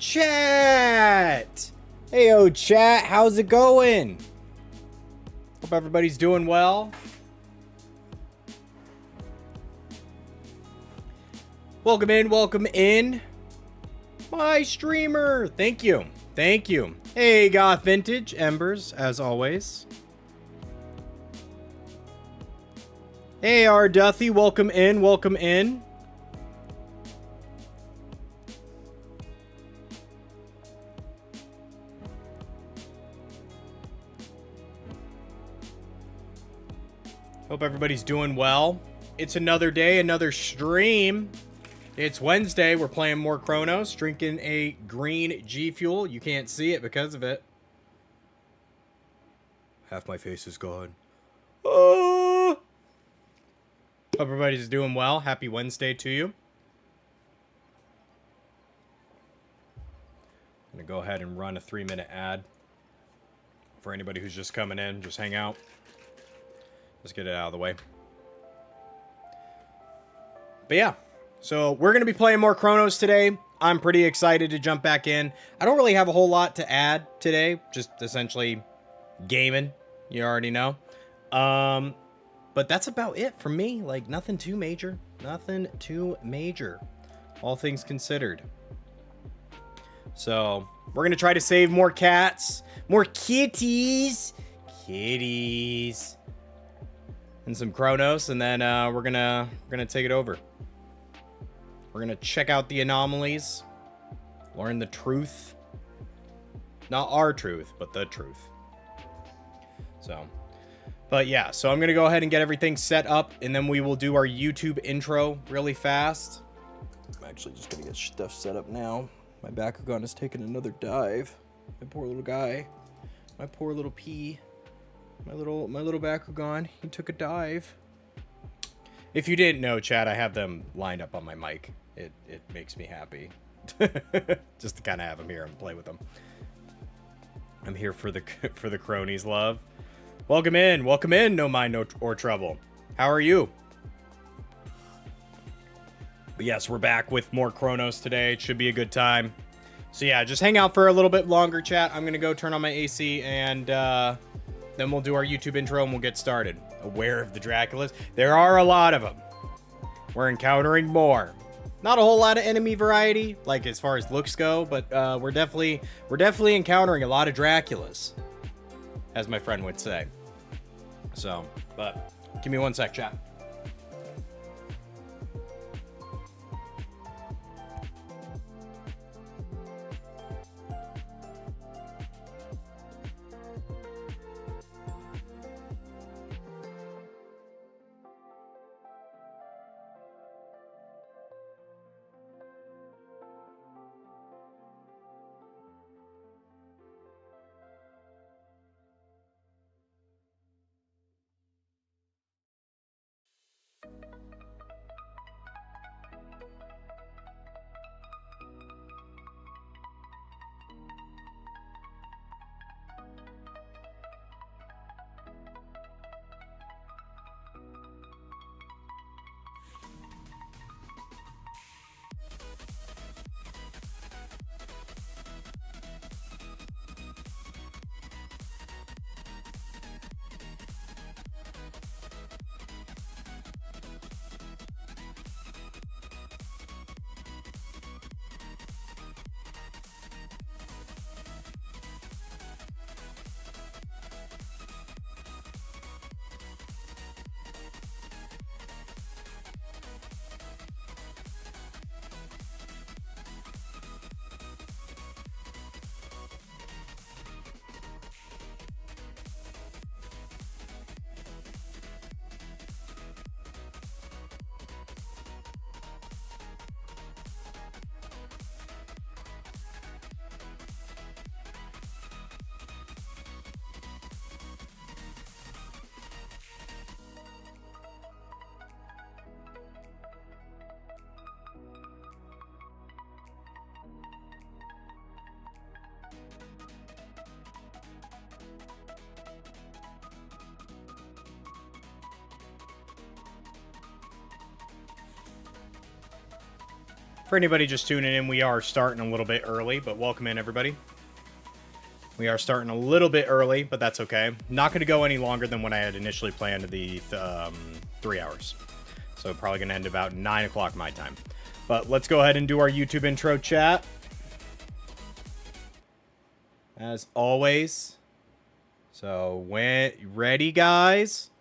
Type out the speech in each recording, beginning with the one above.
Chat! Heyo, chat. How's it going? Hope everybody's doing well. Welcome in. My streamer. Thank you. Thank you. Hey, Goth Vintage. Embers, as always. Hey, R. Duffy. Welcome in. Hope everybody's doing well. It's another day, another stream. It's Wednesday. We're playing more Cronos, drinking a green G Fuel. You can't see it because of it. Half my face is gone. Oh! Hope everybody's doing well. Happy Wednesday to you. I'm going to go ahead and run a 3-minute ad. For anybody who's just coming in, just hang out. Let's get it out of the way. But yeah, so we're going to be playing more Cronos today. I'm pretty excited to jump back in. I don't really have a whole lot to add today. Just essentially gaming. You already know. But that's about it for me. Like, nothing too major. Nothing too major. All things considered. So, we're going to try to save more cats. More kitties. Kitties. And some Cronos, and then we're gonna take it over. We're gonna check out the anomalies, learn the truth. Not our truth, but the truth. So, but yeah, so I'm gonna go ahead and get everything set up, and then we will do our YouTube intro really fast. I'm actually just gonna get stuff set up now. My Bakugan is taking another dive. My poor little guy. My poor little pea. My little Bakugan, he took a dive. If you didn't know, chat, I have them lined up on my mic. It makes me happy. Just to kind of have them here and play with them. I'm here for the cronies love. Welcome in, no mind or trouble. How are you? But yes, we're back with more Cronos today. It should be a good time. So yeah, just hang out for a little bit longer, chat. I'm gonna go turn on my AC and then we'll do our YouTube intro and we'll get started. Aware of the Draculas. There are a lot of them. We're encountering more. Not a whole lot of enemy variety, like as far as looks go, but we're definitely encountering a lot of Draculas, as my friend would say. So, but give me one sec, chat. For anybody just tuning in, we are starting a little bit early, but welcome in, everybody. We are starting a little bit early, but that's okay. Not going to go any longer than when I had initially planned the 3 hours. So probably going to end about 9 o'clock my time. But let's go ahead and do our YouTube intro chat. As always. So, when ready, guys?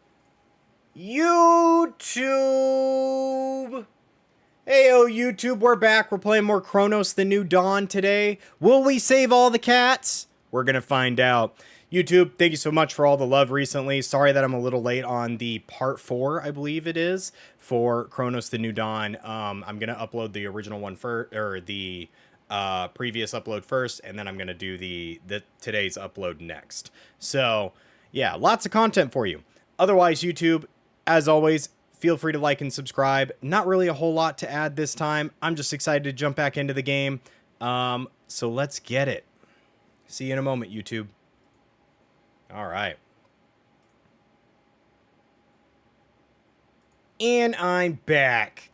YouTube! Heyo, YouTube, we're back. We're playing more Cronos, the New Dawn today. Will we save all the cats? We're going to find out. YouTube, thank you so much for all the love recently. Sorry that I'm a little late on the part 4, I believe it is, for Cronos, the New Dawn. I'm going to upload the original one first, or the previous upload first, and then I'm going to do the today's upload next. So, yeah, lots of content for you. Otherwise, YouTube, as always, feel free to like and subscribe. Not really a whole lot to add this time. I'm just excited to jump back into the game. So let's get it. See you in a moment, YouTube. All right. And I'm back.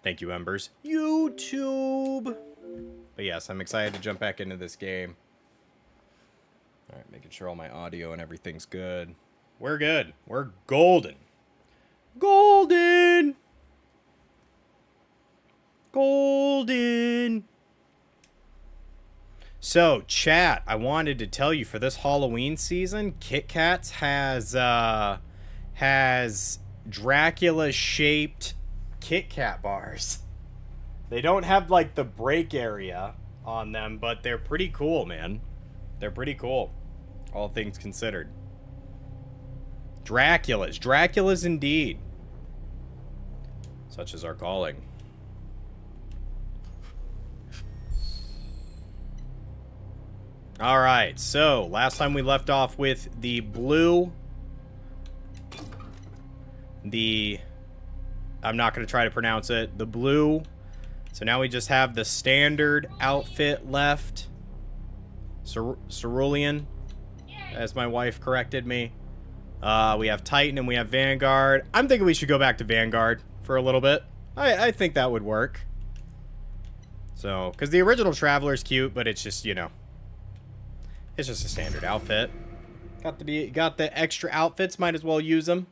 Thank you, Embers. YouTube. But yes, I'm excited to jump back into this game. All right, making sure all my audio and everything's good. We're good. We're golden. Golden! Golden! So, chat, I wanted to tell you, for this Halloween season, Kit Kats has Dracula-shaped Kit Kat bars. They don't have, like, the break area on them, but they're pretty cool, man. They're pretty cool, all things considered. Draculas indeed. Such is our calling. Alright, so last time we left off with the blue. I'm not going to try to pronounce it. The blue. So now we just have the standard outfit left. Cerulean, as my wife corrected me. We have Titan and we have Vanguard. I'm thinking we should go back to Vanguard for a little bit. I think that would work. So, because the original Traveler's cute, but it's just, you know, it's just a standard outfit. Got the extra outfits, might as well use them.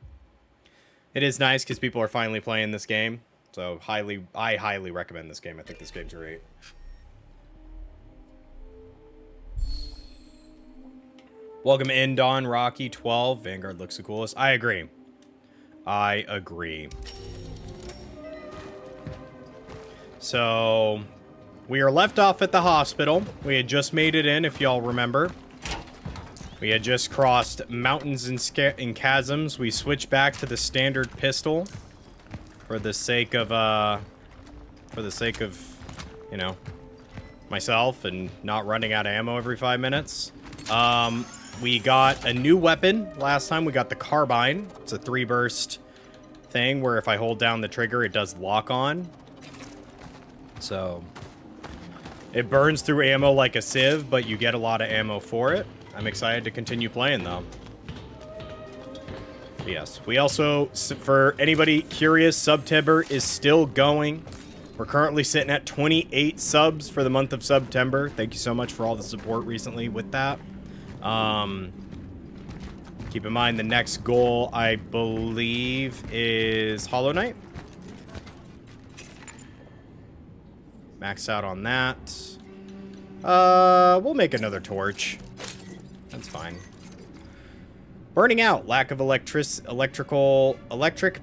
It is nice because people are finally playing this game. So, I highly recommend this game. I think this game's great. Welcome in, Don Rocky 12. Vanguard looks the coolest. I agree. I agree. So, we are left off at the hospital. We had just made it in, if y'all remember. We had just crossed mountains and chasms. We switched back to the standard pistol for the sake of, you know, myself and not running out of ammo every 5 minutes. We got a new weapon last time. We got the carbine. It's a 3-burst thing where if I hold down the trigger, it does lock on. So, it burns through ammo like a sieve, but you get a lot of ammo for it. I'm excited to continue playing, though. But yes, we also, for anybody curious, September is still going. We're currently sitting at 28 subs for the month of September. Thank you so much for all the support recently with that. Keep in mind the next goal, I believe, is Hollow Knight. Max out on that. We'll make another torch. That's fine. Burning out. Lack of electric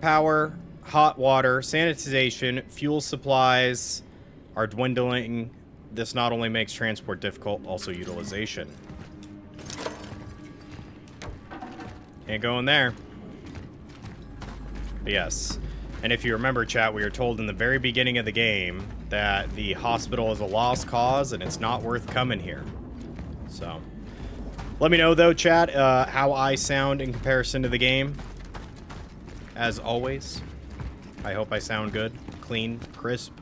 power, hot water, sanitization, fuel supplies are dwindling. This not only makes transport difficult, also utilization. Can't go in there. But yes. And if you remember, chat, we were told in the very beginning of the game that the hospital is a lost cause and it's not worth coming here. So, let me know, though, chat, how I sound in comparison to the game. As always, I hope I sound good, clean, crisp.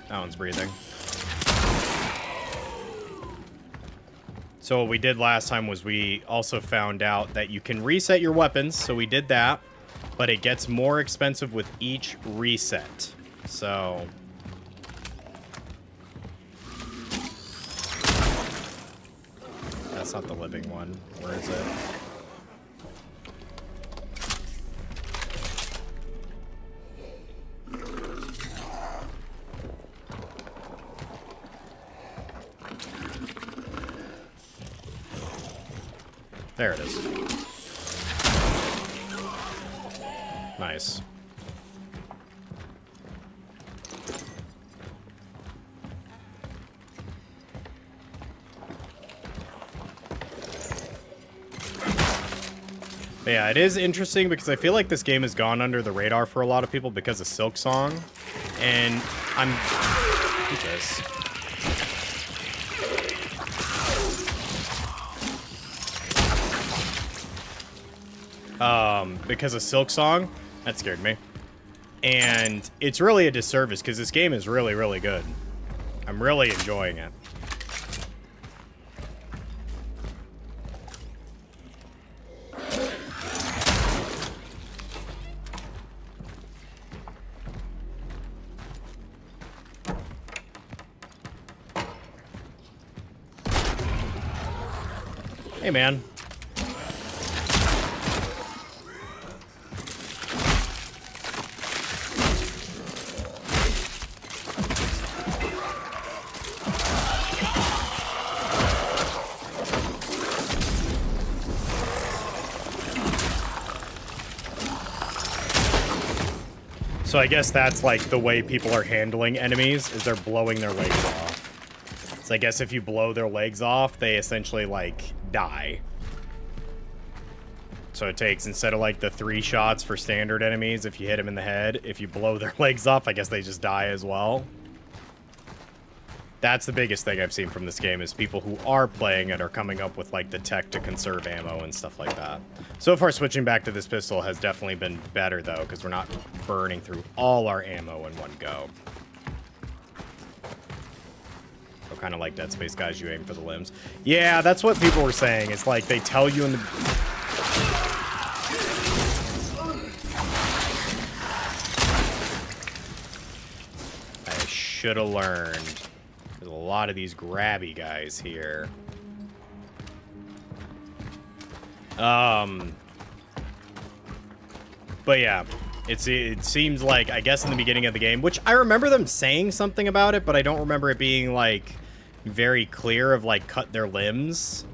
That one's breathing. So what we did last time was we also found out that you can reset your weapons, so we did that, but it gets more expensive with each reset. So that's not the living one. Where is it? There it is. Nice. But yeah, it is interesting because I feel like this game has gone under the radar for a lot of people because of Silk Song. And Jesus. Because of Silk Song. That scared me. And it's really a disservice because this game is really, really good. I'm really enjoying it. Hey, man. So I guess that's like the way people are handling enemies, is they're blowing their legs off. So I guess if you blow their legs off, they essentially like die. So it takes, instead of like the 3 shots for standard enemies, if you hit them in the head, if you blow their legs off, I guess they just die as well. That's the biggest thing I've seen from this game, is people who are playing it are coming up with like the tech to conserve ammo and stuff like that. So far, switching back to this pistol has definitely been better though, because we're not burning through all our ammo in one go. So kind of like Dead Space, guys, you aim for the limbs. Yeah, that's what people were saying. It's like they tell you in the... I should have learned. There's a lot of these grabby guys here. But yeah, it seems like, I guess in the beginning of the game, which I remember them saying something about it, but I don't remember it being like very clear of like cut their limbs.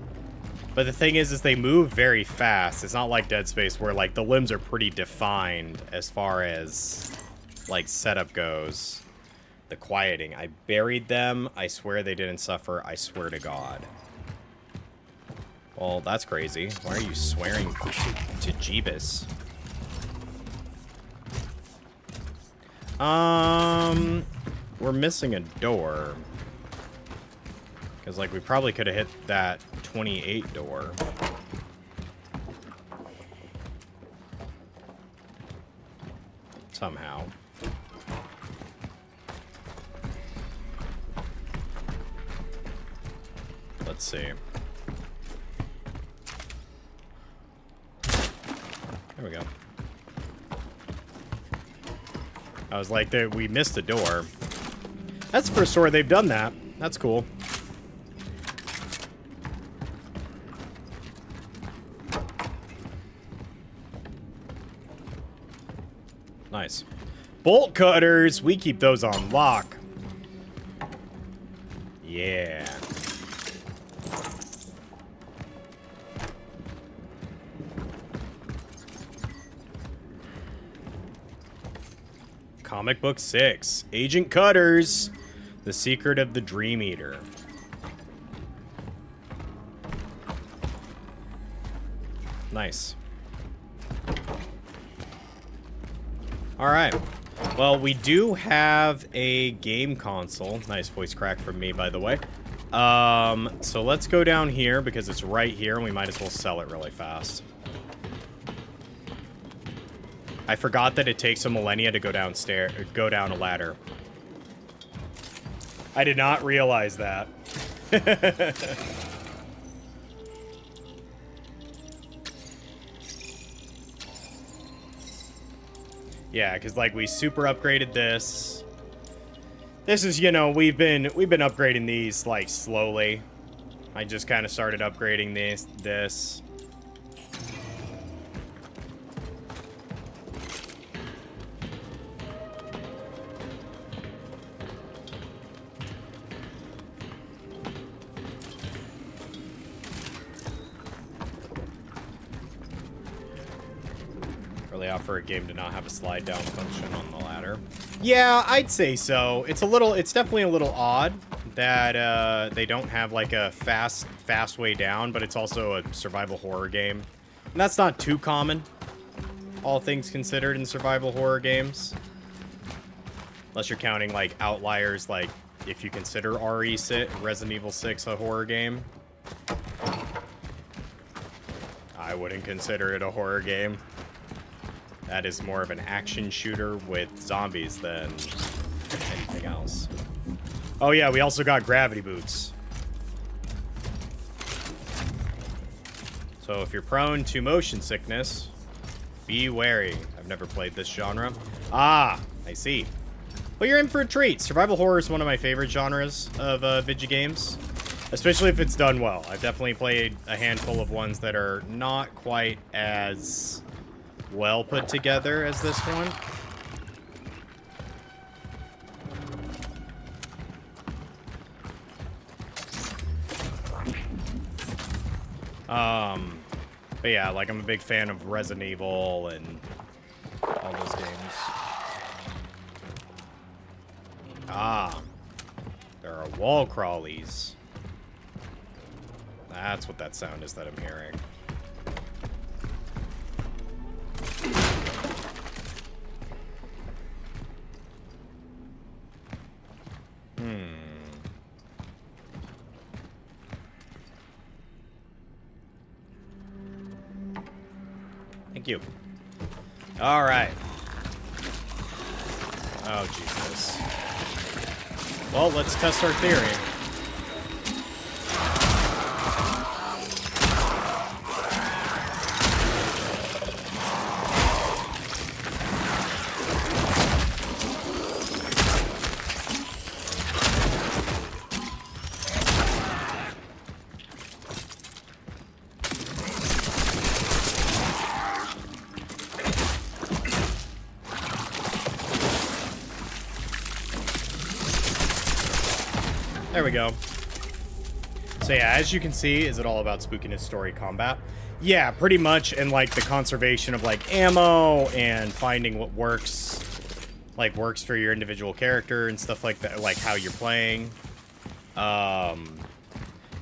But the thing is they move very fast. It's not like Dead Space where like the limbs are pretty defined as far as like setup goes. The quieting. I buried them. I swear they didn't suffer. I swear to God. Well, that's crazy. Why are you swearing to Jeebus? We're missing a door. Because, like, we probably could have hit that 28 door. Somehow. Let's see. There we go. I was like, we missed a door. That's the first store they've done that. That's cool. Nice. Bolt cutters. We keep those on lock. Yeah. Comic Book 6. Agent Cutters. The Secret of the Dream Eater. Nice. Alright. Well, we do have a game console. Nice voice crack from me, by the way. So let's go down here because it's right here and we might as well sell it really fast. I forgot that it takes a millennia to go down a ladder. I did not realize that. Yeah, because like we super upgraded this. This is, you know, we've been upgrading these like slowly. I just kind of started upgrading this. Really odd for a game to not have a slide down function on the ladder. Yeah, I'd say so. It's definitely a little odd that they don't have like a fast way down, but it's also a survival horror game. And that's not too common, all things considered, in survival horror games. Unless you're counting like outliers, like if you consider Resident Evil 6 a horror game. I wouldn't consider it a horror game. That is more of an action shooter with zombies than anything else. Oh yeah, we also got gravity boots. So if you're prone to motion sickness, be wary. I've never played this genre. Ah, I see. Well, you're in for a treat. Survival horror is one of my favorite genres of video games, especially if it's done well. I've definitely played a handful of ones that are not quite as well put together as this one. But yeah, like I'm a big fan of Resident Evil and all those games. Ah, there are wall crawlies. That's what that sound is that I'm hearing. Thank you. All right. Oh, Jesus. Well, let's test our theory. There we go. So yeah, as you can see, is it all about spookiness, story, combat? Yeah, pretty much, and like the conservation of like ammo and finding what works for your individual character and stuff like that, like how you're playing.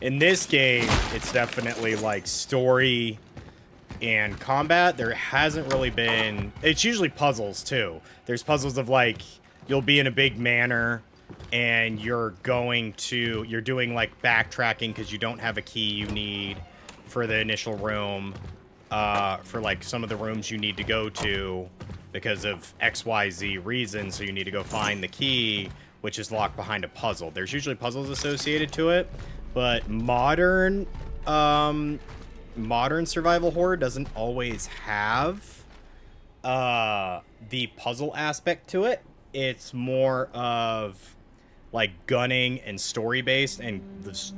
In this game, it's definitely like story and combat. There hasn't really been... It's usually puzzles too. There's puzzles of like, you'll be in a big manor and you're doing like backtracking because you don't have a key you need for the initial room, for like some of the rooms you need to go to because of XYZ reason, so you need to go find the key, which is locked behind a puzzle. There's usually puzzles associated to it, but modern survival horror doesn't always have the puzzle aspect to it. It's more of like gunning and story based and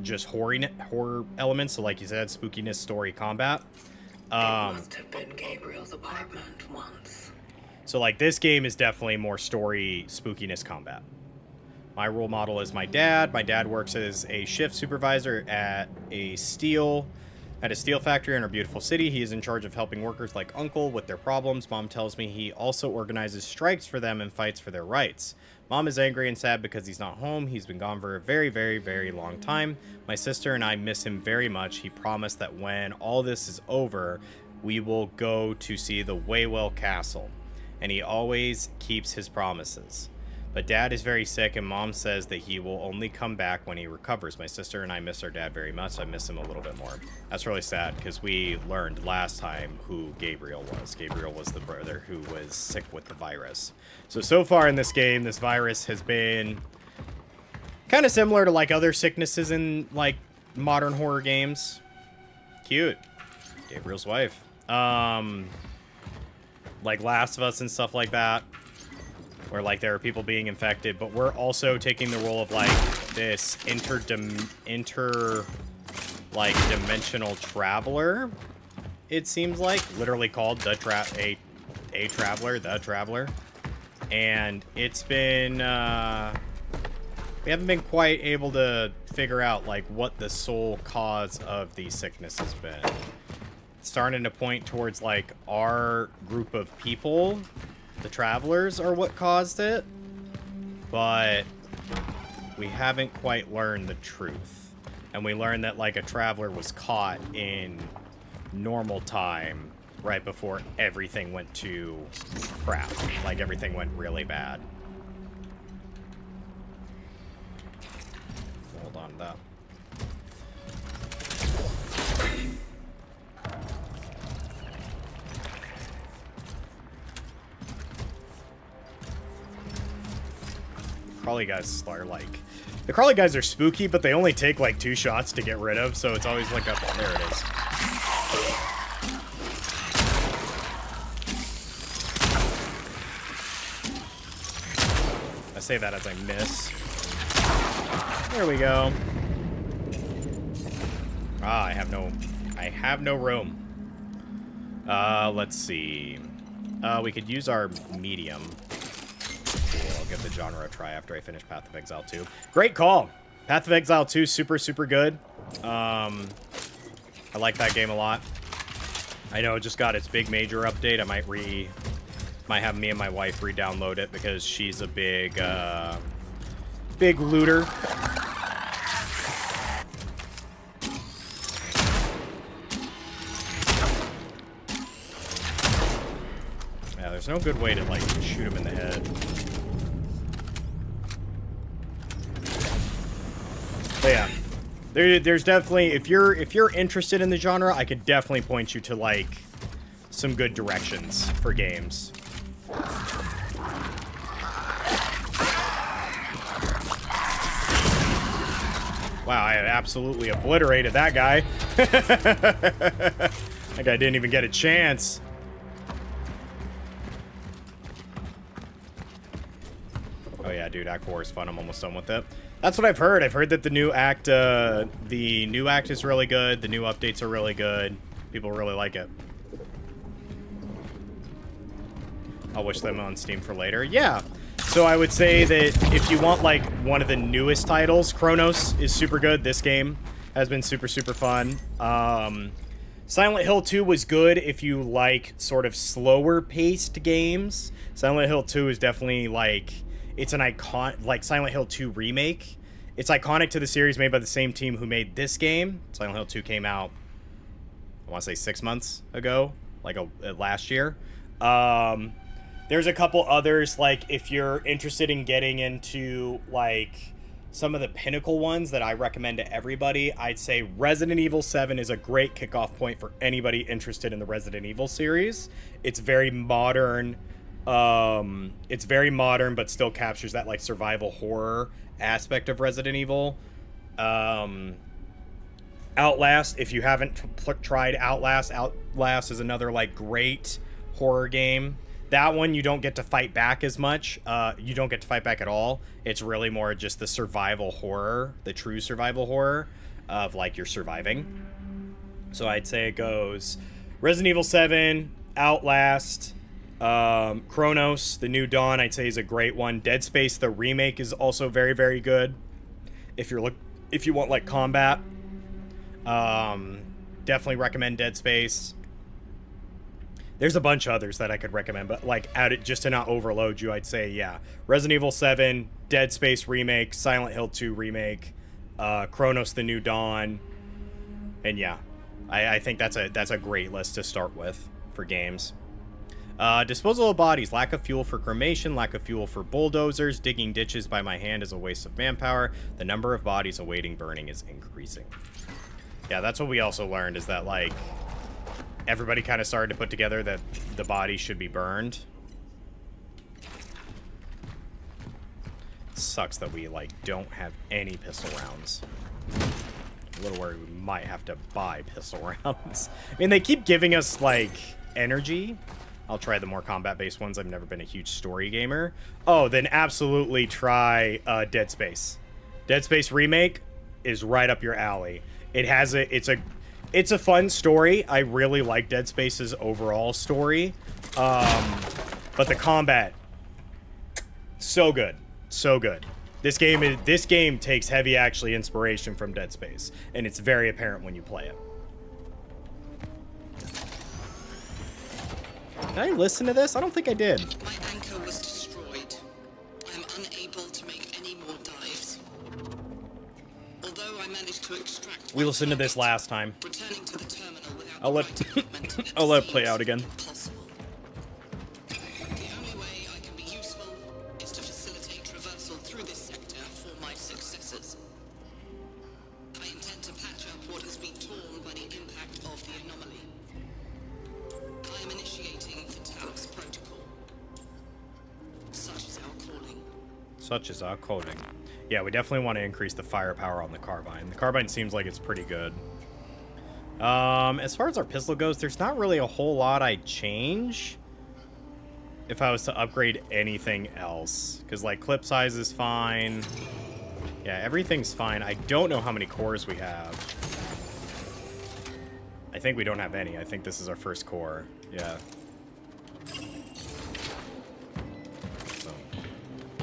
just horror elements. So like you said, spookiness, story, combat. It must have been Gabriel's apartment once. So like this game is definitely more story, spookiness, combat. My role model is my dad. My dad works as a shift supervisor at a steel factory in our beautiful city. He is in charge of helping workers like Uncle with their problems. Mom tells me he also organizes strikes for them and fights for their rights. Mom is angry and sad because he's not home. He's been gone for a very, very, very long time. My sister and I miss him very much. He promised that when all this is over, we will go to see the Waywell Castle. And he always keeps his promises. But Dad is very sick, and Mom says that he will only come back when he recovers. My sister and I miss our dad very much. I miss him a little bit more. That's really sad, because we learned last time who Gabriel was. Gabriel was the brother who was sick with the virus. So far in this game, this virus has been kind of similar to, like, other sicknesses in, like, modern horror games. Cute. Gabriel's wife. like Last of Us and stuff like that, where like there are people being infected, but we're also taking the role of like this like dimensional traveler. It seems like, literally called the traveler, and it's been we haven't been quite able to figure out like what the sole cause of the sickness has been. It's starting to point towards like our group of people, the travelers, are what caused it, but we haven't quite learned the truth. And we learned that like a traveler was caught in normal time right before everything went to crap. Like everything went really bad. Hold on to that. Crawly guys are like... The crawly guys are spooky, but they only take like 2 shots to get rid of, so it's always like a... There it is. I say that as I miss. There we go. Ah, I have no room. Let's see. We could use our medium. Cool, I'll give the genre a try after I finish Path of Exile 2. Great call! Path of Exile 2, super, super good. I like that game a lot. I know it just got its big major update. I might have me and my wife re-download it because she's a big looter. Yeah, there's no good way to like shoot him in the head. But yeah, there's definitely, if you're interested in the genre, I could definitely point you to like some good directions for games. Wow, I absolutely obliterated that guy. That guy didn't even get a chance. Oh yeah, dude, Act 4 is fun. I'm almost done with it. That's what I've heard. I've heard that the new act is really good. The new updates are really good. People really like it. I'll wish them on Steam for later. Yeah. So I would say that if you want like one of the newest titles, Cronos is super good. This game has been super, super fun. Silent Hill 2 was good if you like sort of slower paced games. Silent Hill 2 is definitely like, it's an icon, like Silent Hill 2 remake. It's iconic to the series, made by the same team who made this game. Silent Hill 2 came out, I want to say 6 months ago, like last year. There's a couple others, like if you're interested in getting into like some of the pinnacle ones that I recommend to everybody, I'd say Resident Evil 7 is a great kickoff point for anybody interested in the Resident Evil series. It's very modern. It's very modern, but still captures that like survival horror aspect of Resident Evil. Outlast, if you haven't tried Outlast is another like great horror game. That one, you don't get to fight back as much. You don't get to fight back at all. It's really more just the survival horror, the true survival horror of, like, you're surviving. So I'd say it goes Resident Evil 7, Outlast, Cronos, The New Dawn, I'd say is a great one. Dead Space, the remake, is also very, very good. If you want, like, combat, definitely recommend Dead Space. There's a bunch of others that I could recommend, but like just to not overload you, I'd say, yeah, Resident Evil 7, Dead Space remake, Silent Hill 2 remake, Cronos: The New Dawn, and yeah, I think that's a great list to start with for games. Disposal of bodies, lack of fuel for cremation, lack of fuel for bulldozers, digging ditches by my hand is a waste of manpower. The number of bodies awaiting burning is increasing. Yeah, that's what we also learned, is that like everybody kind of started to put together that the body should be burned. Sucks that we like don't have any pistol rounds. A little worried we might have to buy pistol rounds. I mean, they keep giving us like energy. I'll try the more combat-based ones. I've never been a huge story gamer. Oh, then absolutely try Dead Space. Dead Space Remake is right up your alley. It has it's a fun story. I really like Dead Space's overall story. But the combat, so good. So good. This game takes heavy actually inspiration from Dead Space, and it's very apparent when you play it. Did I listen to this? I don't think I did. My anchor was destroyed. I am unable to make any more dives. Although I managed to extract. We listened to this last time. Returning to the terminal without I'll let I'll let it play out again. Impossible. The only way I can be useful is to facilitate traversal through this sector for my successors. I intend to patch up what has been torn by the impact of the anomaly. I am initiating the Talos protocol. Such is our calling. Such is our coding. Yeah, we definitely want to increase the firepower on the carbine. The carbine seems like it's pretty good. As far as our pistol goes, there's not really a whole lot I'd change if I was to upgrade anything else. Because, like, clip size is fine. Yeah, everything's fine. I don't know how many cores we have. I think we don't have any. I think this is our first core. Yeah. So.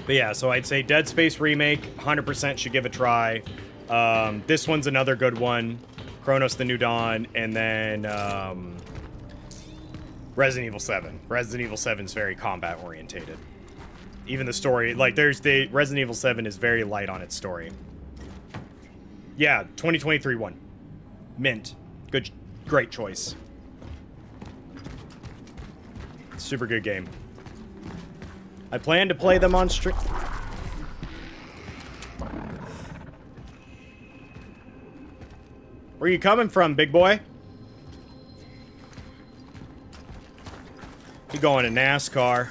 But yeah, so I'd say Dead Space Remake, 100% should give a try. This one's another good one. Cronos: The New Dawn, and then Resident Evil 7. Resident Evil 7 is very combat orientated. Even the story, like Resident Evil 7 is very light on its story. Yeah, 2023 one. Mint. Good, great choice. Super good game. I plan to play them on stream. Where you coming from, big boy? You going to NASCAR?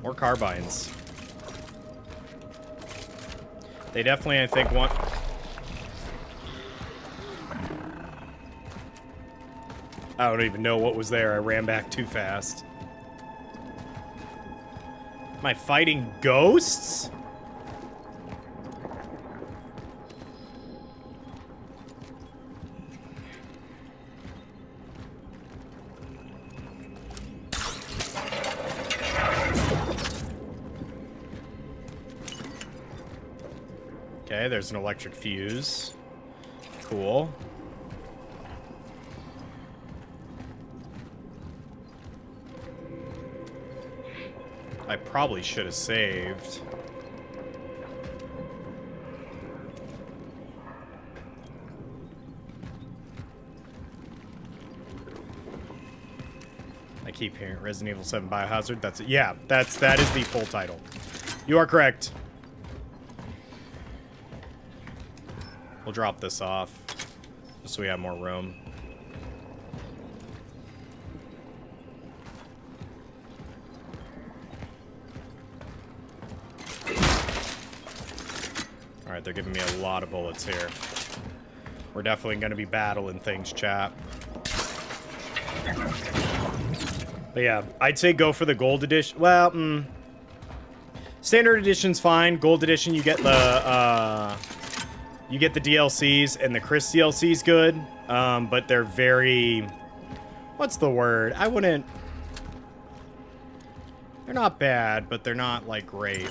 More carbines. They definitely, I think, want... I don't even know what was there. I ran back too fast. Am I fighting ghosts? Okay, there's an electric fuse. Cool. I probably should have saved. I keep hearing Resident Evil 7 Biohazard. That's it. Yeah, that is the full title. You are correct. We'll drop this off just so we have more room. Alright, they're giving me a lot of bullets here. We're definitely going to be battling things, chat. But yeah, I'd say go for the gold edition. Well, standard edition's fine. Gold edition, you get the DLCs, and the Chris DLC's good. But they're very... What's the word? I wouldn't... They're not bad, but they're not, like, great.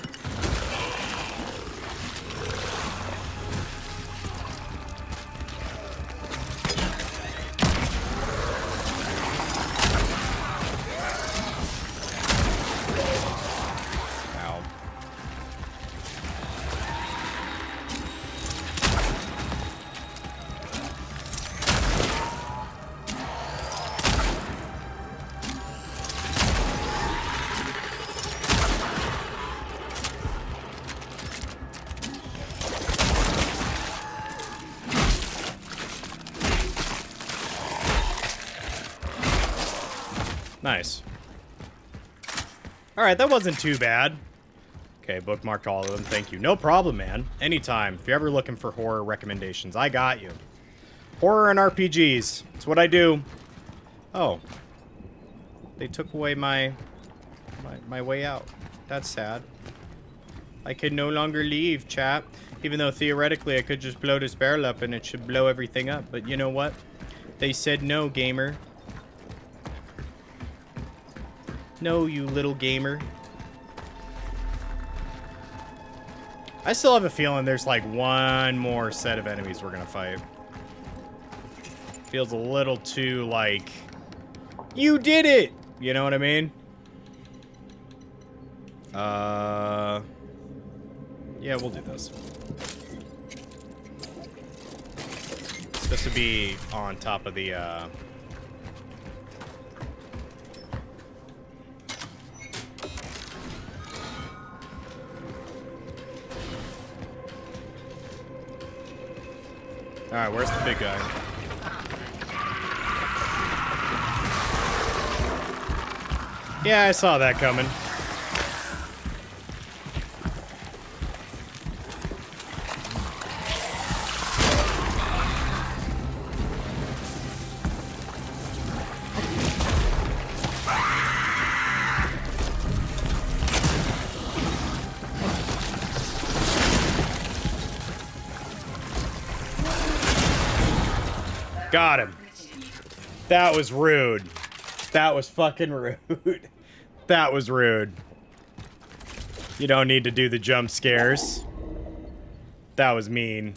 Nice. Alright, that wasn't too bad. Okay, bookmarked all of them. Thank you. No problem, man. Anytime. If you're ever looking for horror recommendations, I got you. Horror and RPGs. It's what I do. Oh. They took away my way out. That's sad. I can no longer leave, chap. Even though theoretically I could just blow this barrel up and it should blow everything up. But you know what? They said no, gamer. No, you little gamer. I still have a feeling there's like one more set of enemies we're gonna fight. Feels a little too like, you did it! You know what I mean? Yeah, we'll do this. Just to be on top of the, Alright, where's the big guy? Yeah, I saw that coming. Got him. That was rude. That was fucking rude. That was rude. You don't need to do the jump scares. That was mean.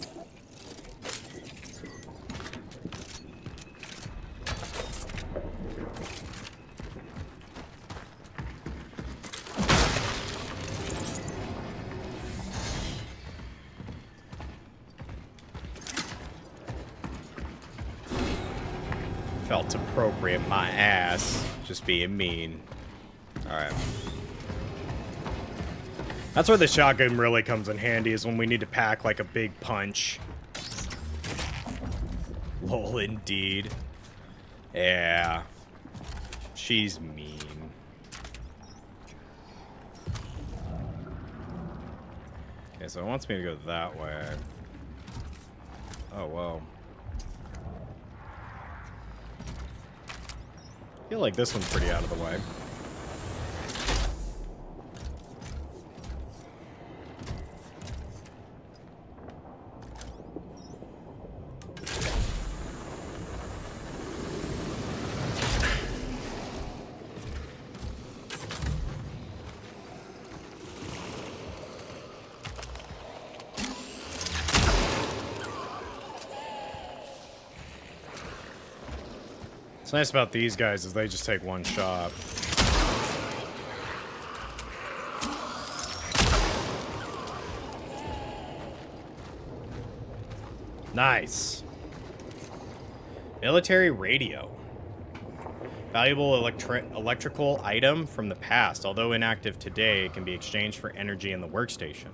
Felt appropriate, my ass. Just being mean. Alright. That's where the shotgun really comes in handy, is when we need to pack like a big punch. Lol, indeed. Yeah. She's mean. Okay, so it wants me to go that way. Oh, whoa. I feel like this one's pretty out of the way. What's nice about these guys is they just take one shot. Nice. Military radio. Valuable electrical item from the past. Although inactive today, it can be exchanged for energy in the workstation.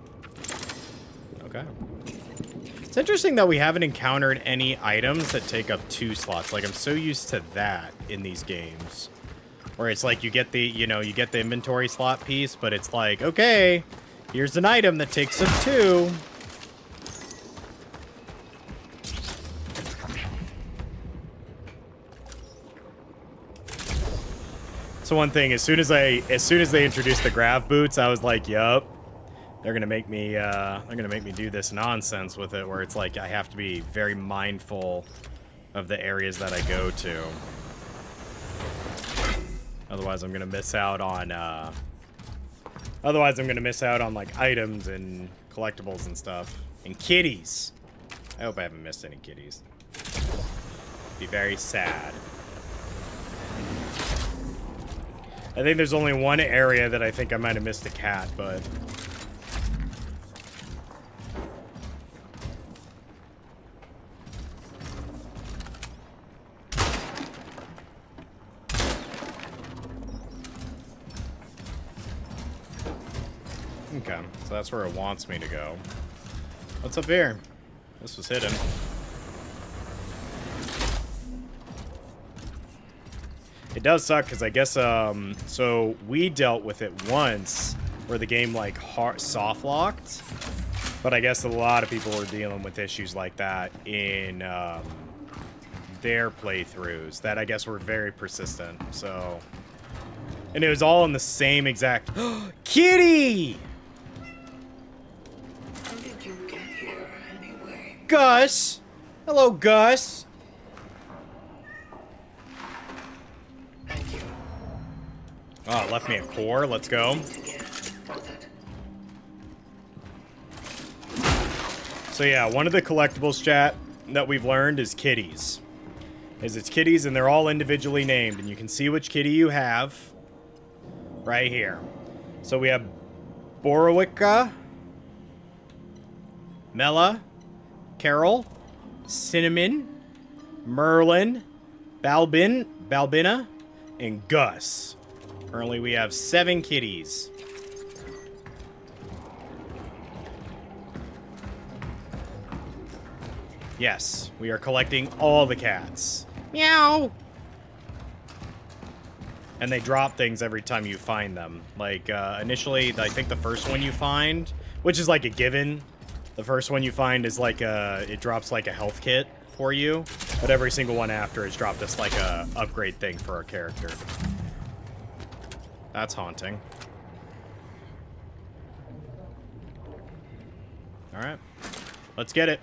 Okay. It's interesting that we haven't encountered any items that take up 2 slots. Like, I'm so used to that in these games. Where it's like you get the, you know, you get the inventory slot piece, but it's like, okay, here's an item that takes up 2. So one thing, as soon as they introduced the grav boots, I was like, yup. They're gonna make me do this nonsense with it, where it's like I have to be very mindful of the areas that I go to. Otherwise, I'm gonna miss out on. Like items and collectibles and stuff and kitties. I hope I haven't missed any kitties. Be very sad. I think there's only one area that I think I might have missed a cat, but. Okay, so that's where it wants me to go. What's up here? This was hidden. It does suck, because I guess, so we dealt with it once, where the game like soft locked. But I guess a lot of people were dealing with issues like that in their playthroughs that I guess were very persistent. So, and it was all in the same exact Kitty. How did you get here anyway? Gus. Hello, Gus. Thank you. Oh, it left me a core. Let's go. Again, was it? So yeah, one of the collectibles, chat, that we've learned is kitties. It's kitties, and they're all individually named, and you can see which kitty you have right here. So we have Borowicka, Mela, Carol, Cinnamon, Merlin, Balbina, and Gus. Currently we have 7 kitties. Yes, we are collecting all the cats. Meow! And they drop things every time you find them. Like, initially, I think the first one you find, which is like a given, the first one you find is like it drops like a health kit for you, but every single one after has dropped us like a upgrade thing for our character. That's haunting. Alright. Let's get it.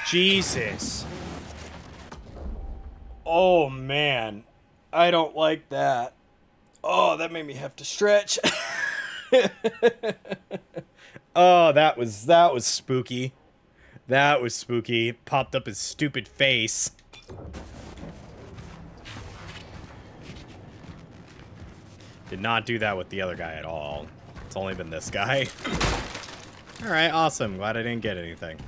Jesus. Oh, man. I don't like that. Oh, that made me have to stretch. Oh, that was spooky. That was spooky. Popped up his stupid face. Did not do that with the other guy at all. It's only been this guy. Alright, awesome. Glad I didn't get anything.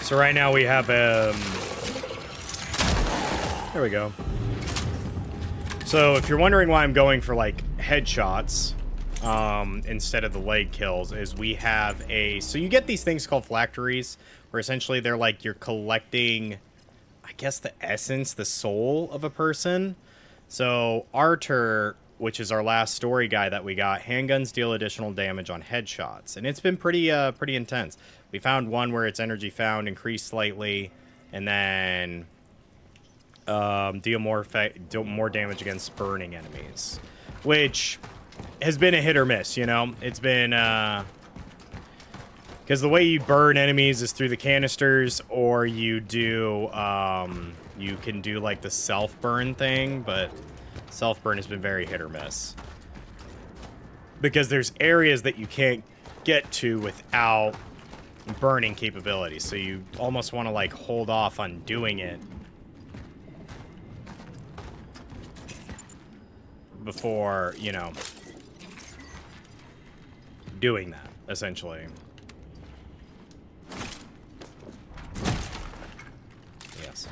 So right now we have, there we go. So if you're wondering why I'm going for, like, headshots, instead of the leg kills, is we have so you get these things called phylacteries, where essentially they're like you're collecting, I guess, the essence, the soul of a person. So Artur, which is our last story guy that we got, handguns deal additional damage on headshots, and it's been pretty intense. We found one where its energy found increased slightly, and then deal more damage against burning enemies, which has been a hit or miss, you know? It's been, because the way you burn enemies is through the canisters, or you do, you can do, like, the self-burn thing, but self-burn has been very hit or miss. Because there's areas that you can't get to without burning capabilities, so you almost want to, like, hold off on doing it before, you know, doing that, essentially. Yes.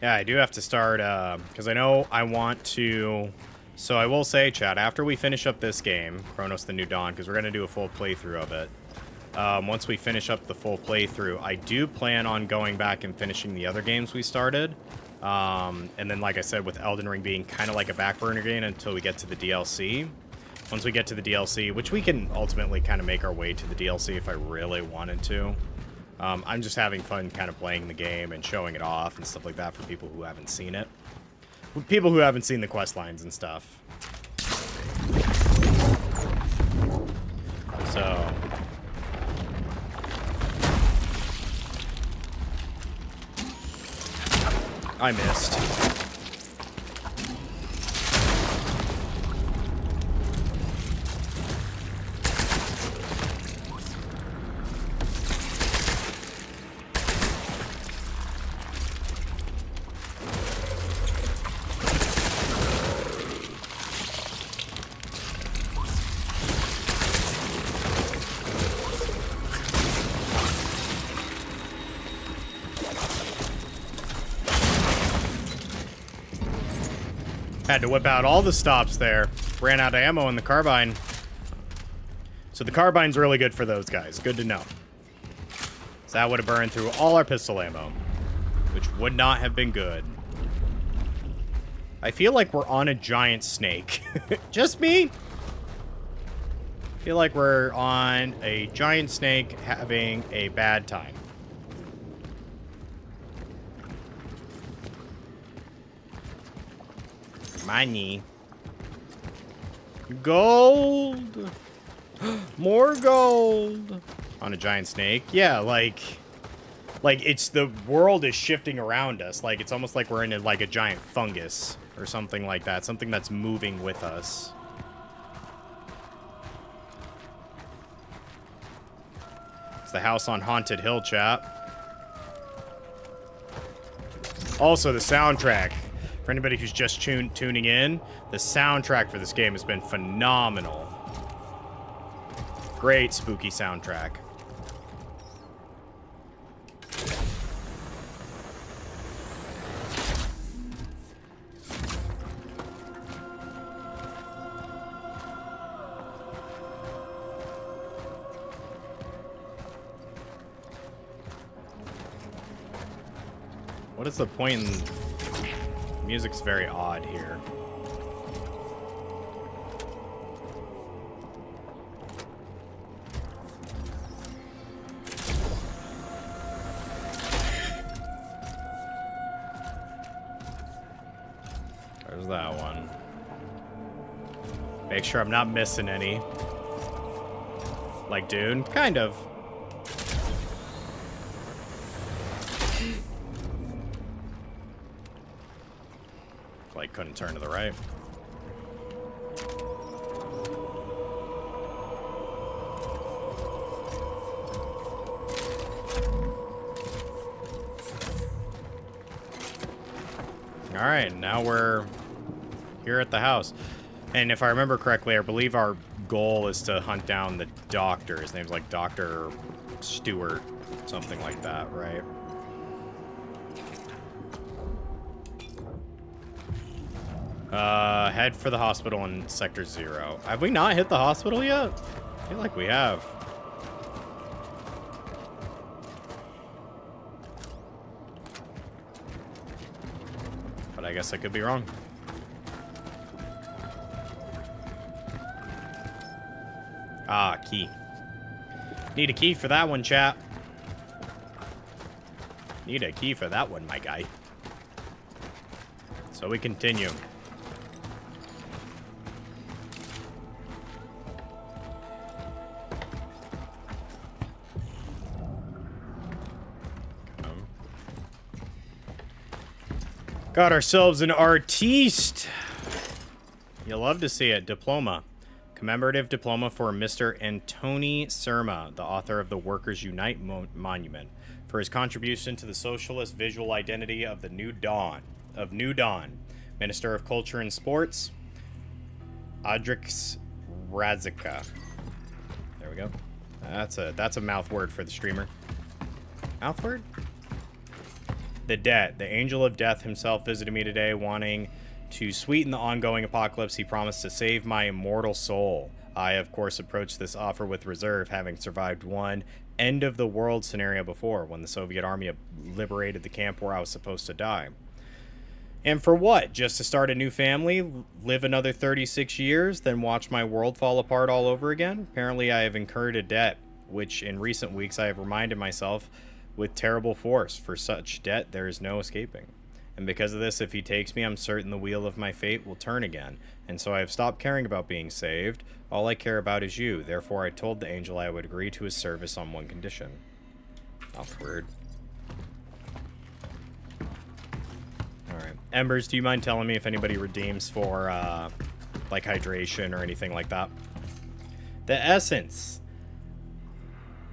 Yeah, I do have to start, because I know I want to... So I will say, chat, after we finish up this game, Cronos the New Dawn, because we're going to do a full playthrough of it, once we finish up the full playthrough, I do plan on going back and finishing the other games we started. And then, like I said, with Elden Ring being kind of like a back burner game until we get to the DLC. Once we get to the DLC, which we can ultimately kind of make our way to the DLC if I really wanted to. I'm just having fun kind of playing the game and showing it off and stuff like that for people who haven't seen it. People who haven't seen the quest lines and stuff. So... I missed. Had to whip out all the stops there. Ran out of ammo in the carbine. So the carbine's really good for those guys. Good to know. So that would have burned through all our pistol ammo, which would not have been good. I feel like we're on a giant snake. Just me? I feel like we're on a giant snake having a bad time. Money. Gold. More gold. On a giant snake. Yeah, like it's the world is shifting around us. Like it's almost like we're in like a giant fungus or something like that. Something that's moving with us. It's the house on Haunted Hill, chat. Also, the soundtrack. For anybody who's just tuning in, the soundtrack for this game has been phenomenal. Great spooky soundtrack. What is the point in... Music's very odd here. There's that one. Make sure I'm not missing any. Like Dune? Kind of. Like, couldn't turn to the right. Alright, now we're here at the house. And if I remember correctly, I believe our goal is to hunt down the doctor. His name's like Dr. Stewart, something like that, right? Head for the hospital in Sector 0. Have we not hit the hospital yet? I feel like we have. But I guess I could be wrong. Ah, key. Need a key for that one, chap. Need a key for that one, my guy. So we continue. Got ourselves an artiste. You'll love to see it. Diploma. Commemorative diploma for Mr. Antoni Surma, the author of the Workers Unite Monument, for his contribution to the socialist visual identity of the New Dawn. Minister of Culture and Sports, Adrix Radzica. There we go. That's a mouth word for the streamer. Mouth word? The Debt. The Angel of Death himself visited me today, wanting to sweeten the ongoing apocalypse. He promised to save my immortal soul. I, of course, approached this offer with reserve, having survived one end-of-the-world scenario before, when the Soviet army liberated the camp where I was supposed to die. And for what? Just to start a new family, live another 36 years, then watch my world fall apart all over again? Apparently I have incurred a debt, which in recent weeks I have reminded myself with terrible force. For such debt, there is no escaping. And because of this, if he takes me, I'm certain the wheel of my fate will turn again. And so I have stopped caring about being saved. All I care about is you. Therefore, I told the angel I would agree to his service on one condition. That's weird. Alright. Embers, do you mind telling me if anybody redeems for, like, hydration or anything like that? The essence.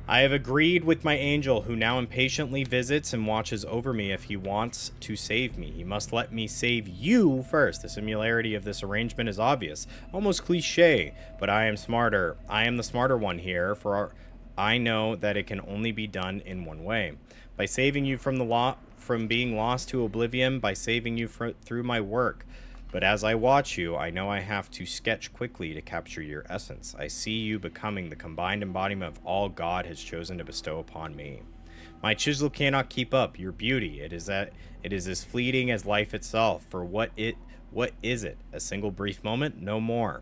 I have agreed with my angel, who now impatiently visits and watches over me. If he wants to save me, he must let me save you first. The similarity of this arrangement is obvious, almost cliche, but I am smarter. I am the smarter one here, for I know that it can only be done in one way. By saving you from being lost to oblivion, by saving you through my work. But as I watch you, I know I have to sketch quickly to capture your essence. I see you becoming the combined embodiment of all God has chosen to bestow upon me. My chisel cannot keep up your beauty. It is as fleeting as life itself. For what is it? A single brief moment? No more.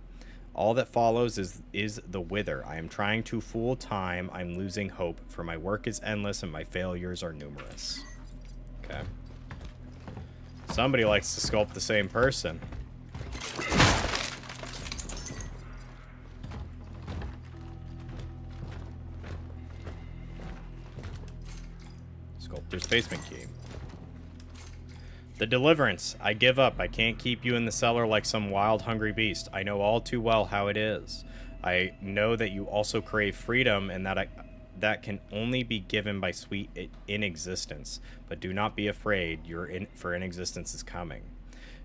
All that follows is the wither. I am trying to fool time. I'm losing hope, for my work is endless and my failures are numerous. Okay. Somebody likes to sculpt the same person. Sculptor's basement key. The deliverance. I give up. I can't keep you in the cellar like some wild, hungry beast. I know all too well how it is. I know that you also crave freedom and that can only be given by sweet inexistence. But do not be afraid. For inexistence is coming.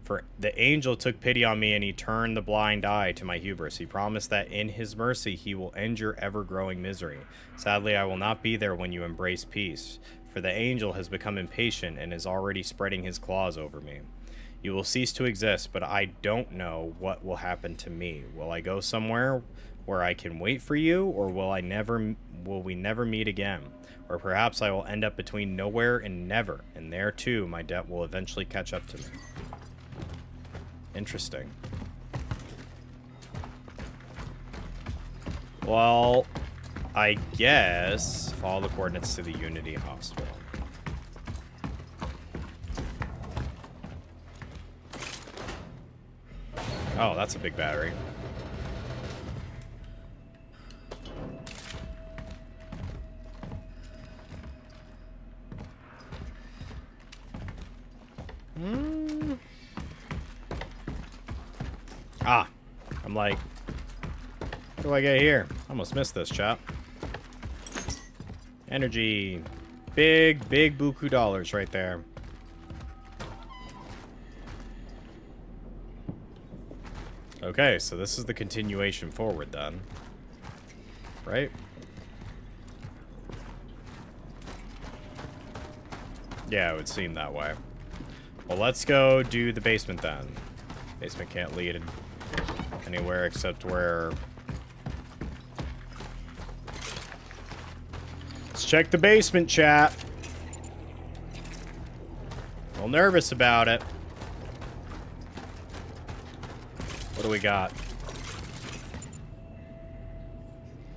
For the angel took pity on me and he turned the blind eye to my hubris. He promised that in his mercy he will end your ever-growing misery. Sadly, I will not be there when you embrace peace. For the angel has become impatient and is already spreading his claws over me. You will cease to exist, but I don't know what will happen to me. Will I go somewhere where I can wait for you, or will we never meet again? Or perhaps I will end up between nowhere and never, and there too my debt will eventually catch up to me. Interesting. Well, I guess follow the coordinates to the Unity Hospital. Oh, that's a big battery. Ah, I'm like, what do I get here? I almost missed this, chap. Energy. Big buku dollars right there. Okay, so this is the continuation forward then. Right? Yeah, it would seem that way. Well, let's go do the basement then. Basement can't lead anywhere except where... Let's check the basement, chat. A little nervous about it. What do we got?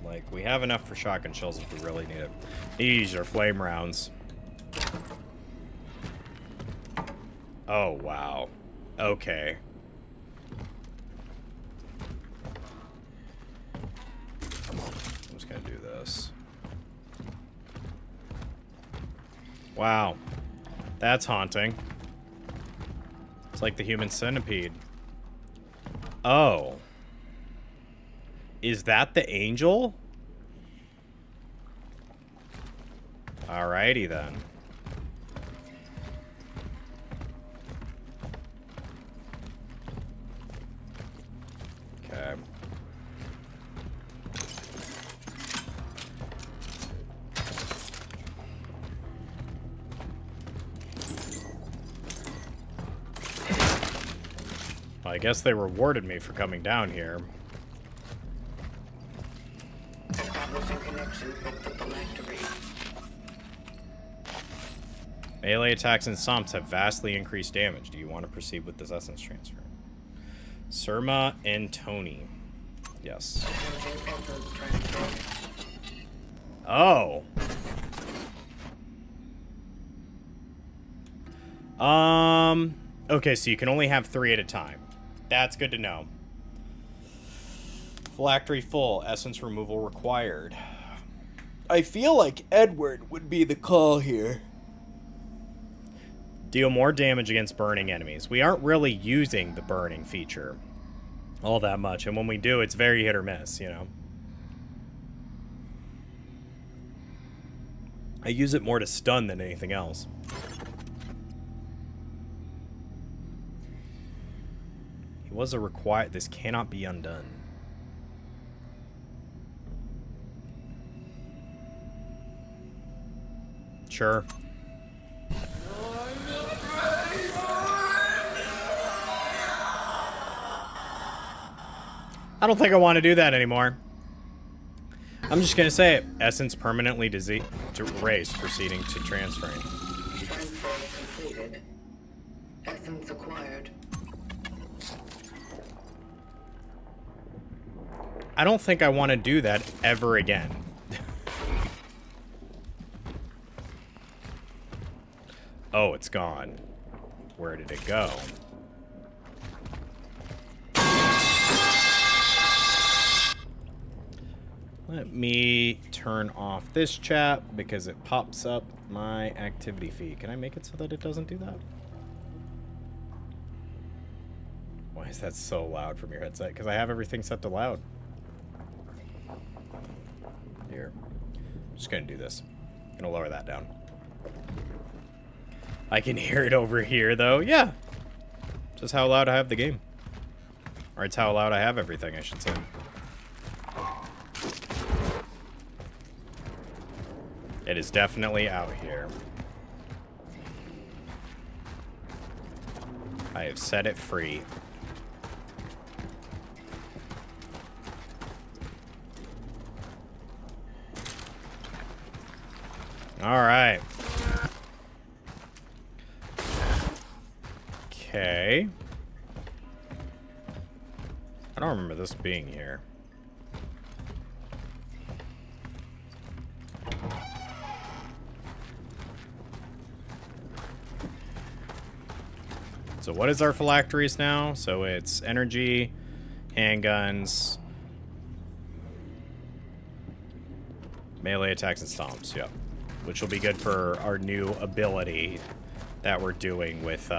Like, we have enough for shotgun shells if we really need it. These are flame rounds. Oh, wow. Okay. I'm just gonna do this. Wow. That's haunting. It's like the human centipede. Oh. Is that the angel? Alrighty then. Okay. Well, I guess they rewarded me for coming down here. Establishing connection with the phylactery. Melee attacks and stomps have vastly increased damage. Do you want to proceed with this essence transfer? Surma and Tony. Yes. Oh. Okay, so you can only have 3 at a time. That's good to know. Phylactery full. Essence removal required. I feel like Edward would be the call here. Deal more damage against burning enemies. We aren't really using the burning feature all that much, and when we do, it's very hit or miss, you know? I use it more to stun than anything else. He was a required... This cannot be undone. Sure. I don't think I want to do that anymore. I'm just gonna say it. Essence permanently erased, proceeding to transferring. Transfer completed. Essence acquired. I don't think I want to do that ever again. Oh, it's gone. Where did it go? Let me turn off this chat because it pops up my activity feed. Can I make it so that it doesn't do that? Why is that so loud from your headset? Because I have everything set to loud. Here. I'm just going to do this. I'm going to lower that down. I can hear it over here, though. Yeah. Just how loud I have the game. Or it's how loud I have everything, I should say. It is definitely out here. I have set it free. All right. Okay. I don't remember this being here. So what is our phylacteries now? So it's energy, handguns, melee attacks, and stomps, yep. Which will be good for our new ability that we're doing with,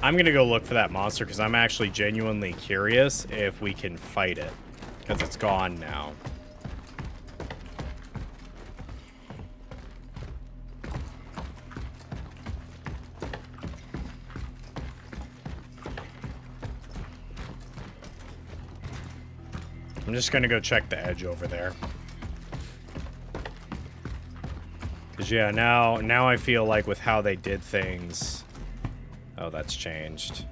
I'm gonna go look for that monster because I'm actually genuinely curious if we can fight it. Because it's gone now. I'm just gonna go check the edge over there. Because yeah, now I feel like with how they did things... Oh, that's changed.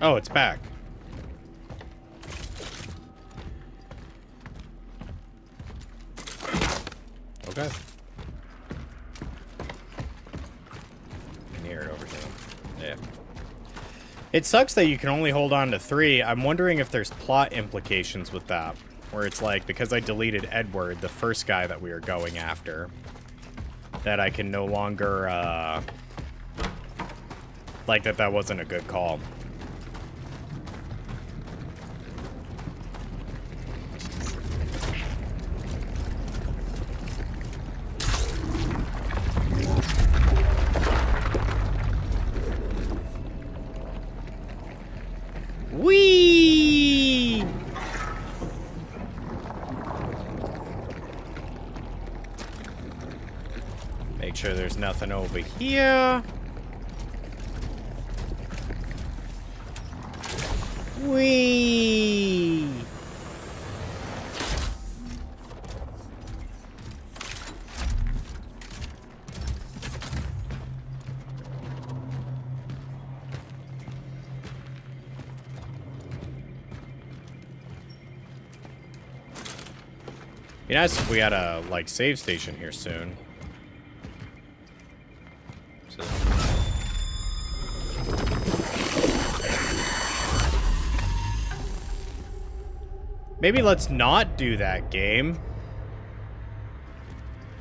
Oh, it's back. Okay. I can hear it over here. Yeah. It sucks that you can only hold on to 3. I'm wondering if there's plot implications with that. Where it's like, because I deleted Edward, the first guy that we were going after, that I can no longer, like that wasn't a good call. Whee! Make sure there's nothing over here. Whee! Be nice if we had a, like, save station here soon. So... Maybe let's not do that game.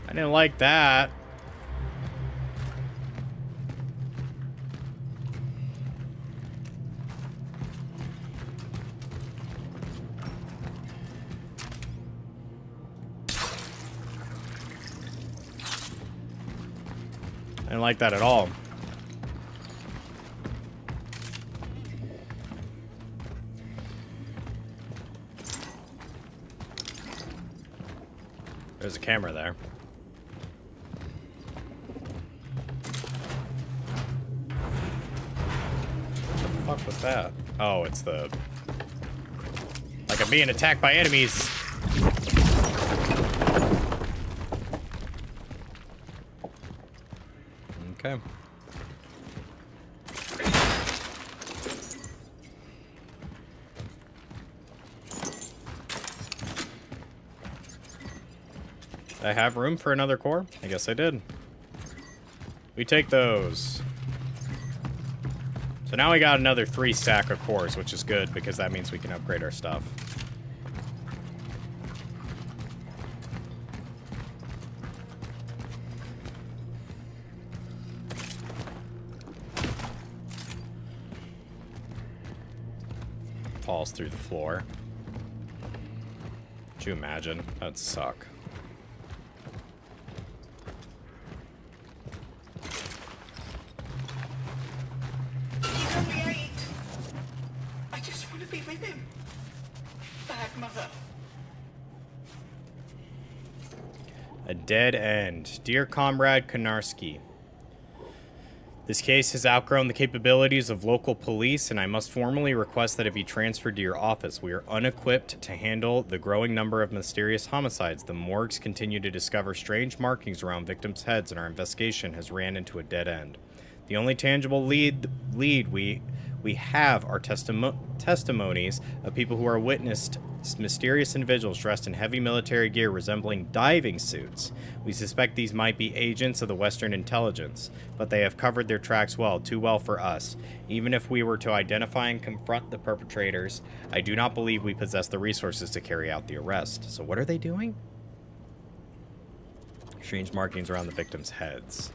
I didn't like that. I didn't like that at all. There's a camera there. What the fuck was that? Oh, it's the... Like I'm being attacked by enemies. Okay. I have room for another core? I guess I did. We take those. So now we got another 3 stack of cores, which is good because that means we can upgrade our stuff. Falls through the floor. Could you imagine? That'd suck. I just want to be with him. Bad mother. A dead end. Dear Comrade Konarski, this case has outgrown the capabilities of local police, and I must formally request that it be transferred to your office. We are unequipped to handle the growing number of mysterious homicides. The morgues continue to discover strange markings around victims' heads, and our investigation has ran into a dead end. The only tangible lead we have are testimonies of people who are witnessed mysterious individuals dressed in heavy military gear resembling diving suits. We suspect these might be agents of the Western intelligence, but they have covered their tracks well, too well for us. Even if we were to identify and confront the perpetrators, I do not believe we possess the resources to carry out the arrest. So what are they doing? Strange markings around the victims' heads.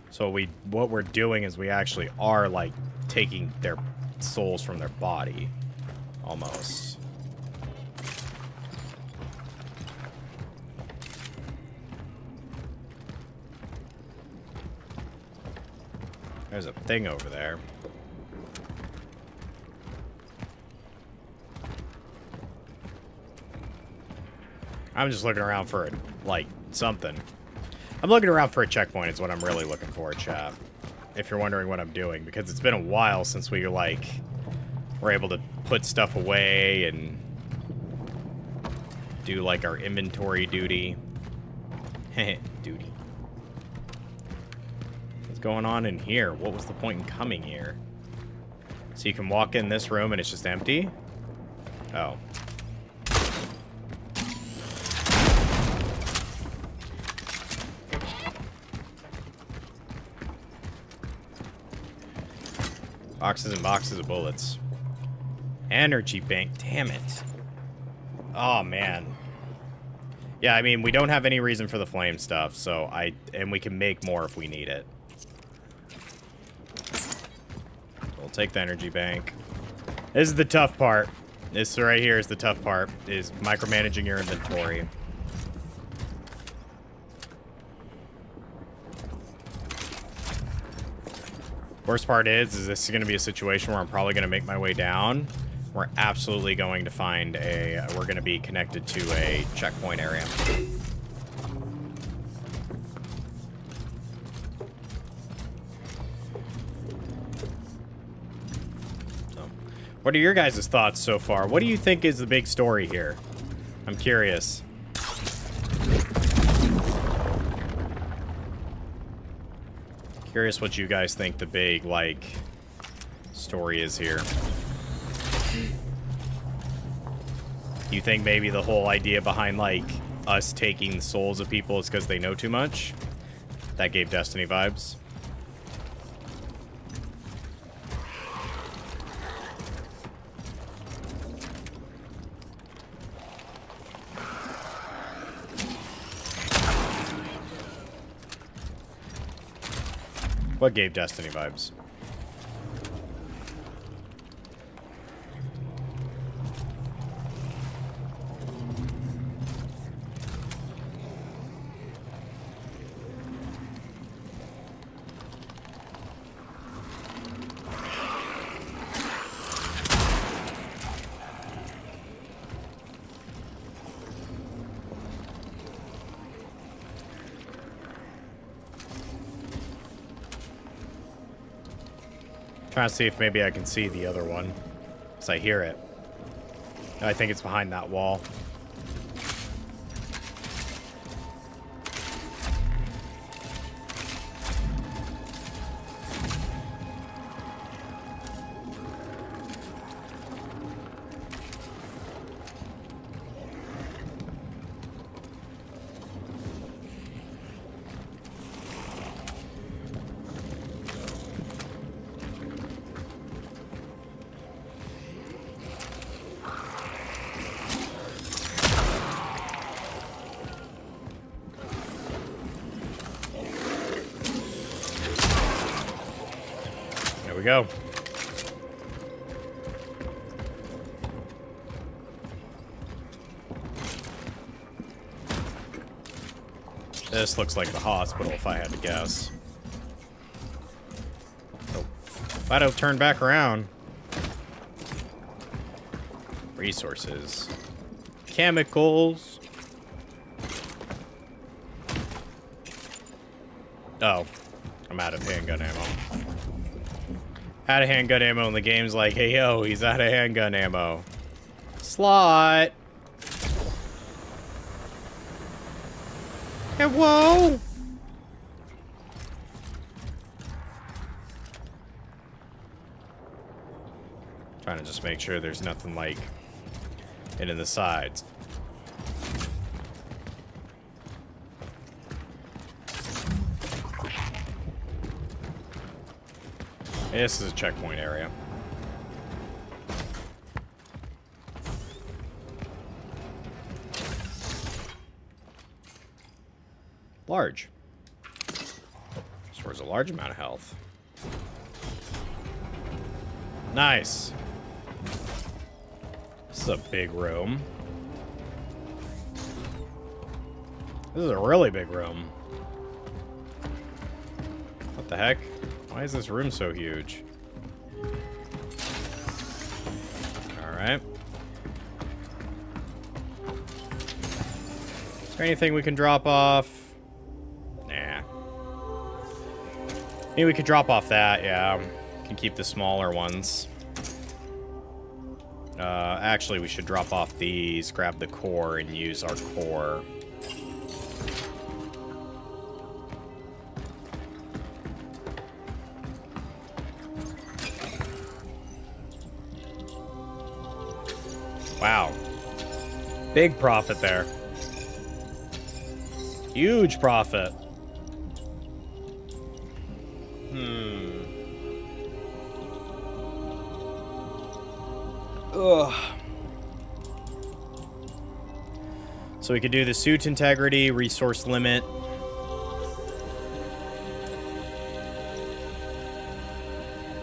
So what we're doing is we actually are, like, taking their souls from their body. Almost. There's a thing over there. I'm just looking around for, like, something. I'm looking around for a checkpoint is what I'm really looking for, chat. If you're wondering what I'm doing. Because it's been a while since we, like, were able to put stuff away and do, like, our inventory duty. Duty. What's going on in here? What was the point in coming here? So you can walk in this room and it's just empty? Oh. Boxes and boxes of bullets. Energy bank. Damn it. Oh, man. Yeah, I mean, we don't have any reason for the flame stuff, so and we can make more if we need it. We'll take the energy bank. This is the tough part. This right here is the tough part, is micromanaging your inventory. Worst part is this is going to be a situation where I'm probably going to make my way down. We're absolutely going to find we're going to be connected to a checkpoint area. So, what are your guys' thoughts so far? What do you think is the big story here? I'm curious. Curious what you guys think the big, like, story is here. You think maybe the whole idea behind, like, us taking the souls of people is because they know too much? That gave Destiny vibes. What gave Destiny vibes? Trying to see if maybe I can see the other one. Because I hear it. I think it's behind that wall. We go. This looks like the hospital, if I had to guess. Oh, if I don't turn back around. Resources. Chemicals. Oh, I'm out of handgun ammo. Out of handgun ammo, and the game's like, hey, yo, he's out of handgun ammo. Slot. Hey, whoa. Trying to just make sure there's nothing like it in the sides. This is a checkpoint area. Large. Stores a large amount of health. Nice. This is a big room. This is a really big room. What the heck? Why is this room so huge? Alright. Is there anything we can drop off? Nah. Maybe we could drop off that, yeah. Can keep the smaller ones. Actually, we should drop off these, grab the core, and use our core. Wow. Big profit there. Huge profit. Ugh. So we could do the suit integrity, resource limit.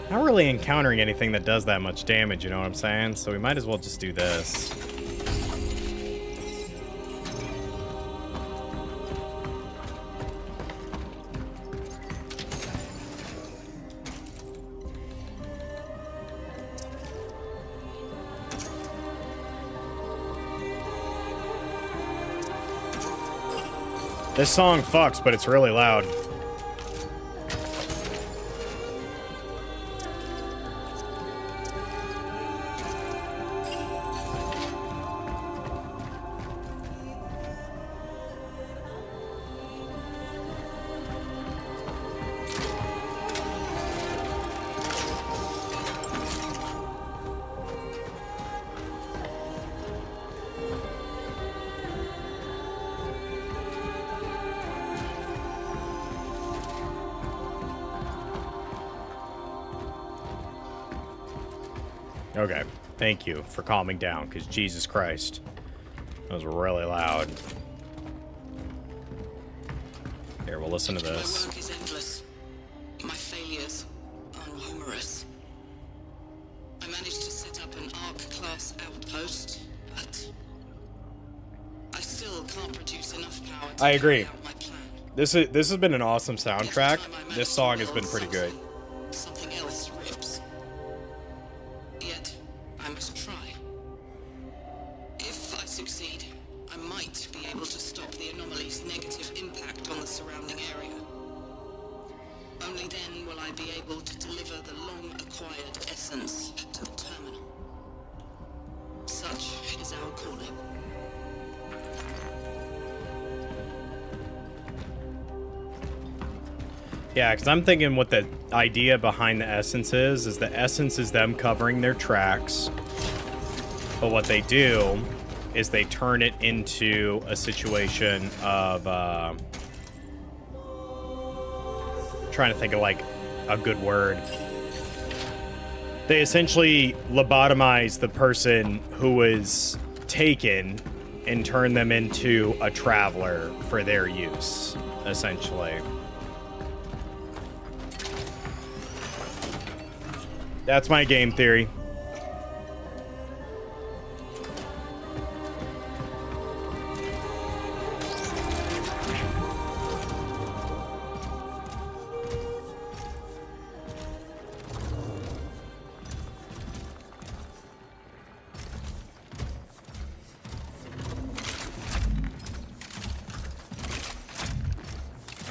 Not really encountering anything that does that much damage, you know what I'm saying? So we might as well just do this. This song fucks, but it's really loud. Okay, thank you for calming down, because Jesus Christ, that was really loud. Here, we'll listen to this. My work is endless. My failures are numerous. I managed to set up an Arc-class outpost, but I still can't produce enough power to I agree. carry out my plan. This has been an awesome soundtrack. This song has been pretty good. Something else rips. Yet, I must try. If I succeed, I might be able to stop the anomaly's negative impact on the surrounding area. Only then will I be able to deliver the long-acquired essence to the terminal. Such is our calling. Yeah, because I'm thinking what the idea behind the essence is the essence is them covering their tracks. But what they do is they turn it into a situation of, trying to think of, like, a good word. They essentially lobotomize the person who was taken and turn them into a traveler for their use, essentially. That's my game theory.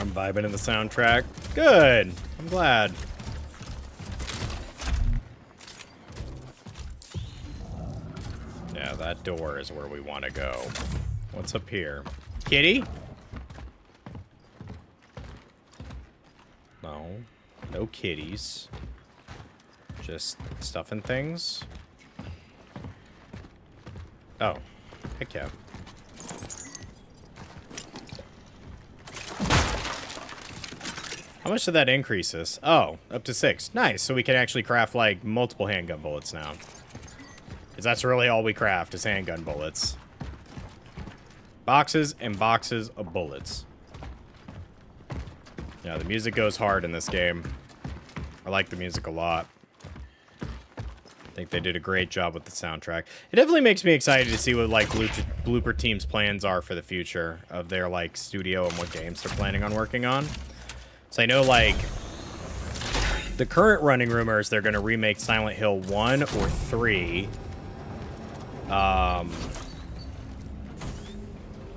I'm vibing to the soundtrack. Good. I'm glad. Yeah, that door is where we want to go. What's up here? Kitty? No. No kitties. Just stuff and things. Oh. Heck yeah. How much did that increase us? Oh, up to 6. Nice. So we can actually craft, like, multiple handgun bullets now. Because that's really all we craft is handgun bullets. Boxes and boxes of bullets. Yeah, the music goes hard in this game. I like the music a lot. I think they did a great job with the soundtrack. It definitely makes me excited to see what, like, Blooper Team's plans are for the future of their, like, studio and what games they're planning on working on. So I know, like, the current running rumors they're going to remake Silent Hill 1 or 3. But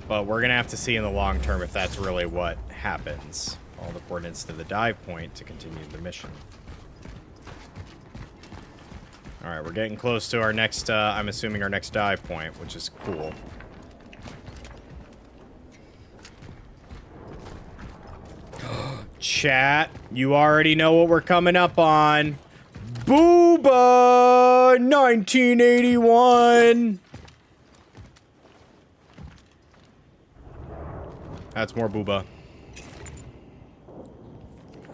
we're going to have to see in the long term if that's really what happens. All the coordinates to the dive point to continue the mission. Alright, we're getting close to our next, I'm assuming our next dive point, which is cool. Chat, you already know what we're coming up on. Booba 1981. That's more booba.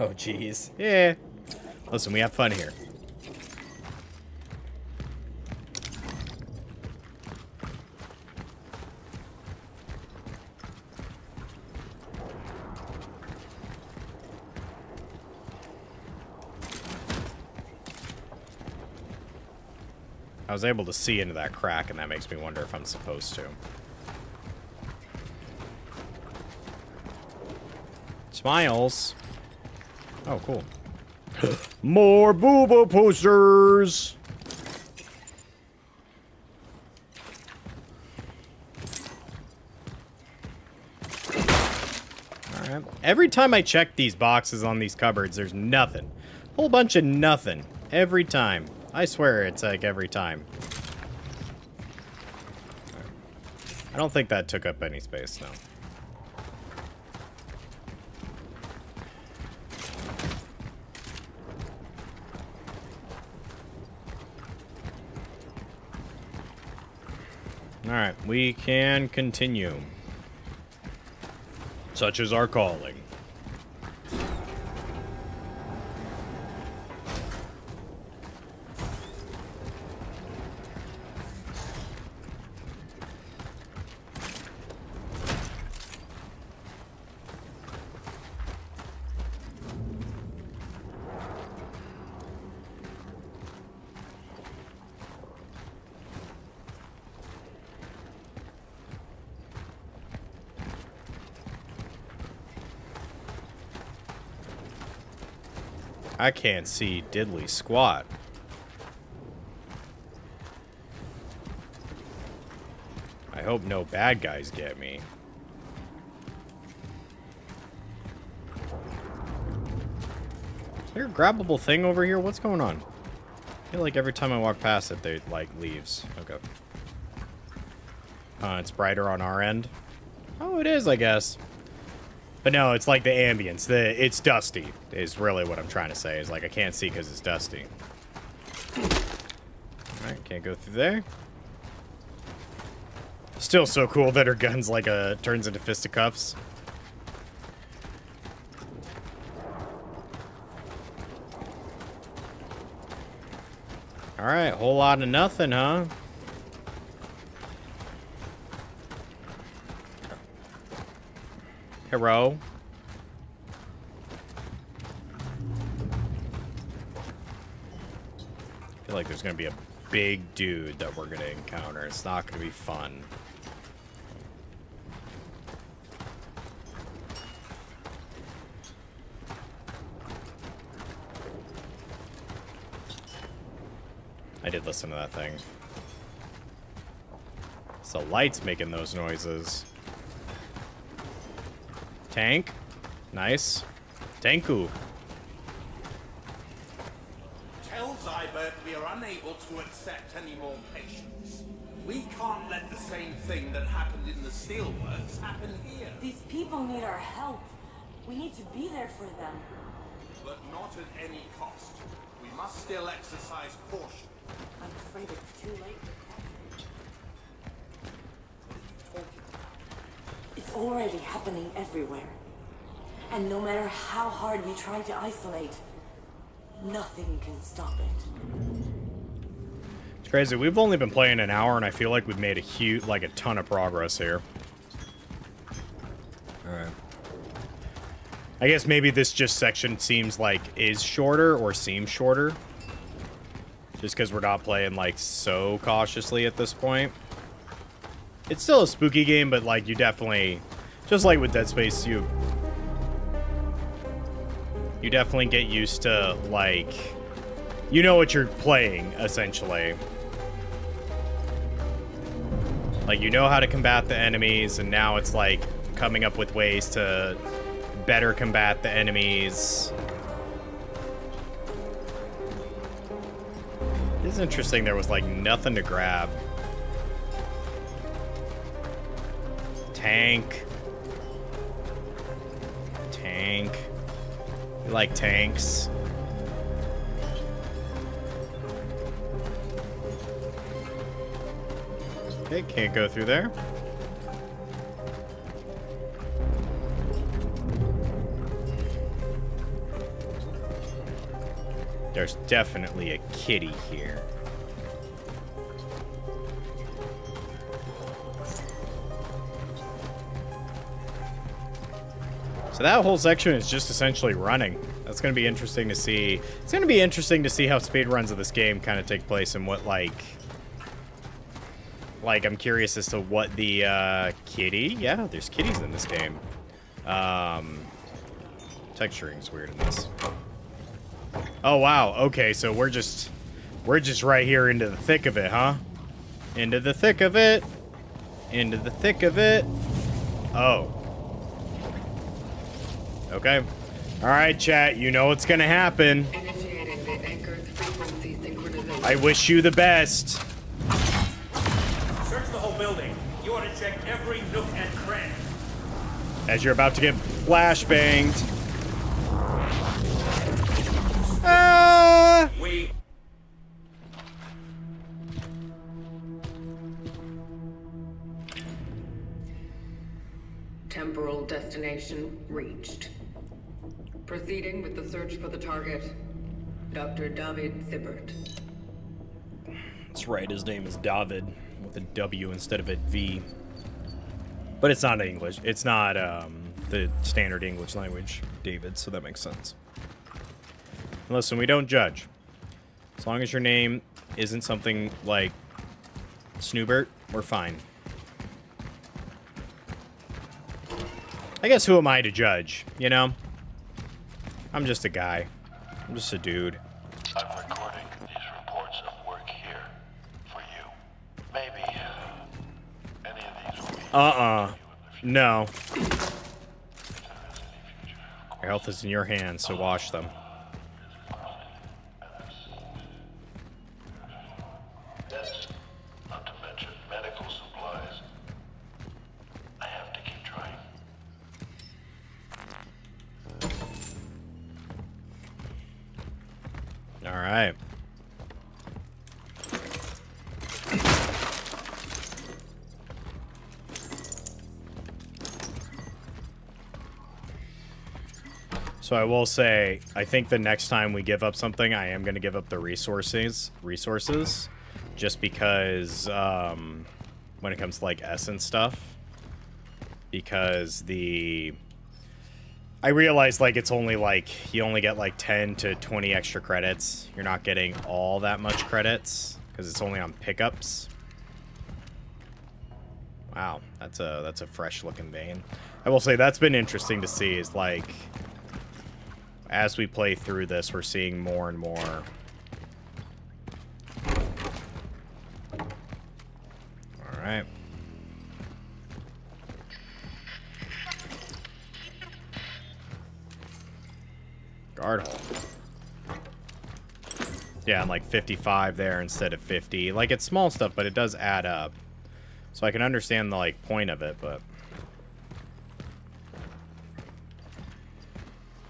Oh, jeez. Yeah. Listen, we have fun here. I was able to see into that crack, and that makes me wonder if I'm supposed to. Smiles. Oh, cool. More booba posters! Alright. Every time I check these boxes on these cupboards, there's nothing. Whole bunch of nothing. Every time. I swear it's like every time. I don't think that took up any space, no. Alright, we can continue. Such is our calling. I can't see diddly squat. I hope no bad guys get me. there a grabbable thing over here? What's going on? I feel like every time I walk past it, they, like, leaves. Okay. It's brighter on our end. Oh, it is, I guess. But no, it's like the ambience. It's dusty, is really what I'm trying to say. Is like, I can't see because it's dusty. Alright, can't go through there. Still so cool that her gun's like turns into fisticuffs. Alright, whole lot of nothing, huh? Hero. I feel like there's gonna be a big dude that we're gonna encounter. It's not gonna be fun. I did listen to that thing. It's the lights making those noises. Tank. Nice. Tanku. Tell Zybert we are unable to accept any more patients. We can't let the same thing that happened in the steelworks happen here. These people need our help. We need to be there for them. But not at any cost. We must still exercise caution. I'm afraid it's too late for that. It's already happening everywhere. And no matter how hard we try to isolate, nothing can stop it. It's crazy. We've only been playing an hour, and I feel like we've made a ton of progress here. Alright. I guess maybe this just section seems like is shorter, or seems shorter. Just because we're not playing, like, so cautiously at this point. It's still a spooky game, but, like, you definitely... Just like with Dead Space, you definitely get used to, like... You know what you're playing, essentially. Like, you know how to combat the enemies, and now it's, like, coming up with ways to better combat the enemies. It's interesting there was, like, nothing to grab. Tank. Tank. We like tanks. Okay, can't go through there. There's definitely a kitty here. So that whole section is just essentially running. That's going to be interesting to see. It's going to be interesting to see how speedruns of this game kind of take place and what, like, I'm curious as to what the, kitty? Yeah, there's kitties in this game. Texturing's weird in this. Oh, wow. Okay, so we're just right here into the thick of it, huh? Into the thick of it. Into the thick of it. Oh. Okay. All right, chat. You know what's gonna happen. I wish you the best. Search the whole building. You want to check every nook and cranny. As you're about to get flashbanged. We... Temporal destination reached. Proceeding with the search for the target, Dr. David Zippert. That's right, his name is David, with a W instead of a V. But it's not English. It's not the standard English language, David, so that makes sense. Listen, we don't judge. As long as your name isn't something like Snoobert, we're fine. I guess who am I to judge, you know? I'm just a guy. I'm just a dude. I'm recording these reports of work here for you. Maybe any of these will be No. Your health is in your hands, so wash them. right. So I will say, I think the next time we give up something, I am going to give up the resources, just because when it comes to like essence stuff, because I realized like it's only like you only get like 10 to 20 extra credits. You're not getting all that much credits because it's only on pickups. Wow, that's a fresh looking vein. I will say that's been interesting to see is like as we play through this, we're seeing more and more. All right. Guard hole. Yeah, I'm like 55 there instead of 50. Like, it's small stuff, but it does add up. So I can understand the, like, point of it, but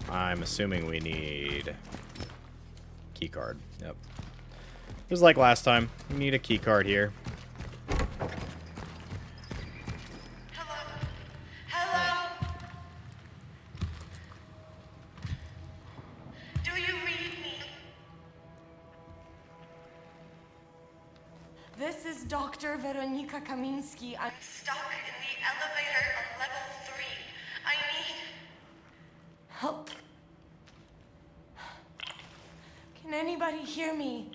I'm assuming we need key card. Yep. Just like last time, we need a key card here. Hello? Do you read me? This is Dr. Weronika Kamiński. I'm stuck in the elevator on level 3. I need help. Can anybody hear me?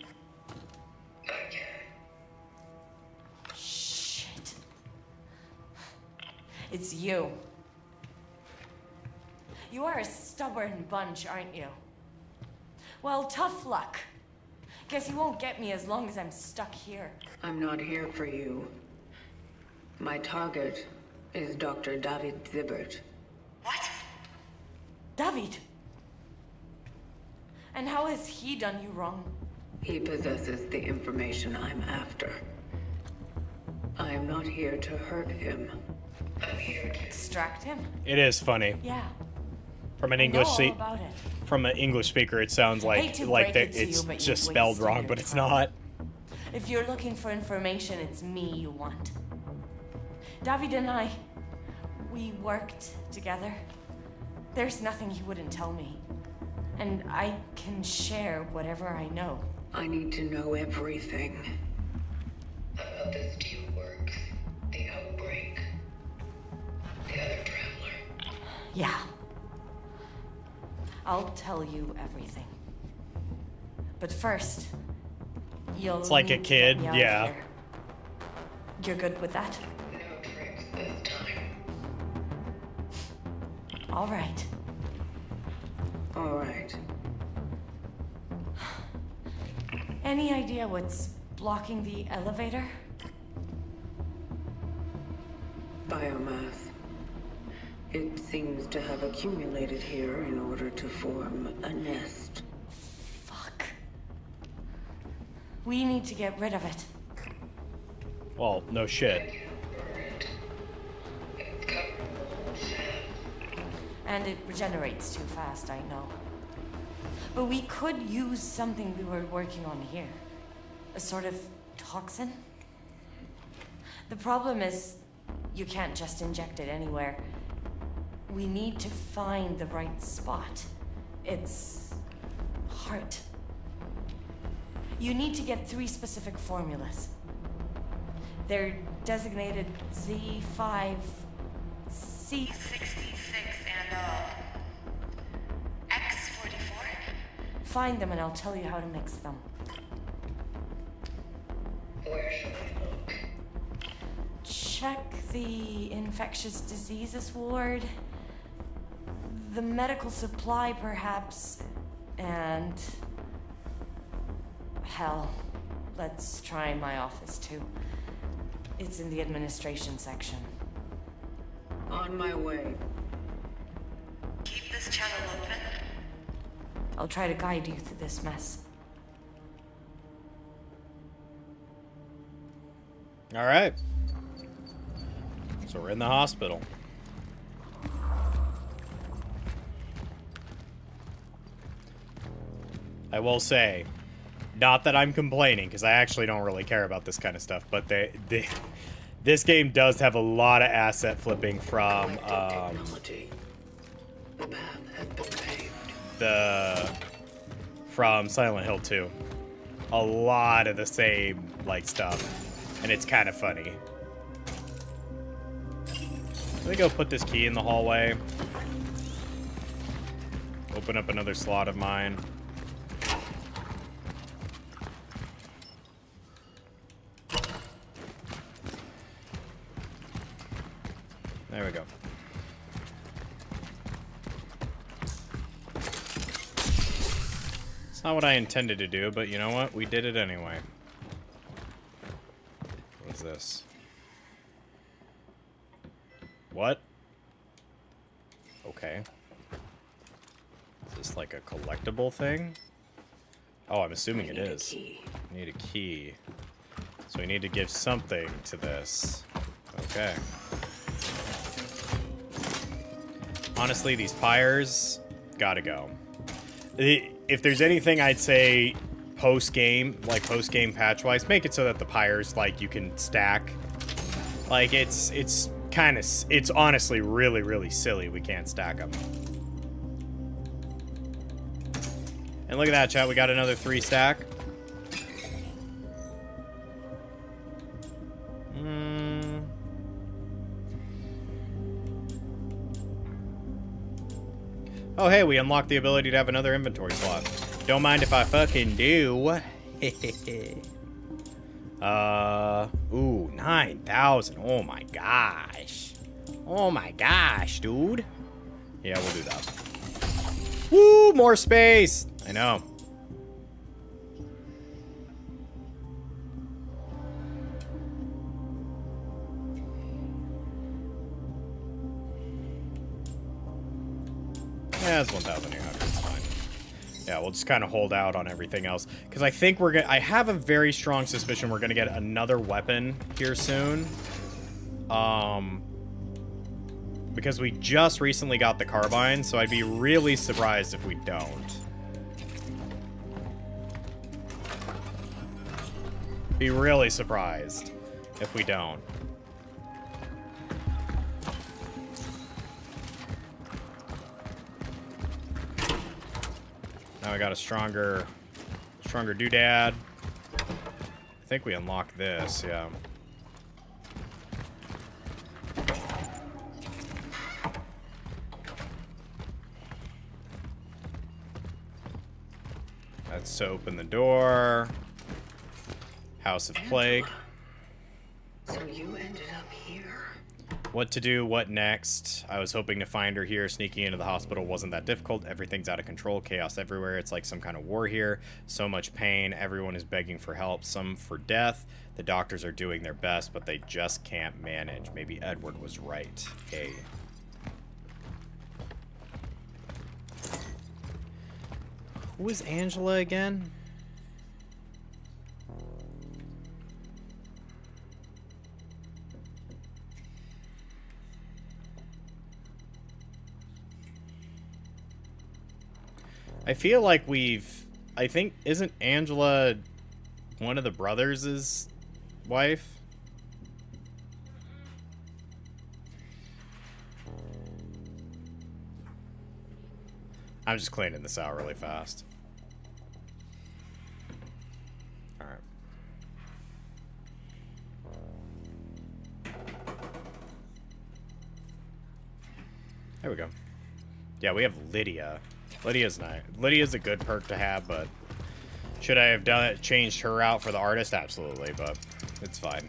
Shit. It's you. You are a stubborn bunch, aren't you? Well, tough luck. Guess you won't get me as long as I'm stuck here. I'm not here for you. My target is Dr. David Zibbert. What? David? And how has he done you wrong? He possesses the information I'm after. I am not here to hurt him. I'm here to Extract him? It is funny. Yeah. From an I English know all about it. From an English speaker, it sounds Hate like to like break that it to it's you, but you just spelled wasted wrong, your but it's time. not. If you're looking for information, it's me you want. David and I, we worked together. There's nothing he wouldn't tell me. And I can share whatever I know. I need to know everything. About the steelworks, the outbreak, the other traveler. Yeah. I'll tell you everything. But first, you'll It's like a need to kid, get me out of yeah. here. You're good with that? No tricks this time. All right. All right. Any idea what's blocking the elevator? Biomass. It seems to have accumulated here in order to form a nest. Fuck. We need to get rid of it. Well, no shit. And it regenerates too fast, I know. But we could use something we were working on here. A sort of toxin? The problem is, you can't just inject it anywhere. We need to find the right spot. It's hard. You need to get 3 specific formulas. They're designated Z5, C66, and X44. Find them and I'll tell you how to mix them. Where should I look? Check the infectious diseases ward, the medical supply perhaps, and hell, let's try my office too. It's in the administration section. On my way. Keep this channel open. I'll try to guide you through this mess. All right. So we're in the hospital. I will say, Not that I'm complaining, because I actually don't really care about this kind of stuff, but this game does have a lot of asset flipping from from Silent Hill 2. A lot of the same like stuff, and it's kind of funny. Let me go put this key in the hallway. Open up another slot of mine. There we go. It's not what I intended to do, but you know what? We did it anyway. What's this? What? Okay. Is this like a collectible thing? Oh, I'm assuming it is. I need a key. So we need to give something to this. Okay. Honestly, these pyres gotta go. If there's anything I'd say post-game, like post-game patch-wise, make it so that the pyres, like, you can stack. Like, it's honestly really, really silly we can't stack them. And look at that, chat. We got another 3 stack. Oh, hey, we unlocked the ability to have another inventory slot. Don't mind if I fucking do. Ooh, 9,000. Oh my gosh. Oh my gosh, dude. Yeah, we'll do that. Woo, more space. I know. Yeah, it's 1,800. It's fine. Yeah, we'll just kind of hold out on everything else. Because I think we're gonna... I have a very strong suspicion we're gonna get another weapon here soon. Because we just recently got the carbine, so I'd be really surprised if we don't. Be really surprised if we don't. Now I got a stronger doodad. I think we unlocked this, yeah. Let's open the door. House of Plague. So you ended up here. What to do, what next? I was hoping to find her here. Sneaking into the hospital wasn't that difficult. Everything's out of control. Chaos everywhere. It's like some kind of war here. So much pain. Everyone is begging for help. Some for death. The doctors are doing their best, but they just can't manage. Maybe Edward was right. Hey. Who is Angela again? I feel like I think, isn't Angela one of the brothers' wife? I'm just cleaning this out really fast. Alright. There we go. Yeah, we have Lydia. Lydia's nice. Lydia's a good perk to have, but should I have done it, changed her out for the artist? Absolutely, but it's fine.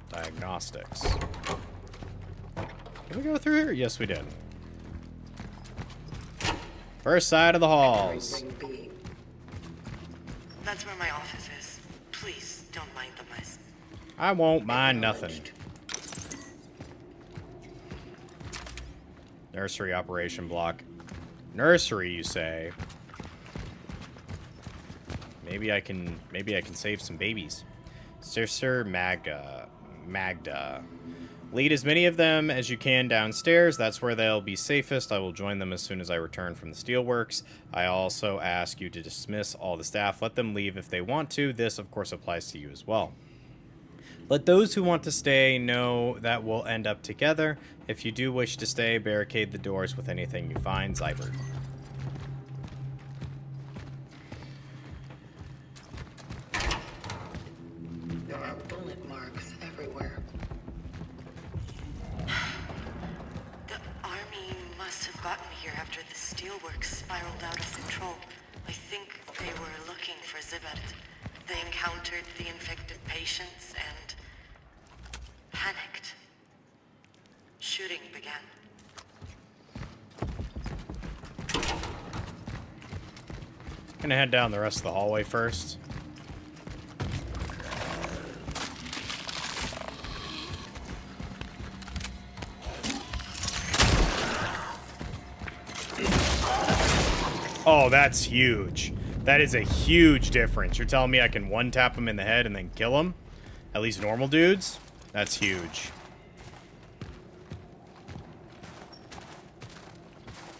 Diagnostics. Did we go through here? Yes, we did. First side of the halls. That's where my office is. Please don't mind the mess. I won't mind nothing. Nursery operation block. Nursery, you say? Maybe I can save some babies. Sister Magda. Lead as many of them as you can downstairs. That's where they'll be safest. I will join them as soon as I return from the steelworks. I also ask you to dismiss all the staff. Let them leave if they want to. This, of course, applies to you as well. Let those who want to stay know that we'll end up together. If you do wish to stay, barricade the doors with anything you find. Zybert. There are bullet marks everywhere. The army must have gotten here after the steelworks spiraled out of control. I think they were looking for Zibert. They encountered the infected patients and panicked. Shooting began. Gonna head down the rest of the hallway first. Oh, that's huge. That is a huge difference. You're telling me I can one-tap him in the head and then kill him? At least normal dudes? That's huge.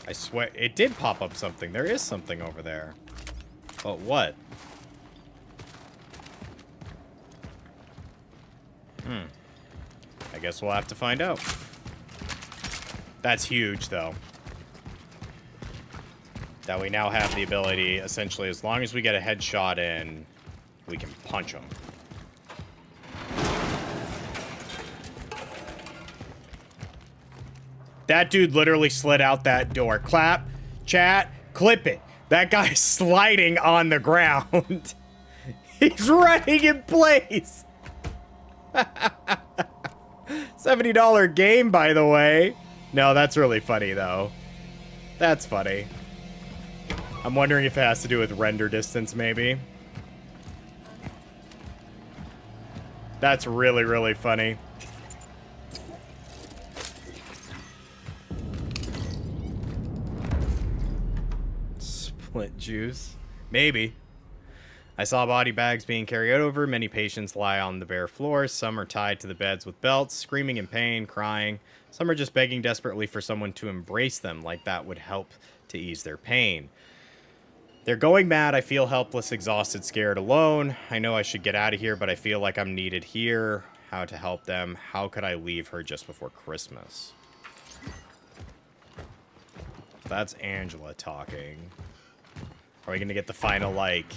I swear, it did pop up something. There is something over there. But what? I guess we'll have to find out. That's huge, though. That we now have the ability, essentially, as long as we get a headshot in, we can punch him. That dude literally slid out that door. Clap, chat, clip it. That guy's sliding on the ground. He's running in place. $70 game, by the way. No, that's really funny, though. That's funny. I'm wondering if it has to do with render distance, maybe. That's really, really funny. Split juice. Maybe. I saw body bags being carried over. Many patients lie on the bare floor. Some are tied to the beds with belts, screaming in pain, crying. Some are just begging desperately for someone to embrace them, like that would help to ease their pain. They're going mad. I feel helpless, exhausted, scared, alone. I know I should get out of here, but I feel like I'm needed here. How to help them? How could I leave her just before Christmas? That's Angela talking. Are we gonna get the final, like...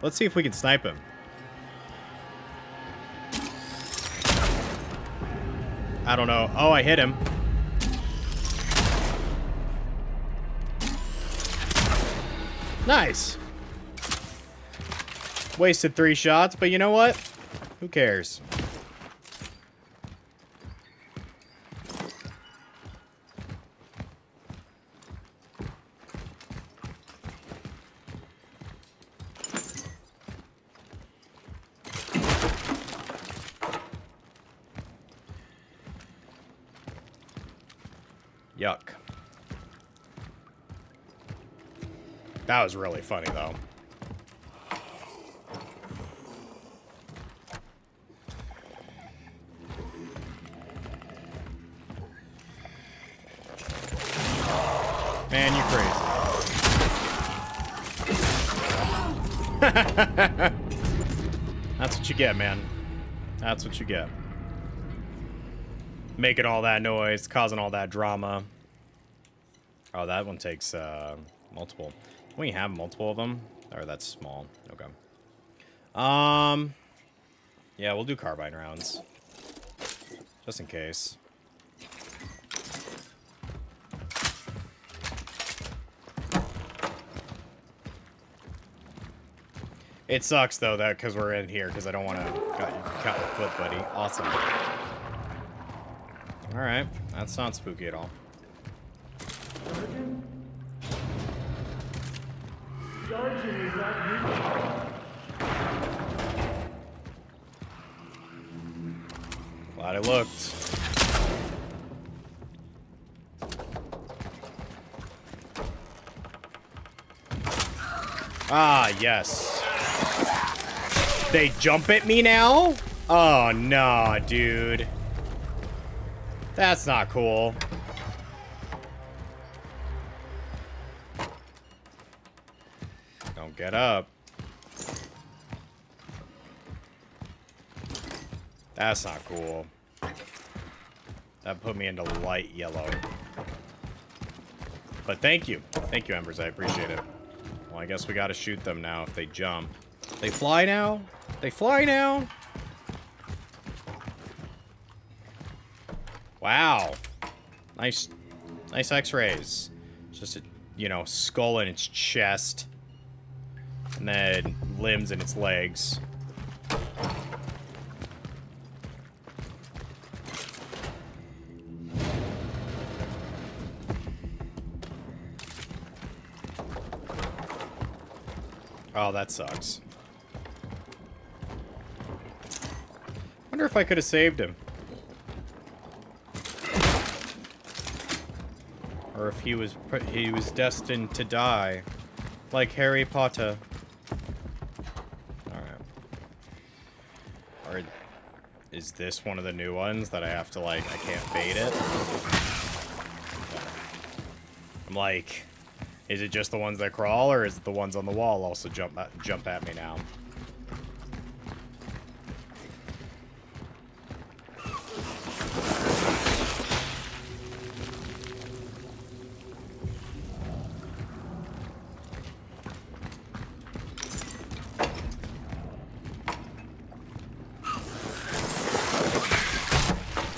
Let's see if we can snipe him. I don't know. Oh, I hit him. Nice. Wasted 3 shots, but you know what? Who cares? Yuck. That was really funny, though. Man, you crazy. That's what you get, man. That's what you get. Making all that noise, causing all that drama. Oh, that one takes multiple. Don't we have multiple of them? Or that's small. Okay. Yeah, we'll do carbine rounds. Just in case. It sucks, though, that because we're in here, because I don't want to cut the clip, buddy. Awesome. Alright, that's not spooky at all. Glad I looked. Ah, yes. They jump at me now? Oh, no, dude. That's not cool. Don't get up. That's not cool. That put me into light yellow. But thank you. Thank you, Embers. I appreciate it. Well, I guess we gotta shoot them now if they jump. They fly now? They fly now? Wow. Nice x-rays. It's just a, you know, skull in its chest. And then limbs in its legs. Oh, that sucks. Wonder if I could have saved him. Or if he was destined to die. Like Harry Potter. Alright. Or is this one of the new ones that I have to, like, I can't bait it? I'm like, is it just the ones that crawl, or is it the ones on the wall also jump at me now?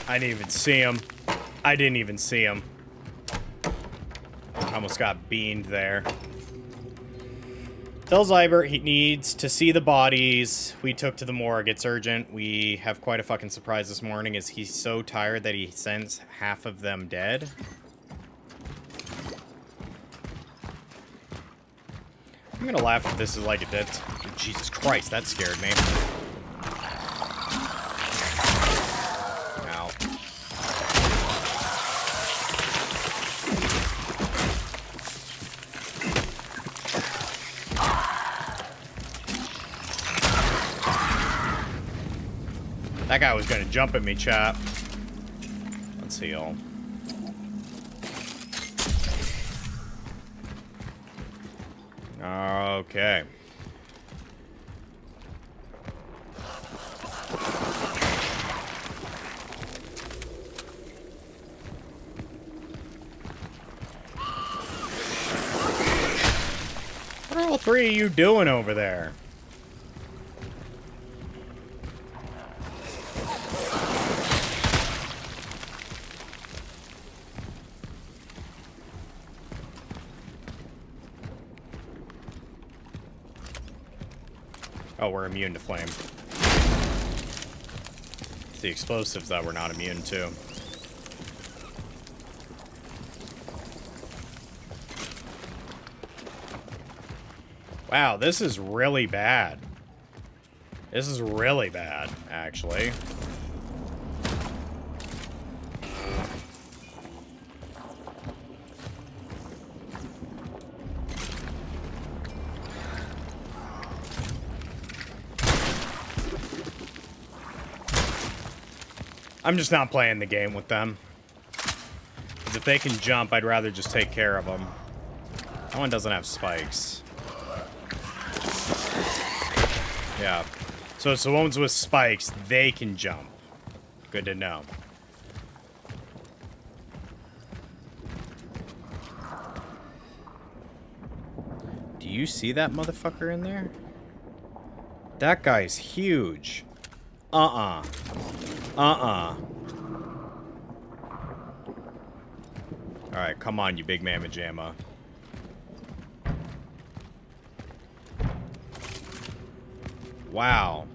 I didn't even see him. I didn't even see him. Almost got beamed there. Tell Zybert he needs to see the bodies we took to the morgue. It's urgent. We have quite a fucking surprise this morning as he's so tired that he sends half of them dead. I'm gonna laugh if this is like a dead... Jesus Christ, that scared me. Ow. That guy was gonna jump at me, chap. Let's heal. Okay. What are all three of you doing over there? Oh, we're immune to flame. It's the explosives that we're not immune to. Wow, this is really bad. This is really bad, actually. I'm just not playing the game with them. Because if they can jump, I'd rather just take care of them. That one doesn't have spikes. Yeah. So it's the ones with spikes, they can jump. Good to know. Do you see that motherfucker in there? That guy's huge. Uh-uh. Alright, come on, you big mamma jamma. Wow.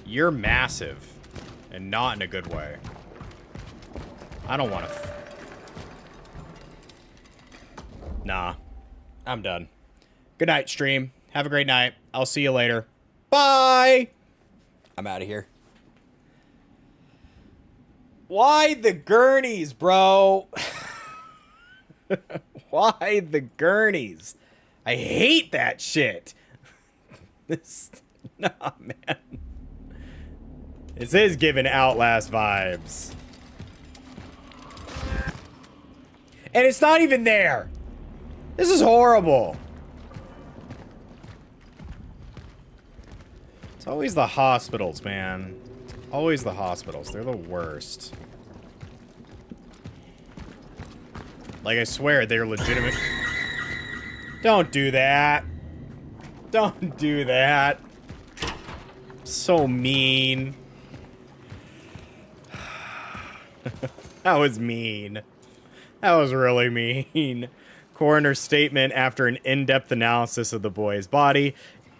You're massive. And not in a good way. I don't want to... Nah. I'm done. Good night, stream. Have a great night. I'll see you later. Bye! I'm out of here. Why the gurneys, bro? Why the gurneys? I hate that shit. This, nah, man. This is giving Outlast vibes. And it's not even there. This is horrible. It's always the hospitals, man. Always the hospitals. They're the worst. Like, I swear, they're legitimate. Don't do that. Don't do that. So mean. That was mean. That was really mean. Coroner's statement: after an in-depth analysis of the boy's body,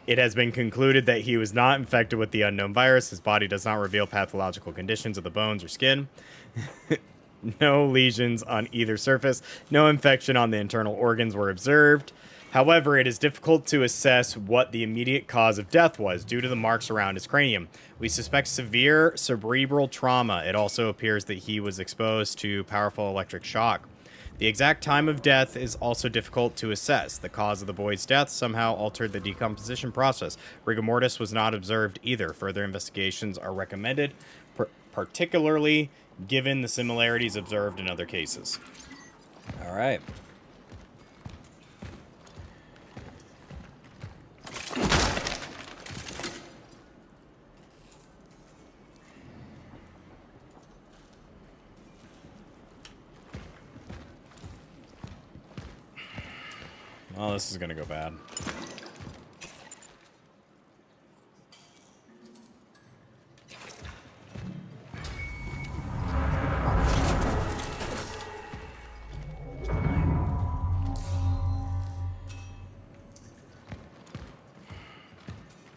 it has been concluded that he was not infected with the unknown virus. His body does not reveal pathological conditions of the bones or skin. No lesions on either surface. No infection on the internal organs were observed. However, it is difficult to assess what the immediate cause of death was due to the marks around his cranium. We suspect severe cerebral trauma. It also appears that he was exposed to powerful electric shock. The exact time of death is also difficult to assess. The cause of the boy's death somehow altered the decomposition process. Rigor mortis was not observed either. Further investigations are recommended, particularly given the similarities observed in other cases. All right. Well, this is gonna go bad.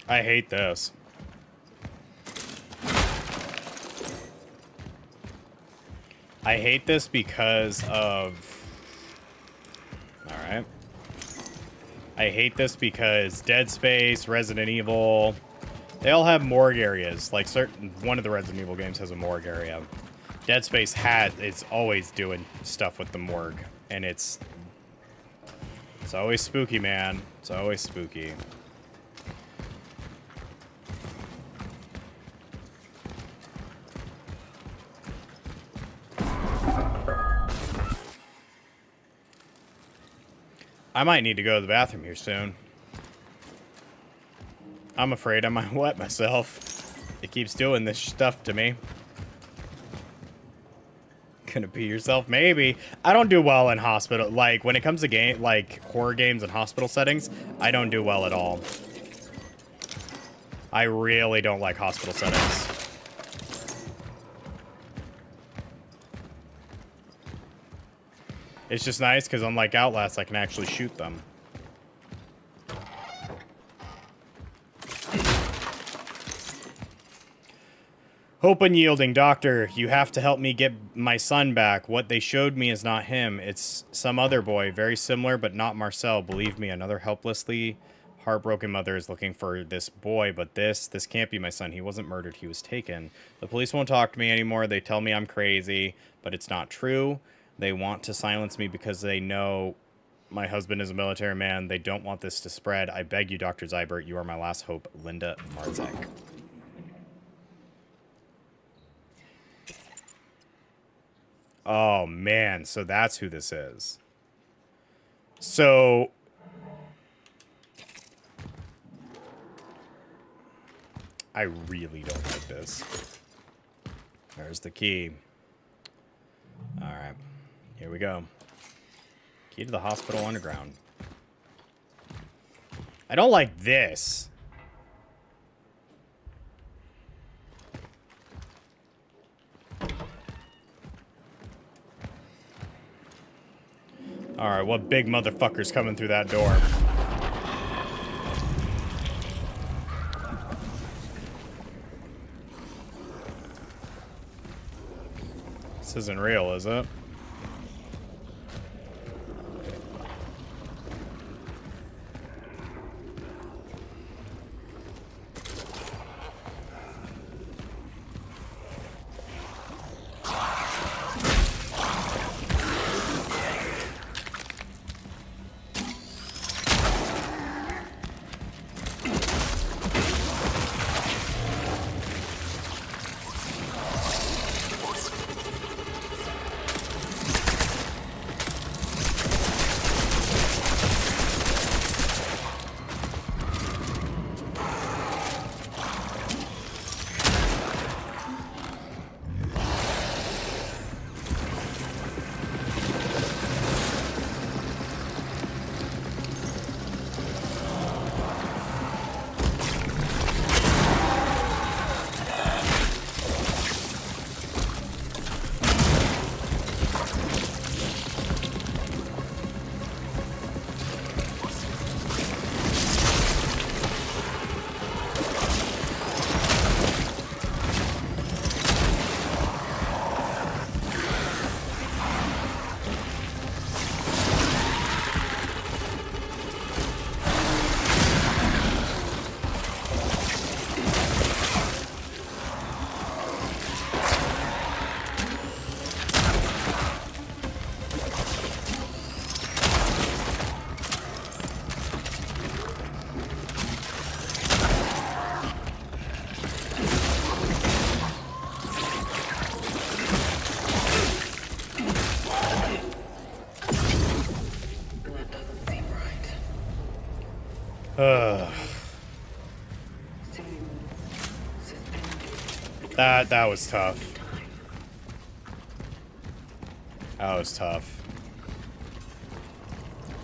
I hate this. I hate this because of... Alright. I hate this because Dead Space, Resident Evil, they all have morgue areas. Like, one of the Resident Evil games has a morgue area. Dead Space is always doing stuff with the morgue. And it's always spooky, man. It's always spooky. I might need to go to the bathroom here soon. I'm afraid I might wet myself. It keeps doing this stuff to me. Gonna pee yourself? Maybe. I don't do well in hospital. Like, when it comes to like horror games and hospital settings, I don't do well at all. I really don't like hospital settings. It's just nice because unlike Outlast, I can actually shoot them. Hope unyielding. Doctor, you have to help me get my son back. What they showed me is not him. It's some other boy. Very similar, but not Marcel. Believe me, another helplessly heartbroken mother is looking for this boy, but this can't be my son. He wasn't murdered. He was taken. The police won't talk to me anymore. They tell me I'm crazy, but it's not true. They want to silence me because they know my husband is a military man. They don't want this to spread. I beg you, Dr. Zybert, you are my last hope. Linda Marzek. Oh, man. So that's who this is. So... I really don't like this. There's the key. Alright. Here we go. Key to the hospital underground. I don't like this. Alright, what big motherfucker's coming through that door? This isn't real, is it? That was tough. That was tough.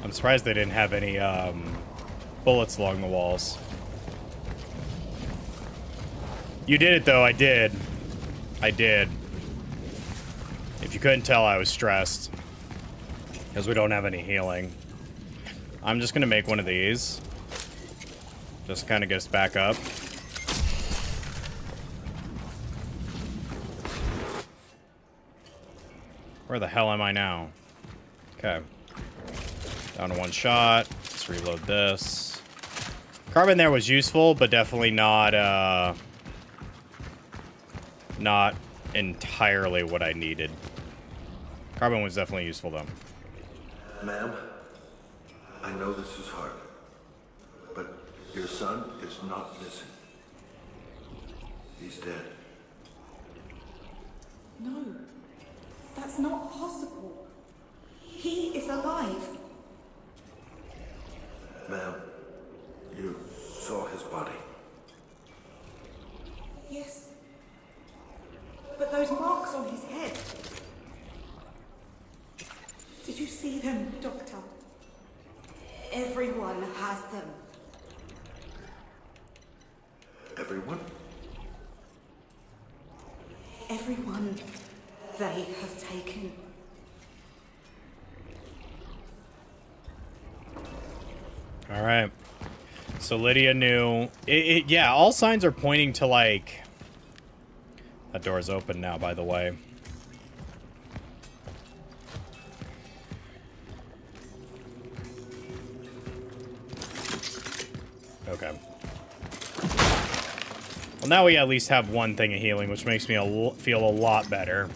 I'm surprised they didn't have any bullets along the walls. You did it though, I did. I did. If you couldn't tell, I was stressed. Because we don't have any healing. I'm just gonna make one of these. Just kind of get us back up. Where the hell am I now? Okay. Down to one shot. Let's reload this. Carbon there was useful, but definitely not entirely what I needed. Carbon was definitely useful, though. Ma'am, I know this is hard, but your son is not missing. He's dead. No, that's not possible. He is alive. Ma'am, you saw his body. Yes. But those marks on his head. Did you see them, Doctor? Everyone has them. Everyone? Everyone they have taken. All right. So Lydia knew. Yeah, all signs are pointing to, like... That door's open now, by the way. Okay. Well, now we at least have one thing of healing, which makes me feel a lot better.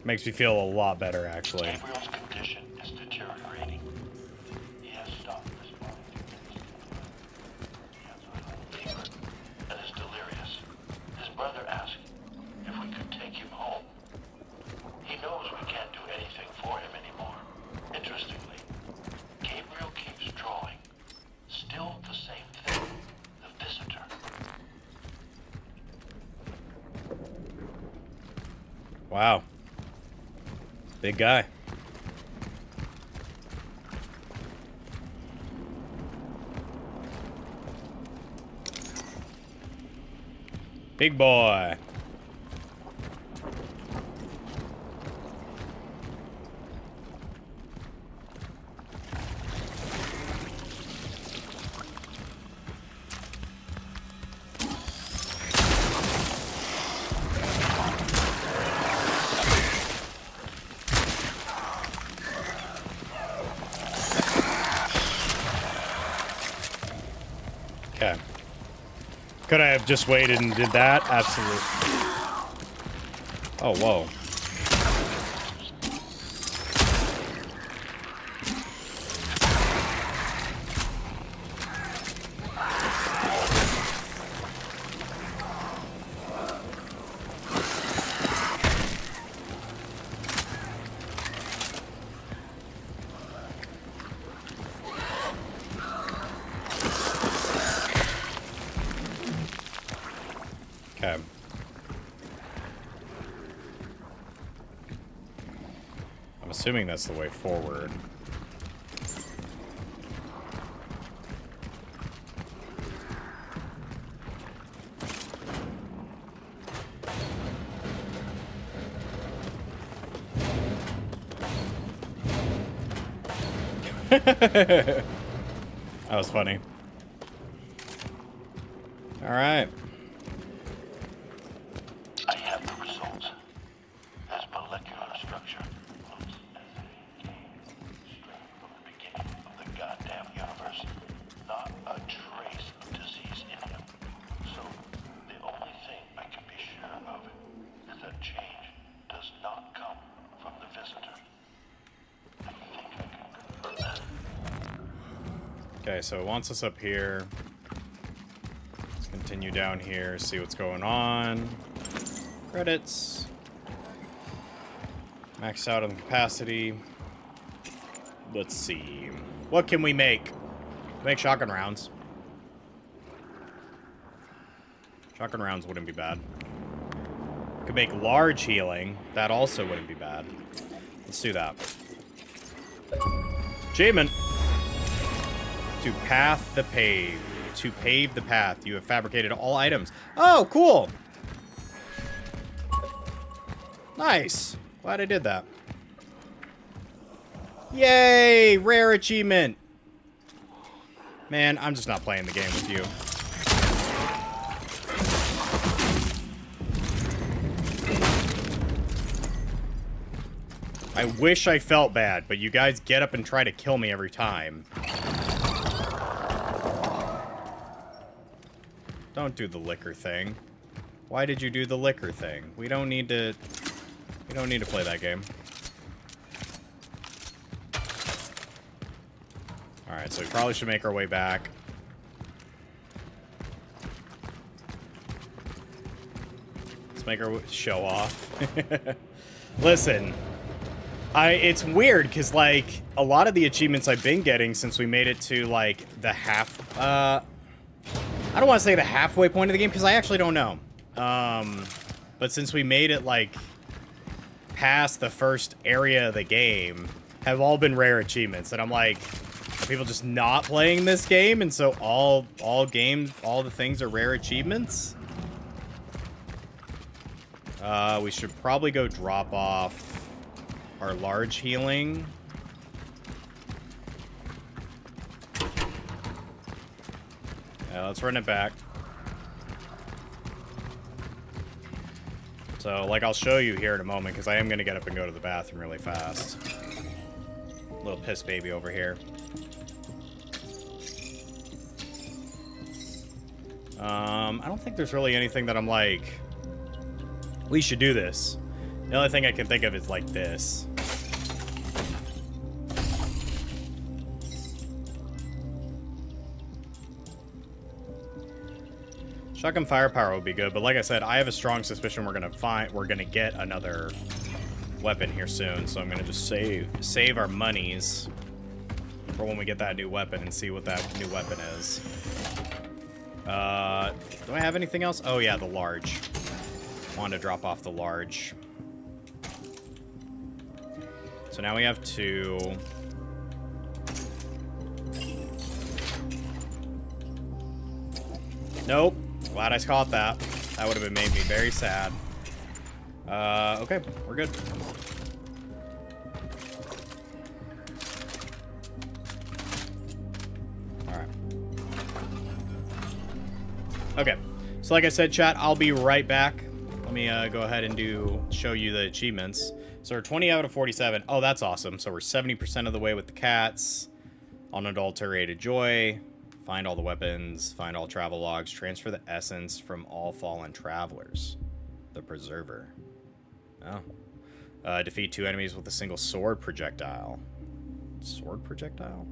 Makes me feel a lot better, actually. Gabriel's condition is deteriorating. He has stopped responding to He has a fever and is delirious. His brother asked if we could take him home. He knows we can't do anything for him anymore. Interestingly, Gabriel keeps drawing. Still the same thing. The visitor. Wow. Big guy. Big boy. Okay. Could I have just waited and did that? Absolutely. Oh, whoa. Okay. I'm assuming that's the way forward. That was funny. All right. I have the results. His molecular structure looks as if it came straight from the beginning of the goddamn universe. Not a trace of disease in him. So, the only thing I can be sure of is that change does not come from the visitor. I think I can confirm that. Okay, so it wants us up here. Let's continue down here, see what's going on. Credits. Max out on the capacity. Let's see. What can we make? Make shotgun rounds. Shotgun rounds wouldn't be bad. Could make large healing. That also wouldn't be bad. Let's do that. Achievement. To path the pave. To pave the path. You have fabricated all items. Oh, cool. Nice. Glad I did that. Yay! Rare achievement. Man, I'm just not playing the game with you. I wish I felt bad, but you guys get up and try to kill me every time. Don't do the liquor thing. Why did you do the liquor thing? We don't need to play that game. Alright, so we probably should make our way back. Let's make our show off. Listen, it's weird because like a lot of the achievements I've been getting since we made it to like the I don't want to say the halfway point of the game because I actually don't know. But since we made it like past the first area of the game, have all been rare achievements, and I'm like, are people just not playing this game, and so all the things are rare achievements? We should probably go drop off our large healing. Yeah, let's run it back. So, like, I'll show you here in a moment, because I am going to get up and go to the bathroom really fast. Little piss baby over here. I don't think there's really anything that I'm like, we should do this. The only thing I can think of is like this. Shotgun firepower would be good, but like I said, I have a strong suspicion we're gonna get another weapon here soon, so I'm gonna just save our monies for when we get that new weapon and see what that new weapon is. Do I have anything else? Oh yeah, the large. Wanted to drop off the large. So now we have 2. Nope. Glad I caught that. That would have made me very sad. Okay, we're good. Alright. Okay. So like I said, chat, I'll be right back. Let me go ahead and show you the achievements. So we're 20 out of 47. Oh, that's awesome. So we're 70% of the way with the cats. Unadulterated joy. Find all the weapons. Find all travel logs. Transfer the essence from all fallen travelers. The Preserver. Oh. Defeat 2 enemies with a single sword projectile. Sword projectile?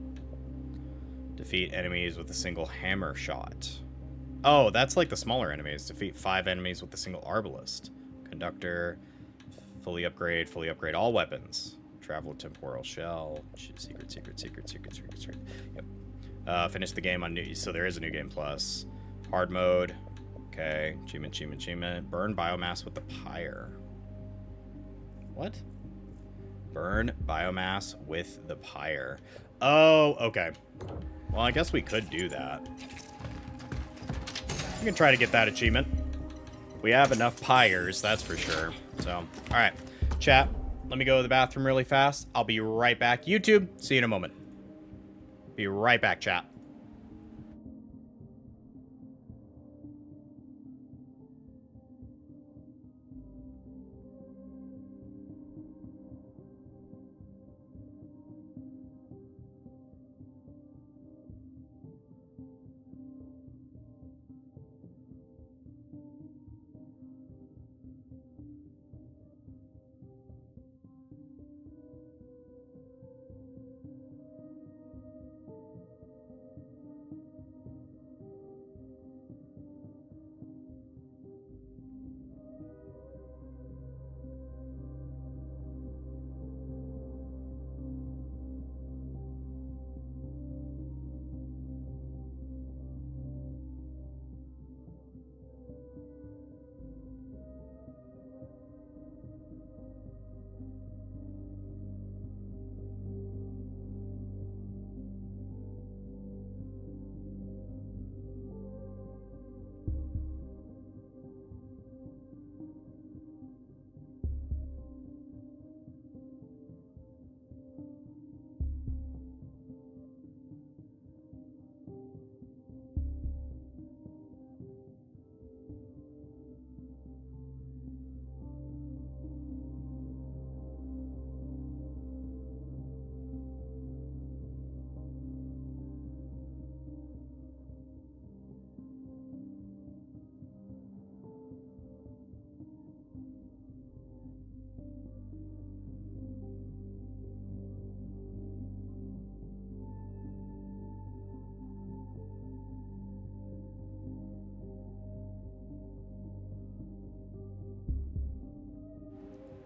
Defeat enemies with a single hammer shot. Oh, that's like the smaller enemies. Defeat 5 enemies with a single arbalist. Conductor. Fully upgrade all weapons. Travel temporal shell. Secret. Yep. Finish the game on new. So there is a new game plus. Hard mode. Okay. Achievement. Burn biomass with the pyre. What? Burn biomass with the pyre. Oh, okay. Well, I guess we could do that. We can try to get that achievement. We have enough pyres, that's for sure. So, alright. Chat, let me go to the bathroom really fast. I'll be right back. YouTube, see you in a moment. Be right back, chat.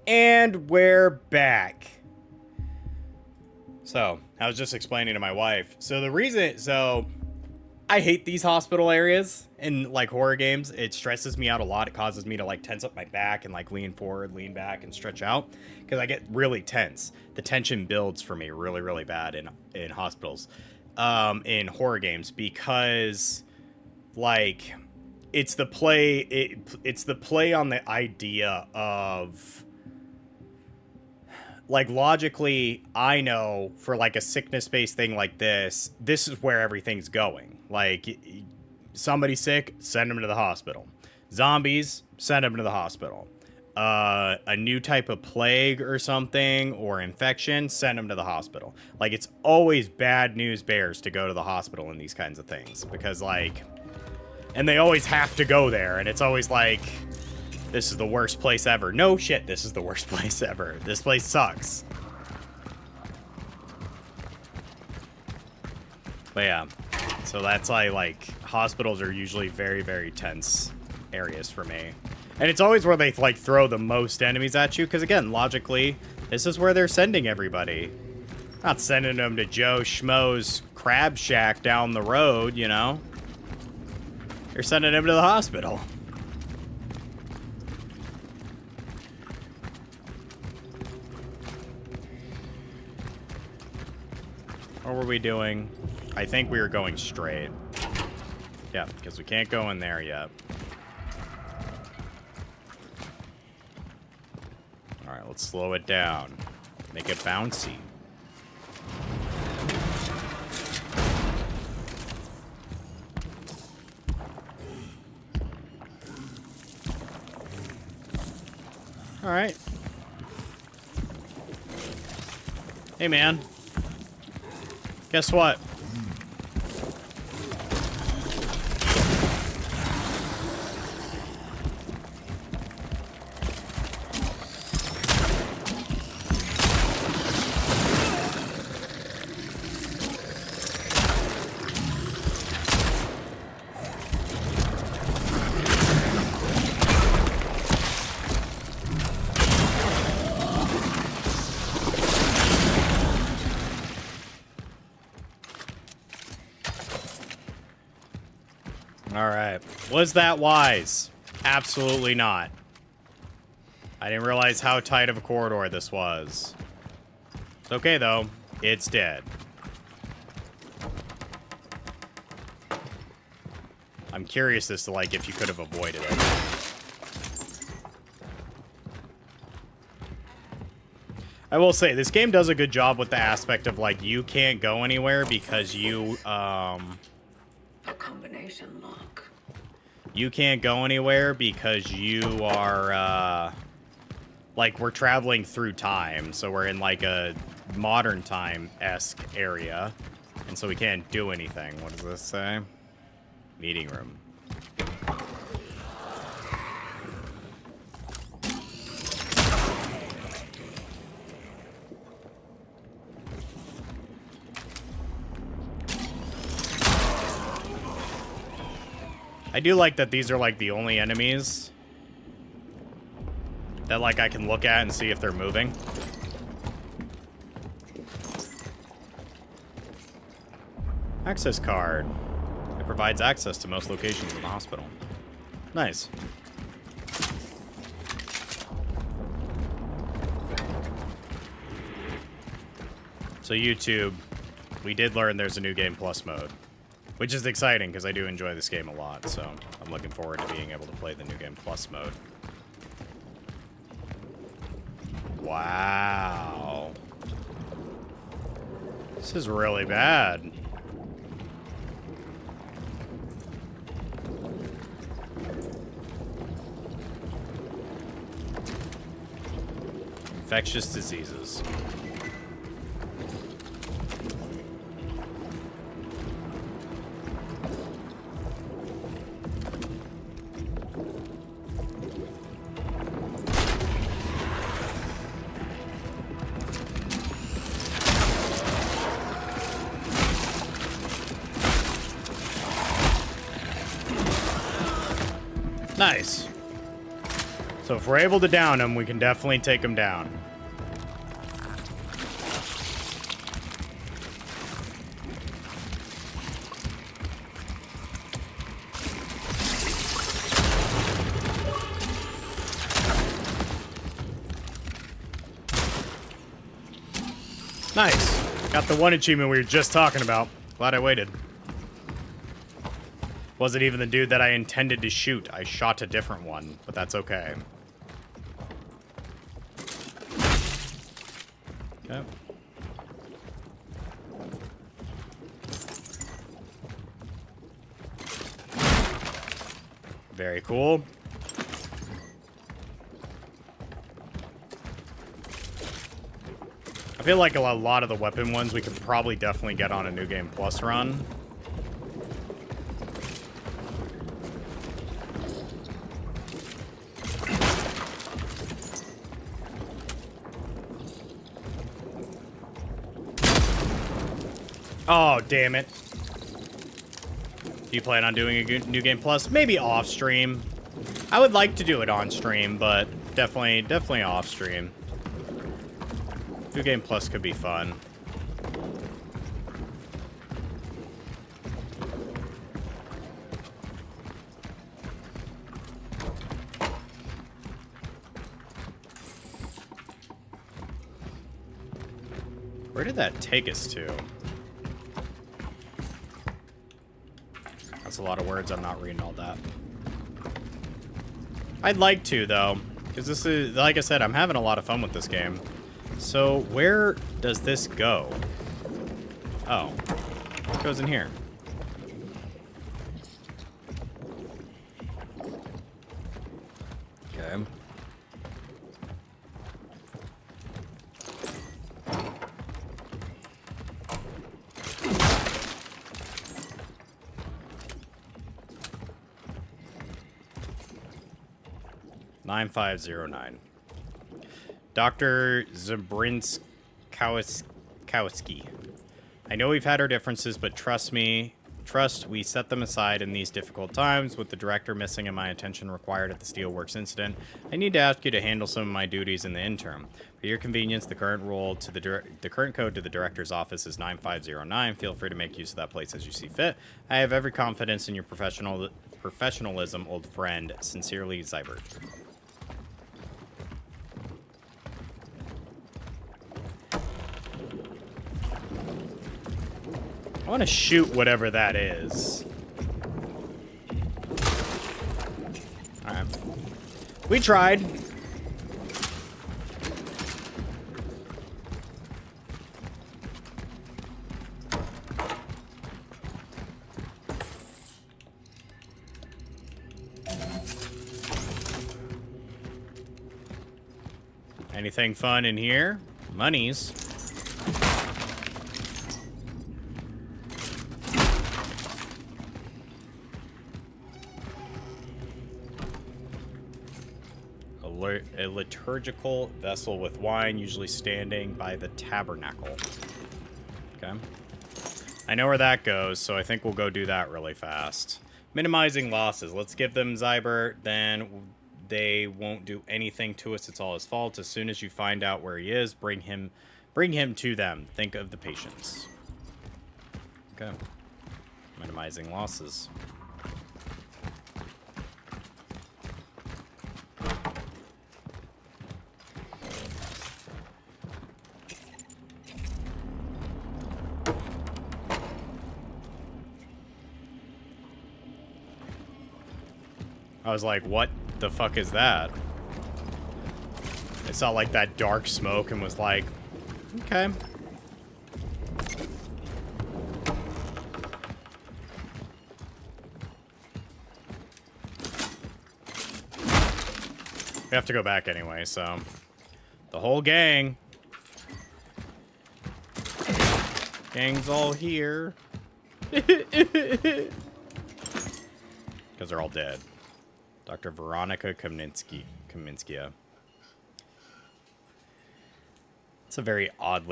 And we're back. So, I was just explaining to my wife. So the reason, I hate these hospital areas in like horror games. It stresses me out a lot. It causes me to like tense up my back and like lean forward, lean back, and stretch out because I get really tense. The tension builds for me really, really bad in hospitals, in horror games because like it's the play. It's the play on the idea of. Like, logically, I know for, like, a sickness-based thing like this is where everything's going. Like, somebody's sick, send them to the hospital. Zombies, send them to the hospital. A new type of plague or something, or infection, send them to the hospital. Like, it's always bad news bears to go to the hospital in these kinds of things. Because, like... And they always have to go there, and it's always like... This is the worst place ever. No shit, this is the worst place ever. This place sucks. But yeah, so that's why, like, hospitals are usually very, very tense areas for me. And it's always where they, like, throw the most enemies at you, because, again, logically, this is where they're sending everybody. Not sending them to Joe Schmo's crab shack down the road, you know? They're sending them to the hospital. What were we doing? I think we were going straight. Yeah, because we can't go in there yet. Alright, let's slow it down. Make it bouncy. Alright. Hey, man. Guess what? Alright. Was that wise? Absolutely not. I didn't realize how tight of a corridor this was. It's okay, though. It's dead. I'm curious as to, like, if you could have avoided it. I will say, this game does a good job with the aspect of, like, you can't go anywhere because you, A combination lock. You can't go anywhere because you are, like, we're traveling through time, so we're in, like, a modern time-esque area, and so we can't do anything. What does this say? Meeting room. I do like that these are, like, the only enemies that, like, I can look at and see if they're moving. Access card. It provides access to most locations in the hospital. Nice. So YouTube, we did learn there's a new game plus mode. Which is exciting, because I do enjoy this game a lot, so I'm looking forward to being able to play the New Game Plus mode. Wow. This is really bad. Infectious diseases. Nice. So if we're able to down him, we can definitely take him down. Nice. Got the one achievement we were just talking about. Glad I waited. Wasn't even the dude that I intended to shoot. I shot a different one, but that's okay. Okay. Very cool. I feel like a lot of the weapon ones we could probably definitely get on a New Game Plus run. Oh, damn it. Do you plan on doing a New Game Plus? Maybe off stream. I would like to do it on stream, but definitely off stream. New Game Plus could be fun. Where did that take us to? That's a lot of words. I'm not reading all that. I'd like to, though, because this is, like I said, I'm having a lot of fun with this game. So, where does this go? Oh. It goes in here. Okay. $9509. Dr. Zabrinskowski. I know we've had our differences, but trust we set them aside in these difficult times. With the director missing and my attention required at the Steelworks incident, I need to ask you to handle some of my duties in the interim. For your convenience, the current code to the director's office is 9509. Feel free to make use of that place as you see fit. I have every confidence in your professionalism, old friend. Sincerely, Zybert. I want to shoot whatever that is. Alright. We tried. Anything fun in here? Monies. A liturgical vessel with wine, usually standing by the tabernacle. Okay. I know where that goes, so I think we'll go do that really fast. Minimizing losses. Let's give them Zybert, then they won't do anything to us. It's all his fault. As soon as you find out where he is, bring him to them. Think of the patients. Okay. Minimizing losses. I was like, what the fuck is that? I saw like that dark smoke and was like, okay. We have to go back anyway, so. The whole gang. Gang's all here. Because they're all dead. Dr. Veronica Kaminskia. It's a very odd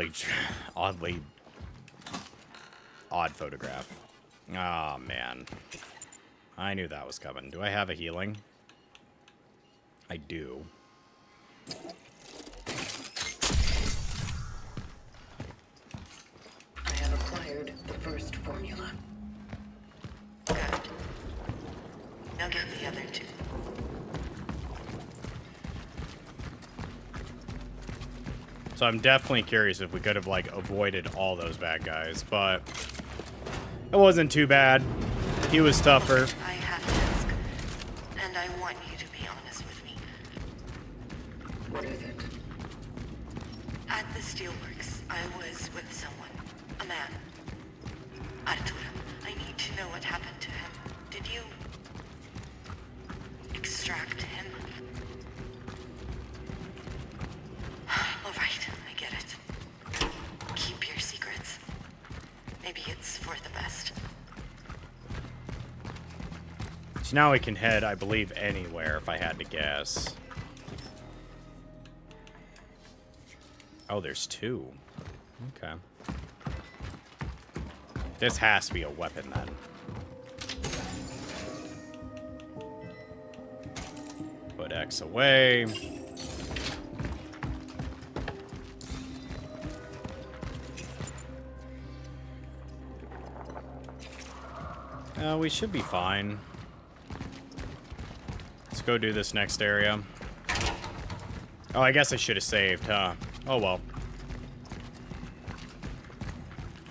photograph. Oh, man. I knew that was coming. Do I have a healing? I do. I have acquired the first formula. Good. Now get the other two. So I'm definitely curious if we could have, like, avoided all those bad guys, but it wasn't too bad. He was tougher. I have to ask, and I want you to be honest with me. What is it? At the steelworks, I was with someone. A man. Arturo, I need to know what happened to him. Did you extract him? All right, I get it. Keep your secrets. Maybe it's for the best. So now we can head, I believe, anywhere, if I had to guess. Oh, there's two. Okay. This has to be a weapon, then. Put X away. We should be fine. Let's go do this next area. Oh, I guess I should have saved, huh? Oh, well.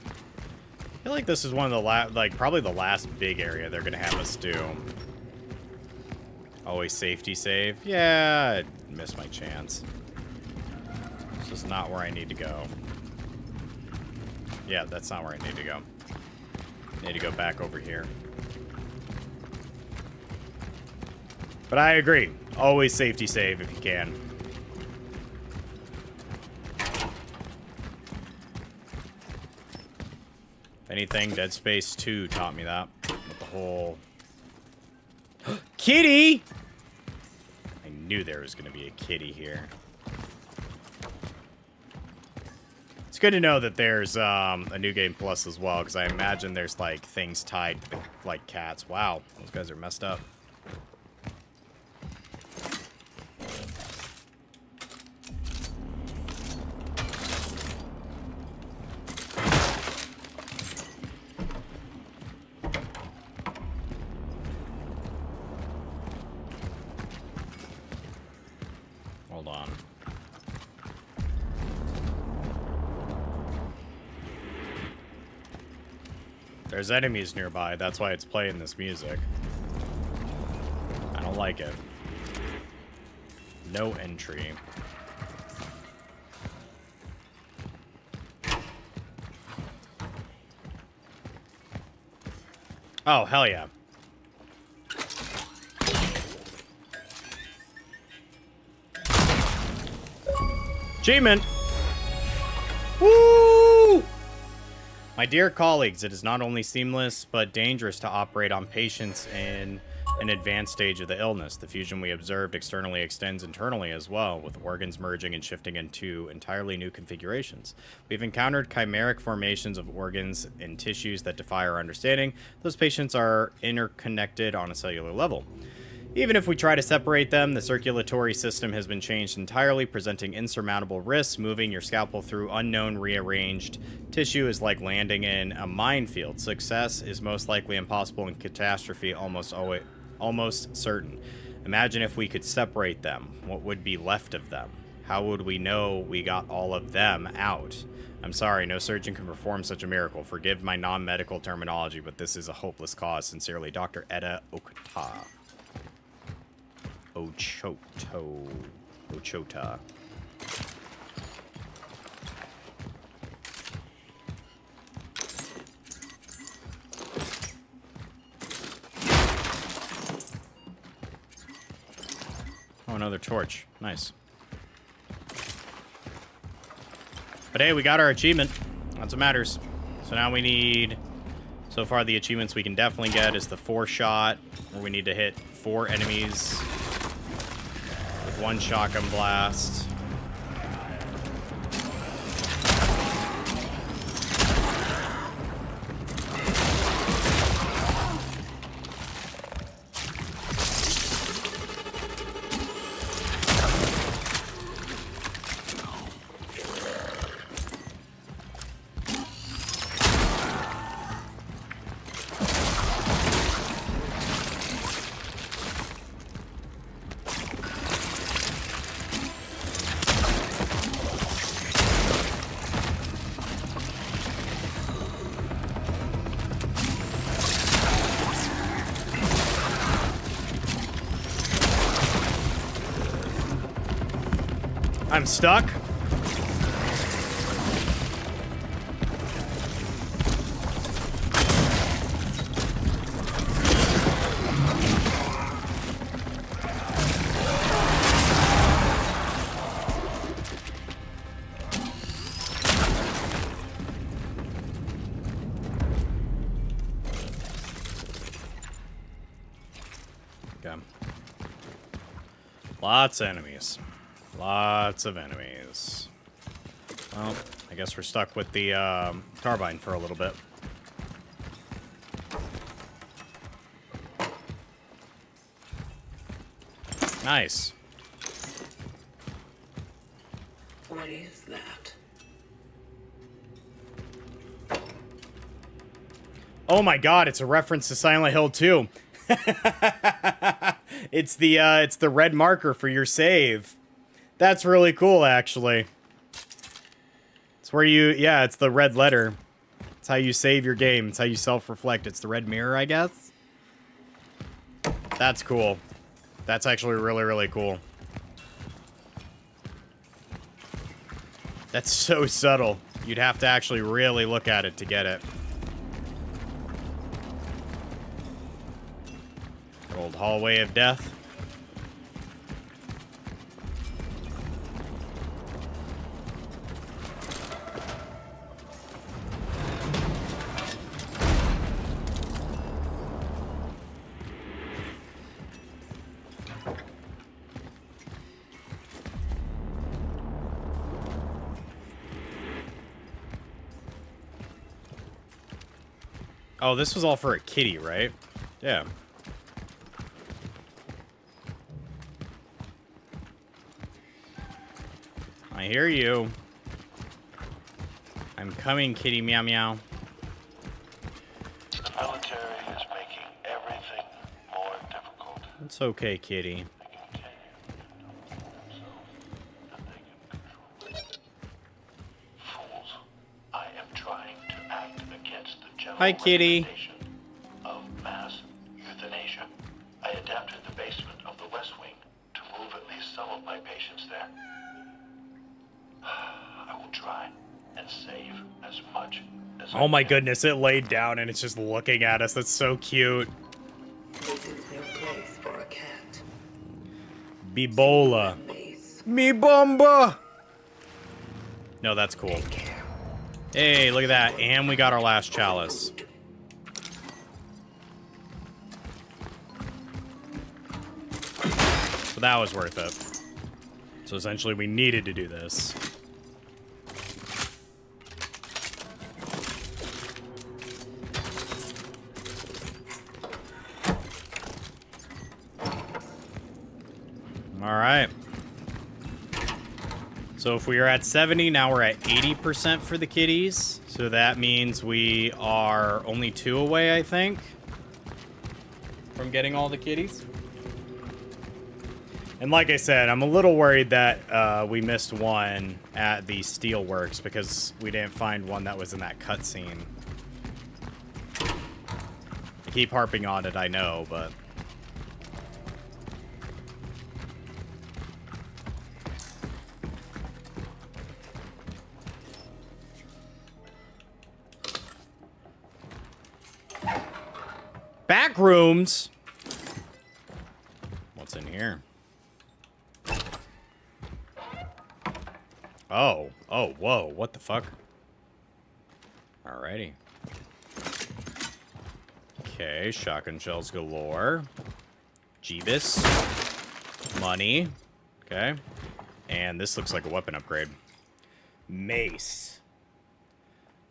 I feel like this is one of the probably the last big area they're gonna have us do. Always safety save. Yeah, I missed my chance. This is not where I need to go. Yeah, that's not where I need to go. I need to go back over here. But I agree. Always safety save if you can. If anything, Dead Space 2 taught me that. With the whole... Kitty! I knew there was going to be a kitty here. It's good to know that there's a New Game Plus as well, because I imagine there's, like, things tied to, like, cats. Wow, those guys are messed up. Hold on. There's enemies nearby, that's why it's playing this music. I don't like it. No entry. Oh, hell yeah. Achievement! Woo! My dear colleagues, it is not only seamless, but dangerous to operate on patients in an advanced stage of the illness. The fusion we observed externally extends internally as well, with organs merging and shifting into entirely new configurations. We've encountered chimeric formations of organs and tissues that defy our understanding. Those patients are interconnected on a cellular level. Even if we try to separate them, the circulatory system has been changed entirely, presenting insurmountable risks. Moving your scalpel through unknown rearranged tissue is like landing in a minefield. Success is most likely impossible and catastrophe almost certain. Imagine if we could separate them. What would be left of them? How would we know we got all of them out? I'm sorry, no surgeon can perform such a miracle. Forgive my non-medical terminology, but this is a hopeless cause. Sincerely, Dr. Eda Okata. Ochota. Oh, another torch. Nice. But hey, we got our achievement. That's what matters. So now we need... So far, the achievements we can definitely get is the 4-shot, where we need to hit 4 enemies with 1 shotgun blast. I'm stuck. Okay. Lots of enemies. Lots of enemies. Well, I guess we're stuck with the carbine for a little bit. Nice. What is that? Oh my god, it's a reference to Silent Hill 2. It's the red marker for your save. That's really cool, actually. It's where yeah, it's the red letter. It's how you save your game. It's how you self-reflect. It's the red mirror, I guess. That's cool. That's actually really, really cool. That's so subtle. You'd have to actually really look at it to get it. Old hallway of death. Oh, this was all for a kitty, right? Yeah. I hear you. I'm coming, kitty meow meow. The military is making everything more difficult. It's okay, kitty. Fools, I am trying to act against the general Hi, kitty. recommendation of mass euthanasia. I adapted the basement of the West Wing to move at least some of my patients there. I will try and save as much as Oh my I can. goodness, it laid down and it's just looking at us. That's so cute. This is no place for a cat. Bibola. Base. Me bomba. No, that's cool. Hey, look at that. And we got our last chalice. So that was worth it. So essentially we needed to do this. All right. So if we are at 70, now we're at 80% for the kitties. So that means we are only 2 away, I think, from getting all the kitties. And like I said, I'm a little worried that we missed one at the Steelworks because we didn't find one that was in that cutscene. I keep harping on it, I know, but... Back rooms? What's in here? Oh. Oh, whoa. What the fuck? Alrighty. Okay, shotgun shells galore. Jeebus. Money. Okay. And this looks like a weapon upgrade. Mace.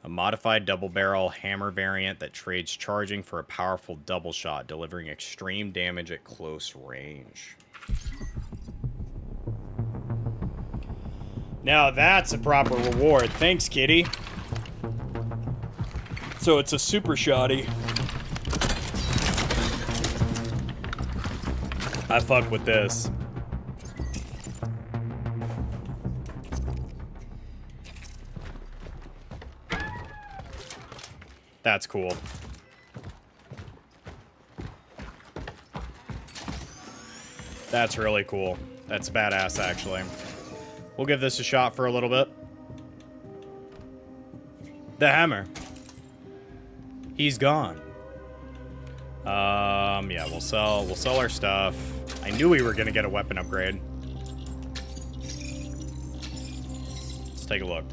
A modified double-barrel hammer variant that trades charging for a powerful double shot, delivering extreme damage at close range. Now that's a proper reward. Thanks, kitty. So it's a super shotty. I fuck with this. That's cool. That's really cool. That's badass, actually. We'll give this a shot for a little bit. The hammer. He's gone. Yeah, we'll sell our stuff. I knew we were gonna get a weapon upgrade. Let's take a look.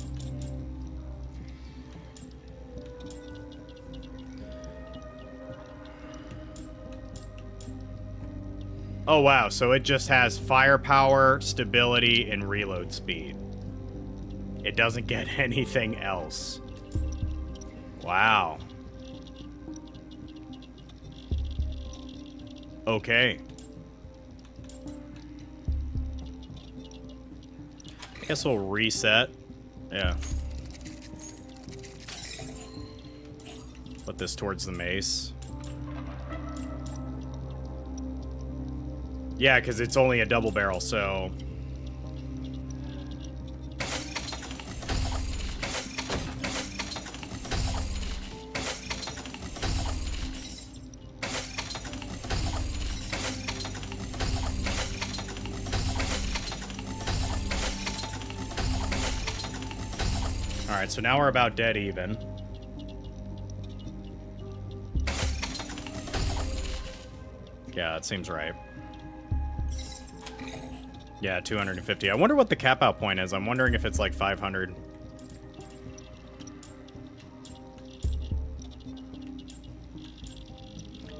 Oh, wow. So it just has firepower, stability, and reload speed. It doesn't get anything else. Wow. Okay. I guess we'll reset. Yeah. Put this towards the mace. Yeah, because it's only a double barrel, so... Alright, so now we're about dead even. Yeah, that seems right. Yeah, 250. I wonder what the cap out point is. I'm wondering if it's like 500.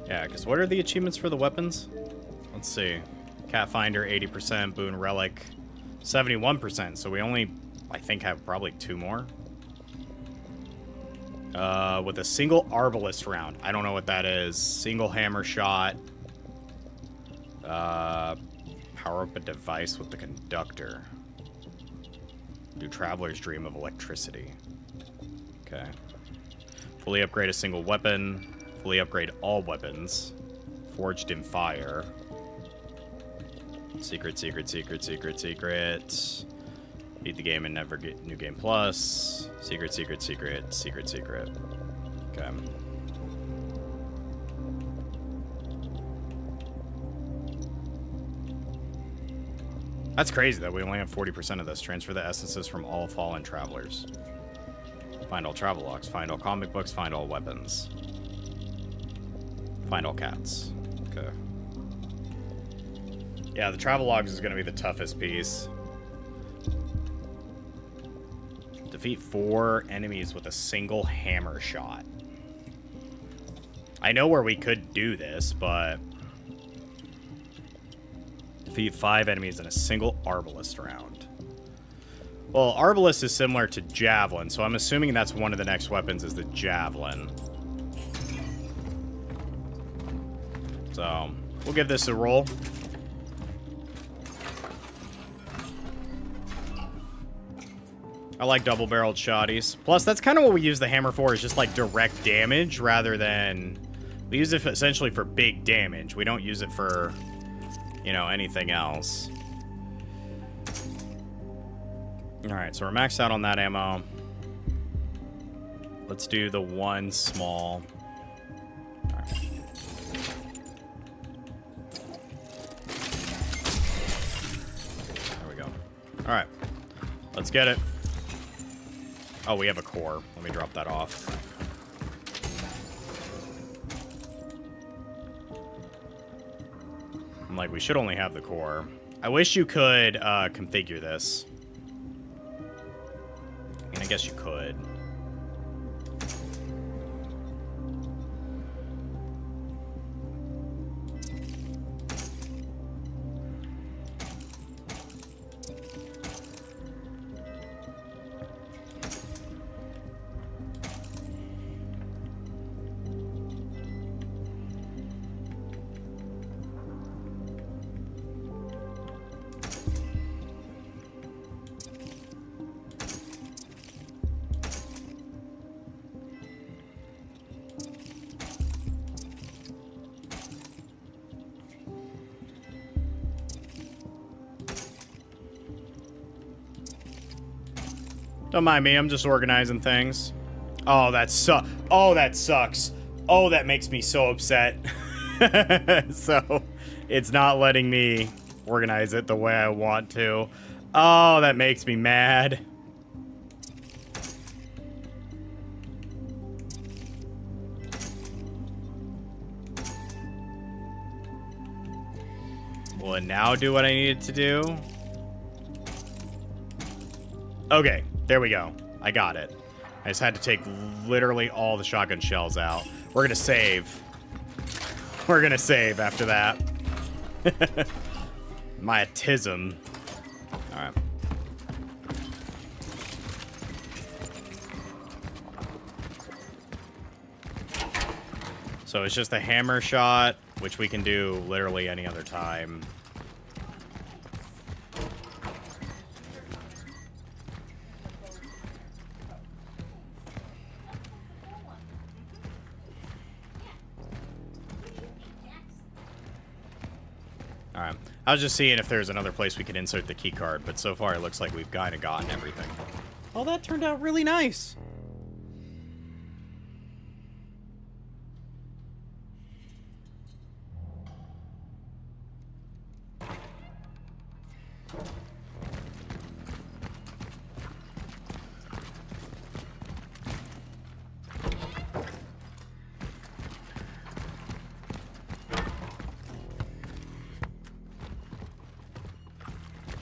Yeah, because what are the achievements for the weapons? Let's see. Cat Finder, 80%. Boon Relic, 71%. So we only, I think, have probably 2 more. With a single Arbalist round. I don't know what that is. Single hammer shot. Power up a device with the conductor. Do Traveler's Dream of Electricity. Okay. Fully upgrade a single weapon. Fully upgrade all weapons. Forged in Fire. Secret, secret, secret, secret, secret. Beat the game and never get New Game Plus. Secret, secret, secret, secret, secret. Okay. That's crazy that we only have 40% of this. Transfer the essences from all fallen travelers. Find all travel logs. Find all comic books. Find all weapons. Find all cats. Okay. Yeah, the travel logs is going to be the toughest piece. Defeat 4 enemies with a single hammer shot. I know where we could do this, but... Defeat 5 enemies in a single Arbalist round. Well, Arbalist is similar to Javelin, so I'm assuming that's one of the next weapons is the Javelin. So, we'll give this a roll. I like double-barreled shotties. Plus, that's kind of what we use the hammer for, is just like direct damage rather than... We use it essentially for big damage. We don't use it for... you know, anything else. Alright, so we're maxed out on that ammo. Let's do the one small. Alright. There we go. Alright. Let's get it. Oh, we have a core. Let me drop that off. I'm like, we should only have the core. I wish you could configure this. I mean, I guess you could. Don't mind me, I'm just organizing things. Oh, that sucks. Oh, that sucks. Oh, that makes me so upset. So, it's not letting me organize it the way I want to. Oh, that makes me mad. Will it now do what I needed to do? Okay, there we go. I got it. I just had to take literally all the shotgun shells out. We're gonna save. We're gonna save after that. My autism. Alright. So it's just a hammer shot, which we can do literally any other time. Alright. I was just seeing if there's another place we could insert the key card, but so far it looks like we've kind of gotten everything. Oh, that turned out really nice.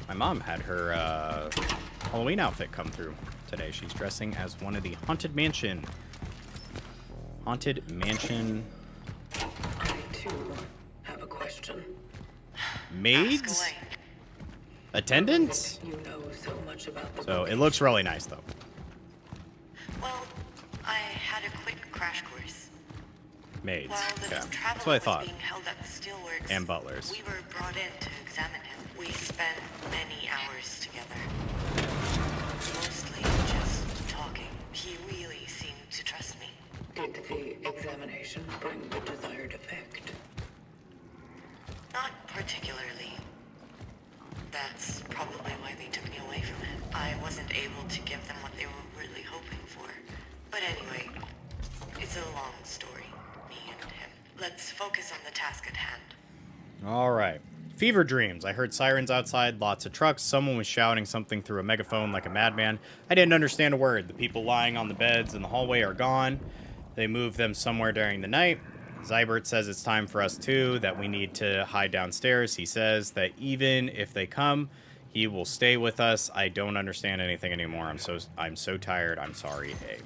My mom had her Halloween outfit come through today. She's dressing as one of the Haunted Mansion. Haunted Mansion. I too have a question. Maids? Ask away. Attendants? You know so much about the So it looks really nice though. Well, I had a quick crash course. Maids. While the Okay. That's traveler what I was thought. being held at the steelworks, And butlers. we were brought in to examine him. We spent many hours together. Mostly just talking. He really seemed to trust me. Did the examination bring the desired effect? Not particularly. That's probably why they took me away from it. I wasn't able to give them what they were really hoping for. But anyway, it's a long story, me and him. Let's focus on the task at hand. All right. Fever dreams. I heard sirens outside, lots of trucks. Someone was shouting something through a megaphone like a madman. I didn't understand a word. The people lying on the beds in the hallway are gone. They moved them somewhere during the night. Zybert says it's time for us too, that we need to hide downstairs. He says that even if they come, he will stay with us. I don't understand anything anymore. I'm so tired. I'm sorry. Hey.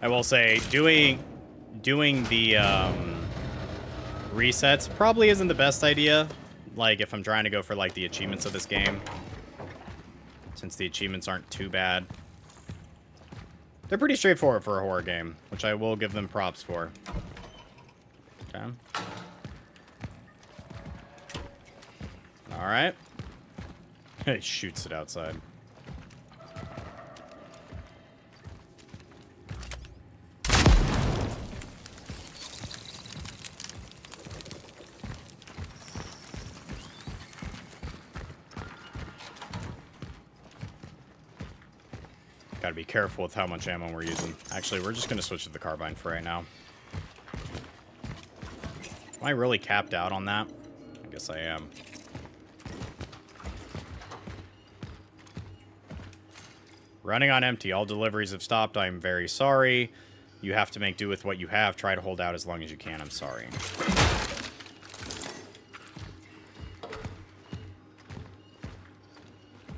I will say, doing the resets probably isn't the best idea. Like, if I'm trying to go for, like, the achievements of this game. Since the achievements aren't too bad. They're pretty straightforward for a horror game, which I will give them props for. Okay. Alright. He shoots it outside. Gotta be careful with how much ammo we're using. Actually, we're just gonna switch to the carbine for right now. Am I really capped out on that? I guess I am. Running on empty. All deliveries have stopped. I'm very sorry. You have to make do with what you have. Try to hold out as long as you can. I'm sorry.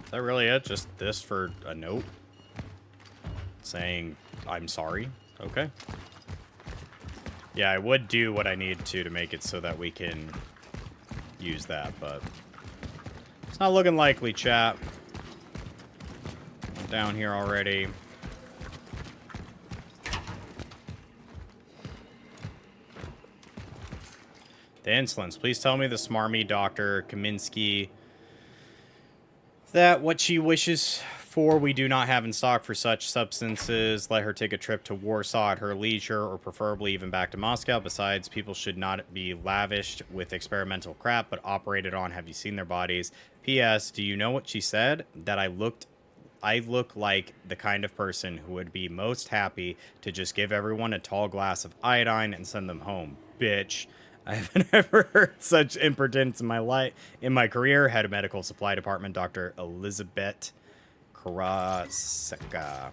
Is that really it? Just this for a note? Saying, I'm sorry. Okay. Yeah, I would do what I need to make it so that we can use that, but it's not looking likely, chat. I'm down here already. The insolence. Please tell me the smarmy Dr. Kaminsky that what she wishes for we do not have in stock for such substances. Let her take a trip to Warsaw at her leisure, or preferably even back to Moscow. Besides, people should not be lavished with experimental crap, but operated on. Have you seen their bodies? P.S. Do you know what she said? That I look like the kind of person who would be most happy to just give everyone a tall glass of iodine and send them home. Bitch. I haven't ever heard such impotence in my life, in my career. Head of Medical Supply Department, Dr. Elizabeth Karaseka.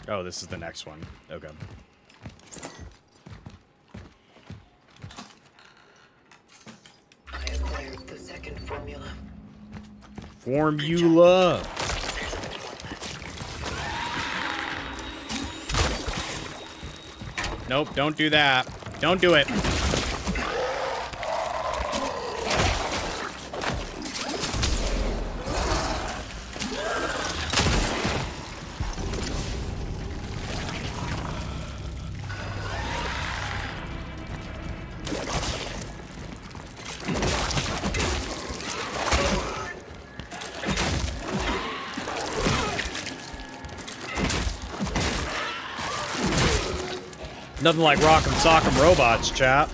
Oh, this is the next one. Okay. I acquired the second formula. Formula. Nope, don't do that. Don't do it. Nothing like rock'em sock'em robots, chap.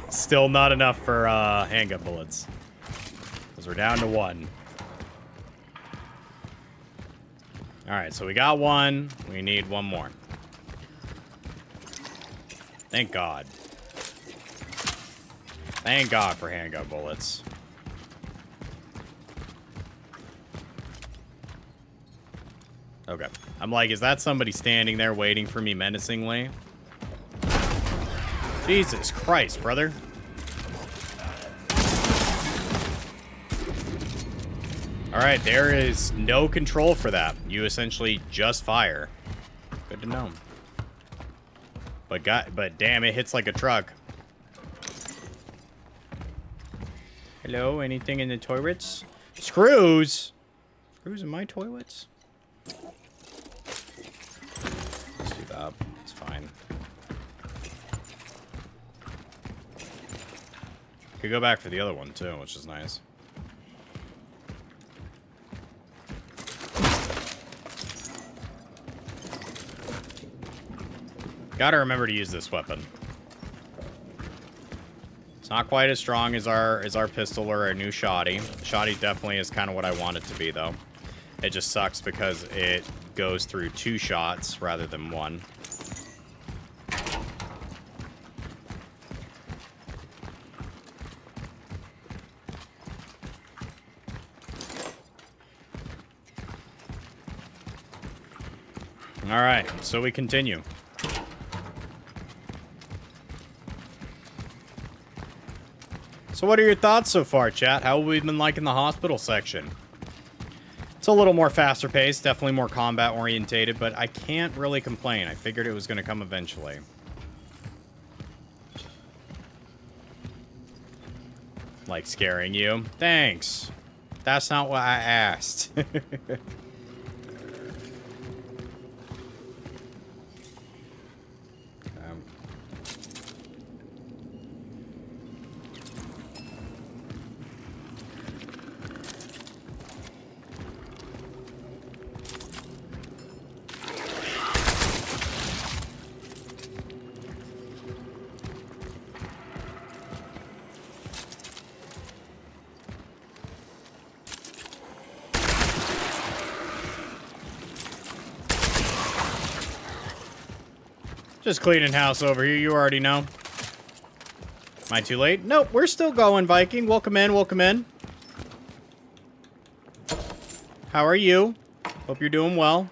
Still not enough for handgun bullets. Because we're down to one. Alright, so we got one. We need one more. Thank God. Thank God for handgun bullets. Okay. I'm like, is that somebody standing there waiting for me menacingly? Jesus Christ, brother. Alright, there is no control for that. You essentially just fire. Good to know. But damn, it hits like a truck. Hello, anything in the toilets? Screws? Screws in my toilets? Let's do that. It's fine. Could go back for the other one too, which is nice. Gotta remember to use this weapon. It's not quite as strong as our pistol or our new shoddy. Shoddy definitely is kind of what I want it to be, though. It just sucks because it goes through 2 shots rather than 1. All right, so we continue. So what are your thoughts so far, chat? How have we been liking the hospital section? It's a little more faster paced, definitely more combat orientated, but I can't really complain. I figured it was going to come eventually. Like scaring you? Thanks. That's not what I asked. Just cleaning house over here, you already know. Am I too late? Nope, we're still going, Viking. Welcome in, welcome in. How are you? Hope you're doing well.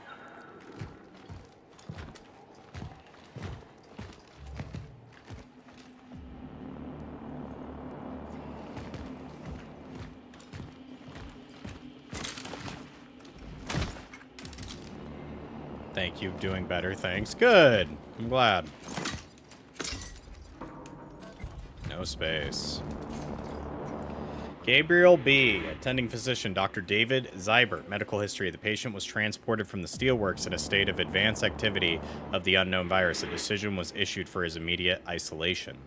Thank you, doing better, thanks. Good. I'm glad. No space. Gabriel B., attending physician, Dr. David Zybert. Medical history. The patient was transported from the steelworks in a state of advanced activity of the unknown virus. A decision was issued for his immediate isolation.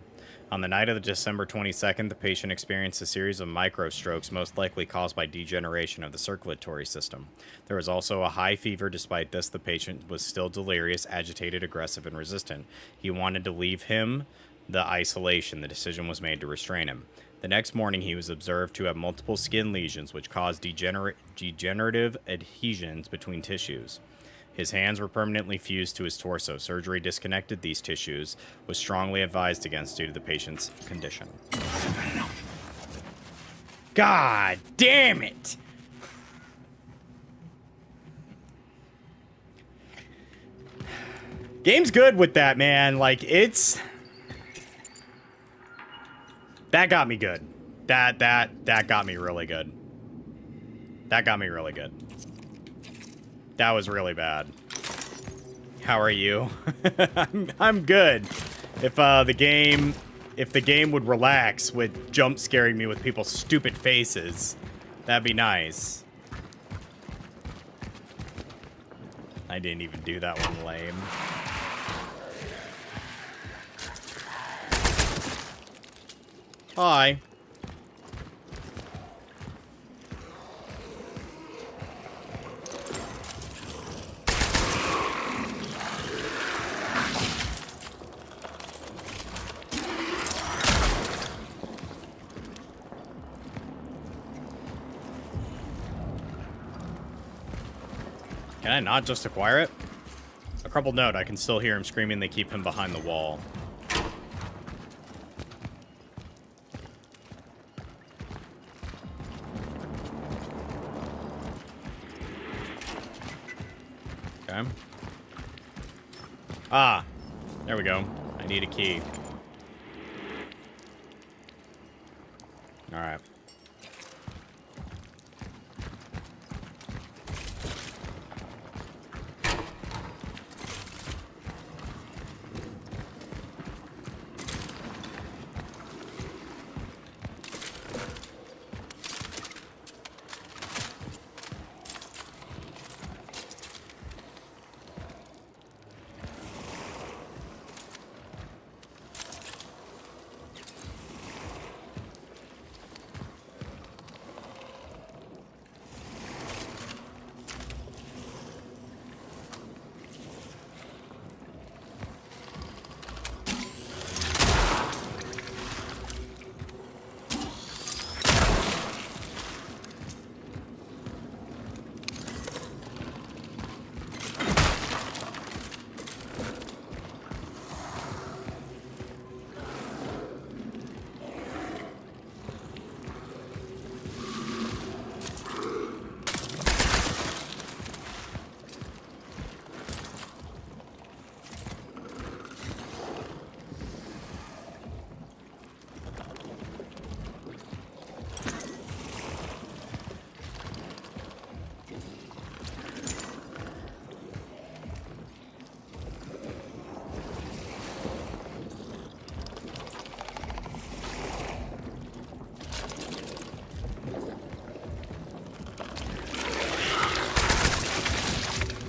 On the night of the December 22nd, the patient experienced a series of microstrokes, most likely caused by degeneration of the circulatory system. There was also a high fever. Despite this, the patient was still delirious, agitated, aggressive, and resistant. He wanted to leave him the isolation, the decision was made to restrain him. The next morning, he was observed to have multiple skin lesions, which caused degenerative adhesions between tissues. His hands were permanently fused to his torso. Surgery disconnected these tissues, was strongly advised against due to the patient's condition. God damn it! Game's good with that, man. Like, it's... That got me good. That got me really good. That got me really good. That was really bad. How are you? I'm good. If the game would relax with jump scaring me with people's stupid faces, that'd be nice. I didn't even do that one lame. Hi. Can I not just acquire it? A crumpled note. I can still hear him screaming. They keep him behind the wall. Okay. Ah, there we go. I need a key. All right.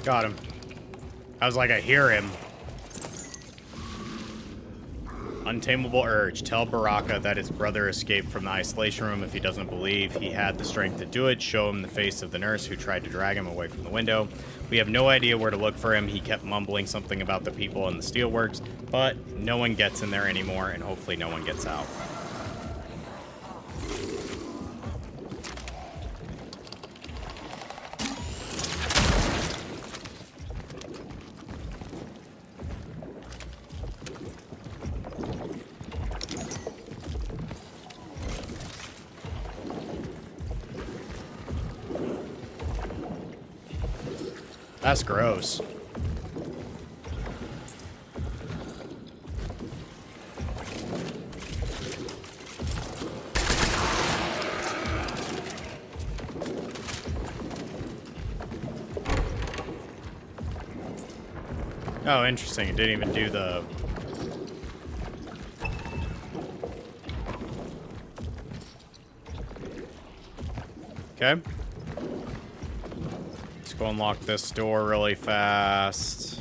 Got him. I was like, I hear him. Untamable urge. Tell Baraka that his brother escaped from the isolation room. If he doesn't believe he had the strength to do it, show him the face of the nurse who tried to drag him away from the window. We have no idea where to look for him. He kept mumbling something about the people in the steelworks, but no one gets in there anymore, and hopefully no one gets out. That's gross. Oh, interesting. It didn't even do the... Okay. Let's go unlock this door really fast.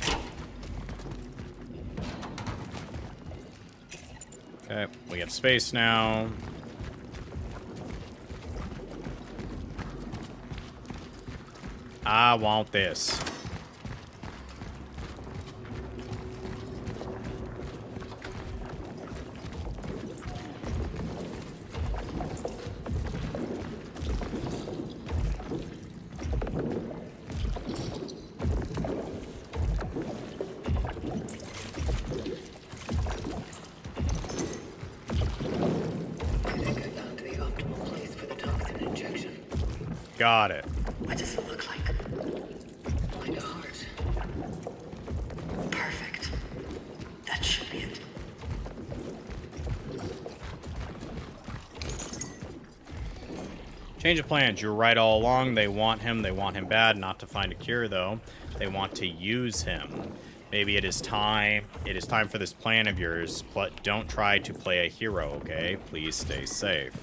Okay, we have space now. I want this. got it. What does it look like? Like a heart. Perfect. That should be it. Change of plans. You were right all along. They want him. They want him bad. Not to find a cure, though. They want to use him. Maybe it is time. It is time for this plan of yours. But don't try to play a hero, okay? Please stay safe.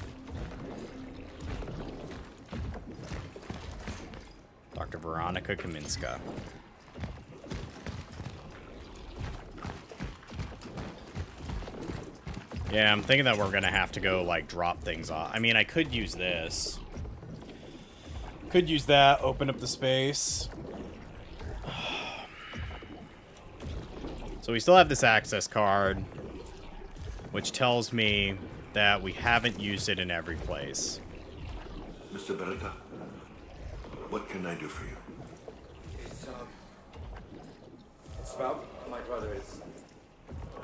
Dr. Veronica Kaminska. Yeah, I'm thinking that we're gonna have to go, like, drop things off. I mean, I could use this. Could use that, open up the space. So we still have this access card, which tells me that we haven't used it in every place. Mr. Beretta, what can I do for you? It's about my brother.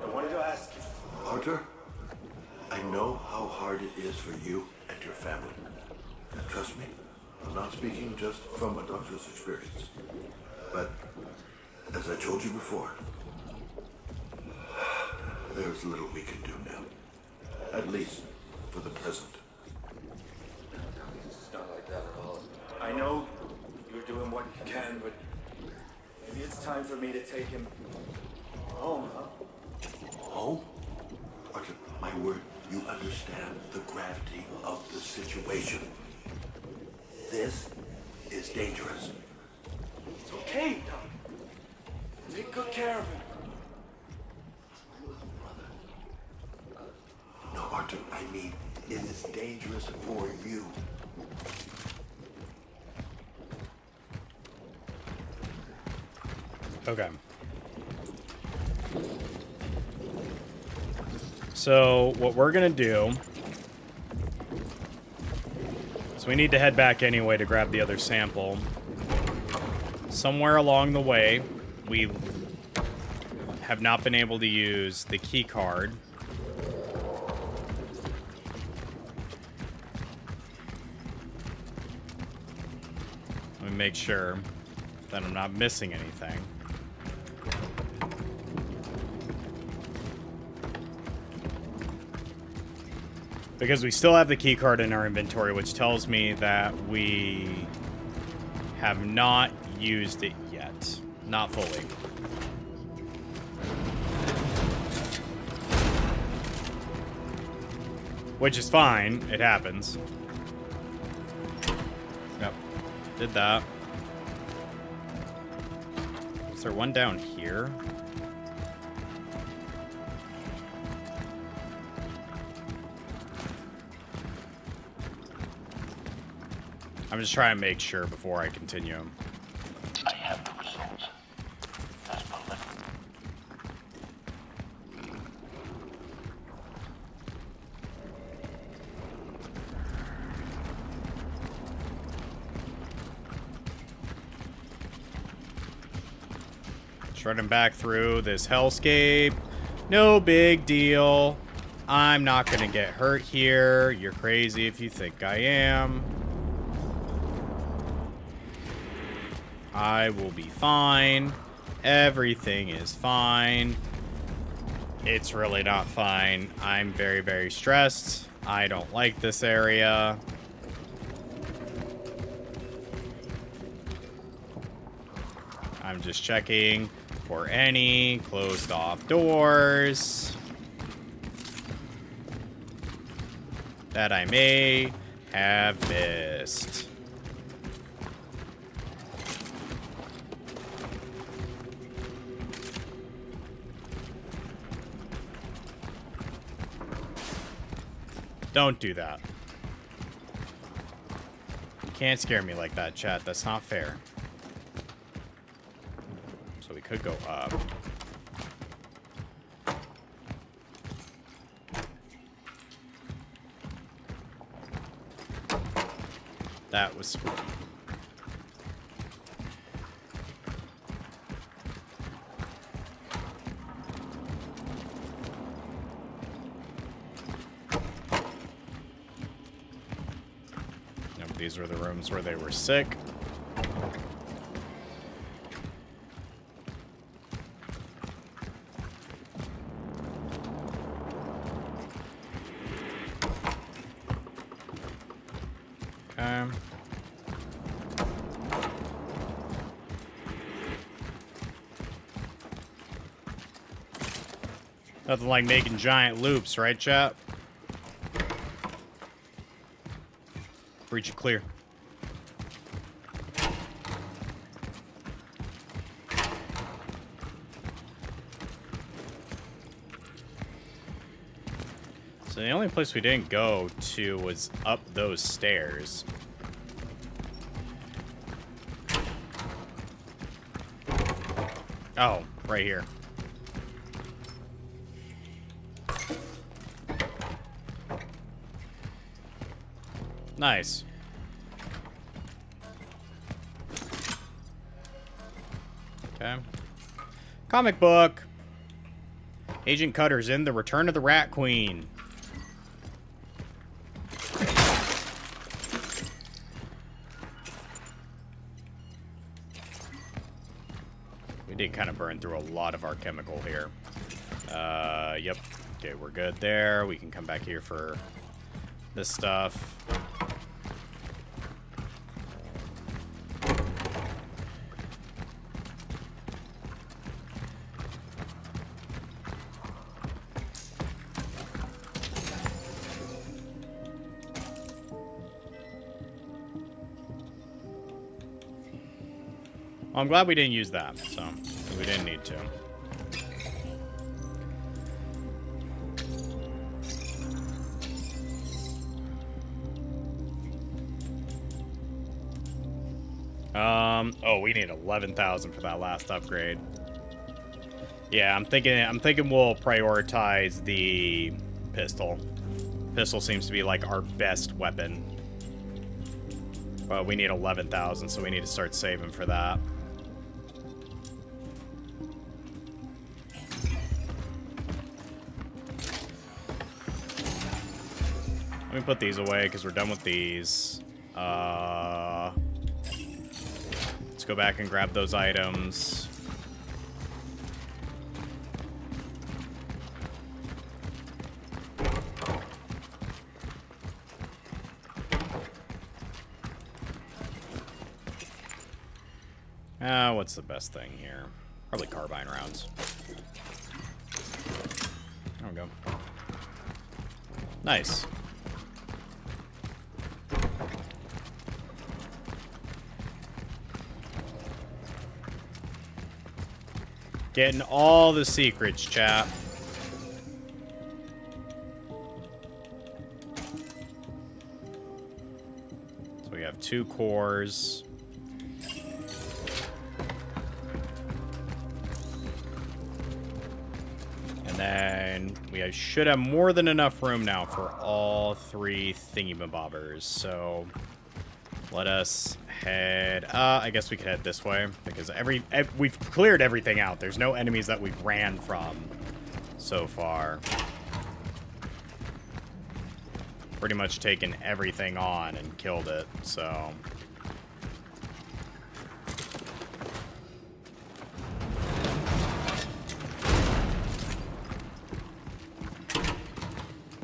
I wanted to ask you. Arthur, I know how hard it is for you and your family. And trust me, I'm not speaking just from a doctor's experience. But, as I told you before, there's little we can do now. At least, for the present. It's not like that at all. I know you're doing what you can, but maybe it's time for me to take him home, huh? Home? Arthur, my word, you understand the gravity of the situation. This is dangerous. It's okay, Doc. Take good care of him. No, Arthur, I mean, it is dangerous for you. Okay. So, what we're gonna do is we need to head back anyway to grab the other sample. Somewhere along the way, we have not been able to use the key card. Let me make sure that I'm not missing anything. Because we still have the key card in our inventory, which tells me that we have not used it yet. Not fully. Which is fine. It happens. Yep. Did that. Is there one down here? I'm just trying to make sure before I continue. I have the results. As molecular. Just running back through this hellscape. No big deal. I'm not gonna get hurt here. You're crazy if you think I am. I will be fine. Everything is fine. It's really not fine. I'm very, very stressed. I don't like this area. I'm just checking for any closed off doors that I may have missed. Don't do that. You can't scare me like that, chat. That's not fair. So we could go up. That was spooky. These were the rooms where they were sick. Okay. Nothing like making giant loops, right, chat? Breach it clear. So the only place we didn't go to was up those stairs. Oh, right here. Nice. Okay. Comic book. Agent Cutter's in The Return of the Rat Queen. We did kind of burn through a lot of our chemical here. Yep. Okay, we're good there. We can come back here for this stuff. Well, I'm glad we didn't use that, so we didn't need to. Oh, we need 11,000 for that last upgrade. Yeah, I'm thinking we'll prioritize the pistol. Pistol seems to be like our best weapon. But we need 11,000, so we need to start saving for that. Let me put these away because we're done with these. Let's go back and grab those items. What's the best thing here? Probably carbine rounds. There we go. Nice. Getting all the secrets, chat. So we have 2 cores. And then we should have more than enough room now for all 3 thingy-mabobbers. So let us head... I guess we could head this way, because we've cleared everything out. There's no enemies that we've ran from so far. Pretty much taken everything on and killed it, so...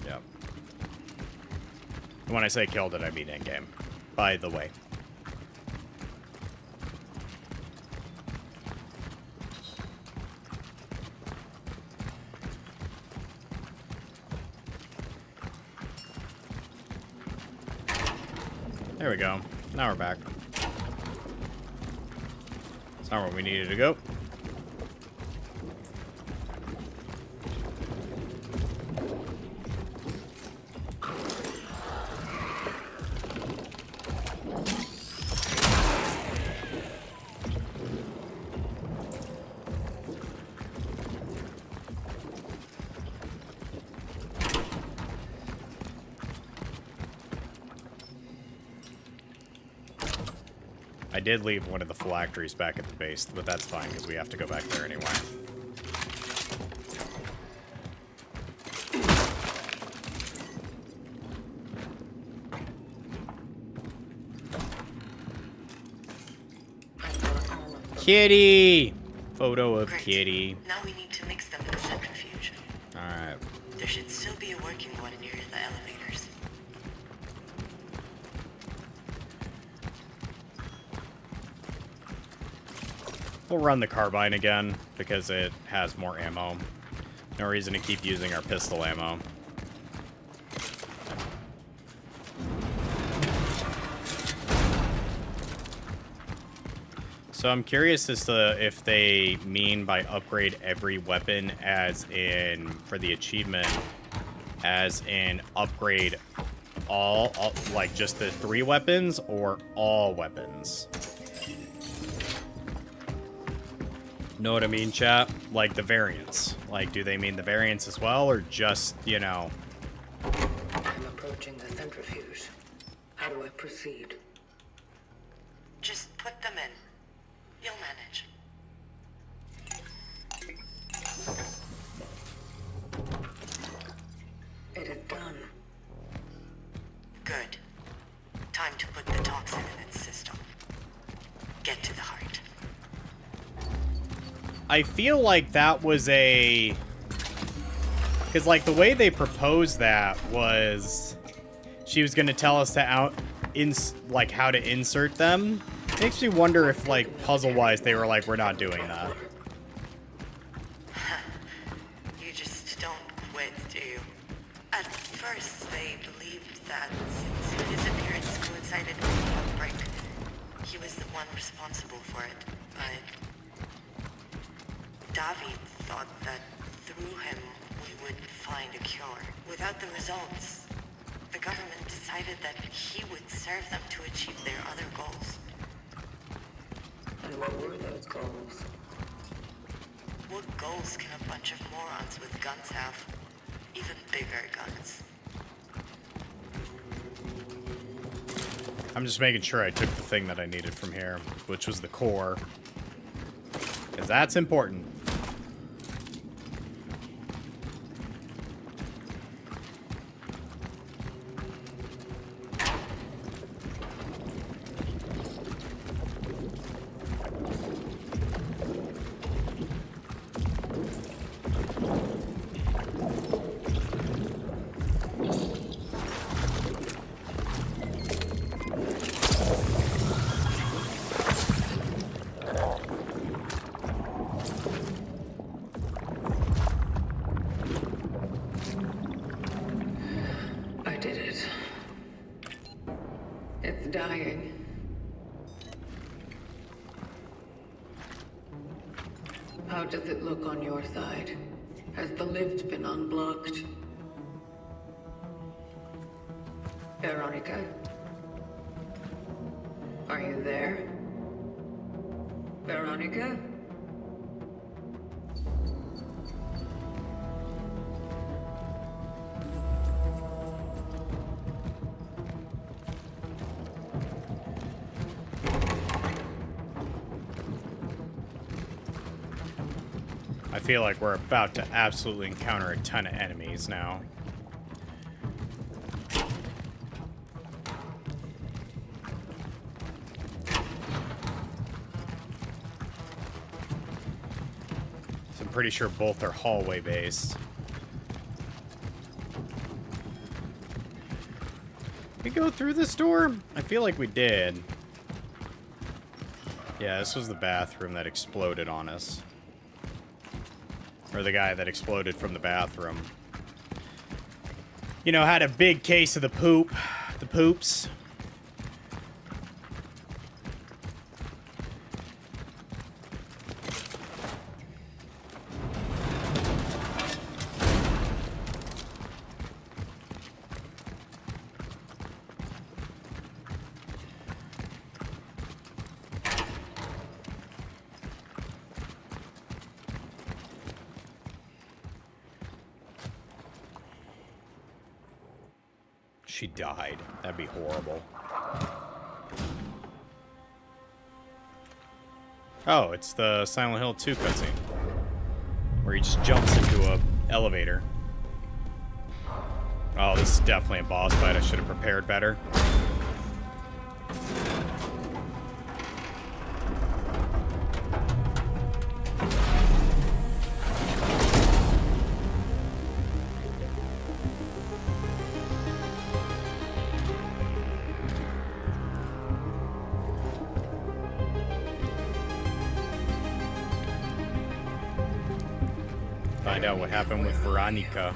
Yep. When I say killed it, I mean in-game. By the way. There we go. Now we're back. It's not where we needed to go. I did leave one of the phylacteries back at the base, but that's fine because we have to go back there anyway. Kitty! Photo of Great. Kitty. Now we need to mix them in the centrifuge. Alright. There should still be a working one near the elevators. We'll run the carbine again, because it has more ammo. No reason to keep using our pistol ammo. So I'm curious as to if they mean by upgrade every weapon as in, for the achievement, as in upgrade all like just the 3 weapons, or all weapons. Know what I mean, chat? Like the variants. Like, do they mean the variants as well, or just, you know? I'm approaching the centrifuge. How do I proceed? Just put them in. You'll manage. It is done. Good. Time to put the toxin in its system. Get to the heart. I feel like that was a... Because, like, the way they proposed that was... She was going to tell us to how to insert them. Makes me wonder if, like, puzzle-wise, they were like, we're not doing that. You just don't quit, do you? At first, they believed that since his appearance coincided with the outbreak, he was the one responsible for it. But David thought that through him we would find a cure. Without the results, the government decided that he would serve them to achieve their other goals. And what were those goals? What goals can a bunch of morons with guns have? Even bigger guns. I'm just making sure I took the thing that I needed from here, which was the core. Because that's important. I did it. It's dying. How does it look on your side? Has the lift been unblocked? Veronica? Are you there? Veronica? I feel like we're about to absolutely encounter a ton of enemies now. So I'm pretty sure both are hallway based. Did we go through this door? I feel like we did. Yeah, this was the bathroom that exploded on us. Or the guy that exploded from the bathroom. You know, had a big case of the poops. She died. That'd be horrible. Oh, it's the Silent Hill 2 cutscene. Where he just jumps into a elevator. Oh, this is definitely a boss fight. I should have prepared better. Find out what happened with Veronica.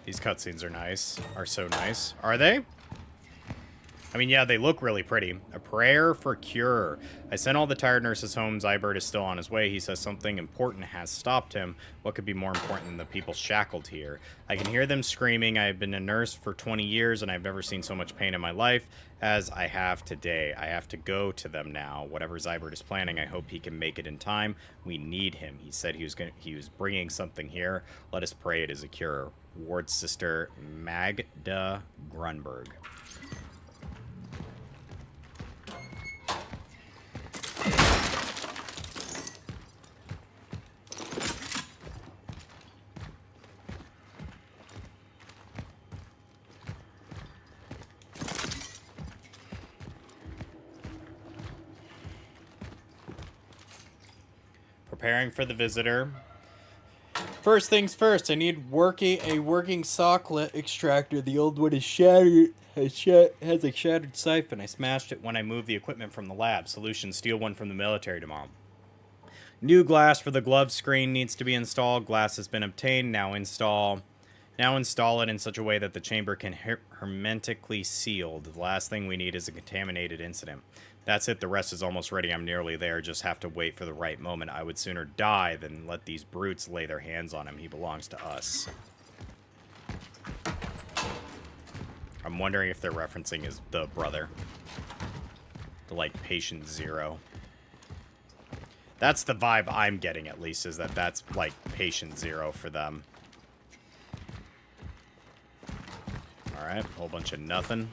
These cutscenes are nice. Are so nice. Are they? I mean, yeah, they look really pretty. A prayer for cure. I sent all the tired nurses home. Zybert is still on his way. He says something important has stopped him. What could be more important than the people shackled here? I can hear them screaming. I have been a nurse for 20 years, and I've never seen so much pain in my life as I have today. I have to go to them now. Whatever Zybert is planning, I hope he can make it in time. We need him. He said he was bringing something here. Let us pray it is a cure. Ward's sister, Magda Grunberg. Preparing for the visitor. First things first, I need a working socklet extractor. The old one is shattered. Has a shattered siphon. I smashed it when I moved the equipment from the lab. Solution, steal one from the military tomorrow. New glass for the glove screen needs to be installed. Glass has been obtained. Now install it in such a way that the chamber can hermetically sealed. The last thing we need is a contaminated incident. That's it. The rest is almost ready. I'm nearly there. Just have to wait for the right moment. I would sooner die than let these brutes lay their hands on him. He belongs to us. I'm wondering if they're referencing the brother. The, like, patient zero. That's the vibe I'm getting, at least, is that that's, like, patient zero for them. Alright, whole bunch of nothing.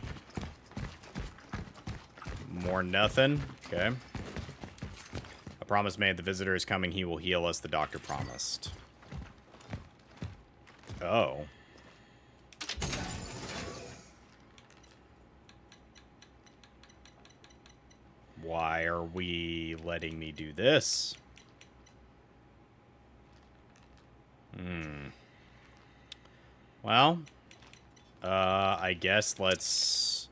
More nothing. Okay. A promise made. The visitor is coming. He will heal us. The doctor promised. Oh. Why are we letting me do this? Well, I guess let's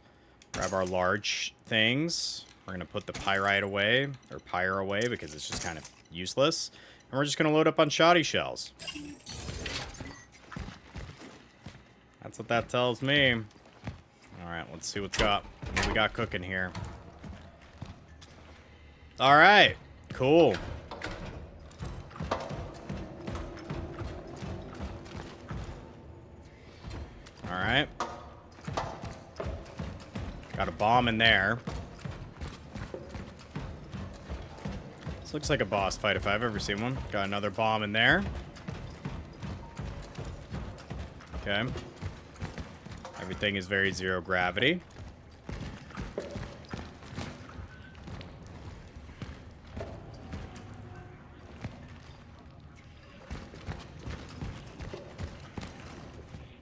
grab our large things. We're going to put the pyrite away, or pyre away, because it's just kind of useless. And we're just going to load up on shoddy shells. That's what that tells me. Alright, let's see what we got cooking here. Alright, cool. Alright. Got a bomb in there. This looks like a boss fight if I've ever seen one. Got another bomb in there. Okay. Everything is very zero gravity.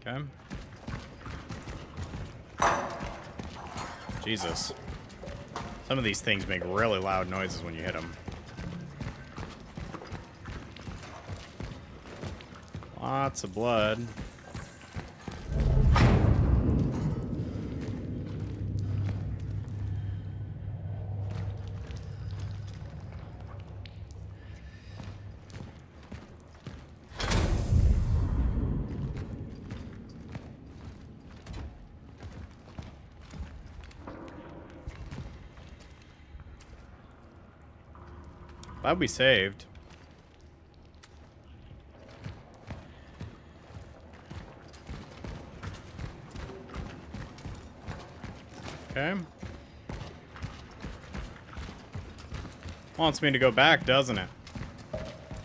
Okay. Jesus. Some of these things make really loud noises when you hit them. Lots of blood. Glad we saved. Okay. Wants me to go back, doesn't it?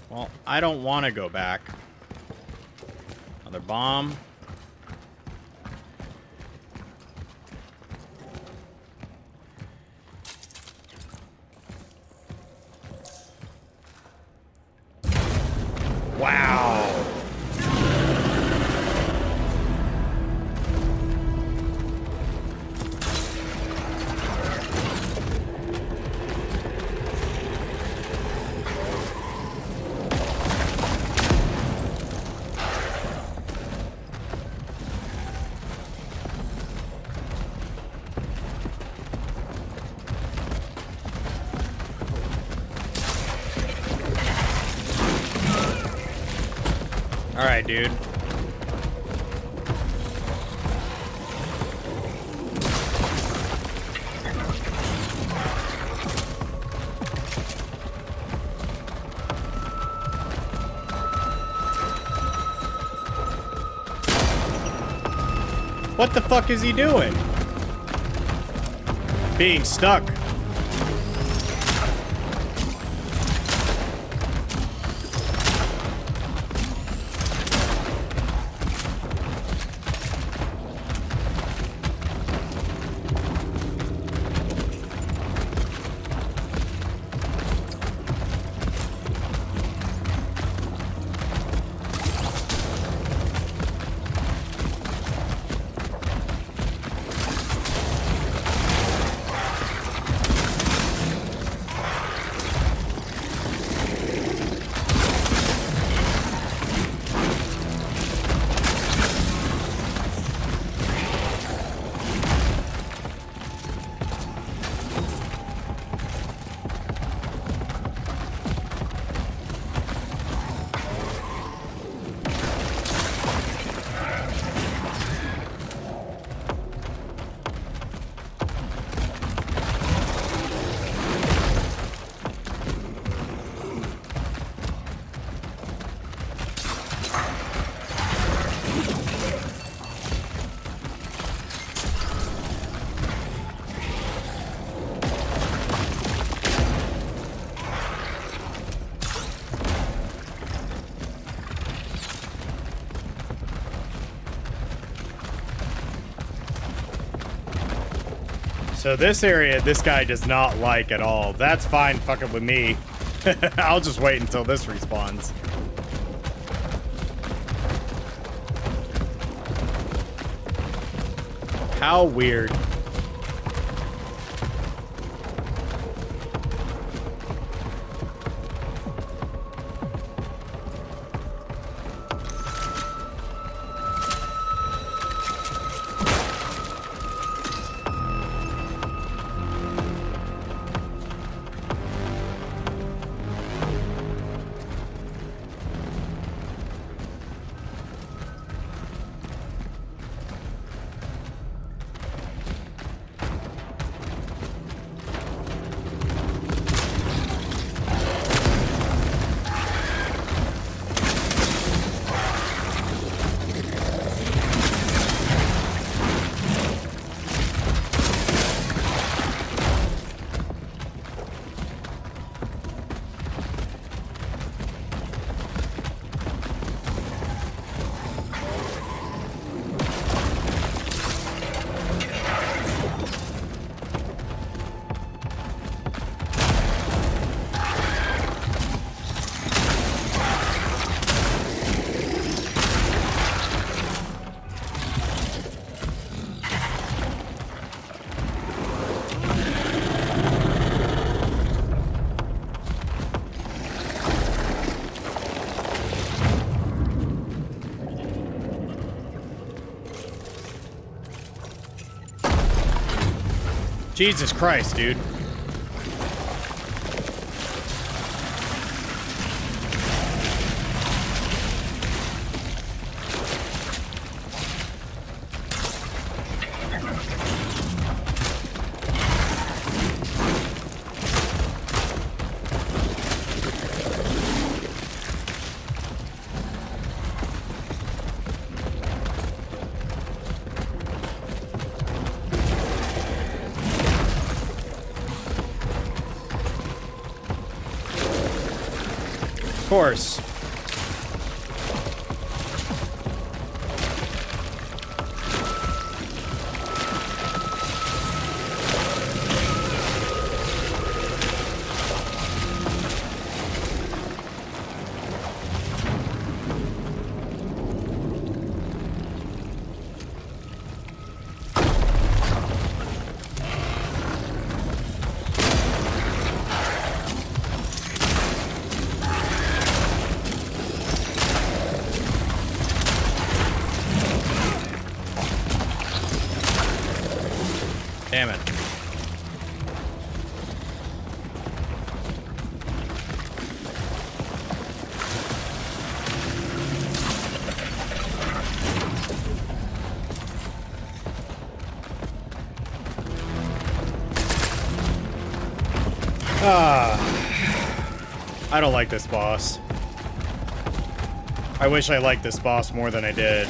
Well, I don't want to go back. Another bomb. Wow. Alright, dude. What the fuck is he doing? Being stuck. So this area, this guy does not like at all. That's fine fucking with me. I'll just wait until this respawns. How weird. Jesus Christ, dude. Of course. Damn it. I don't like this boss. I wish I liked this boss more than I did.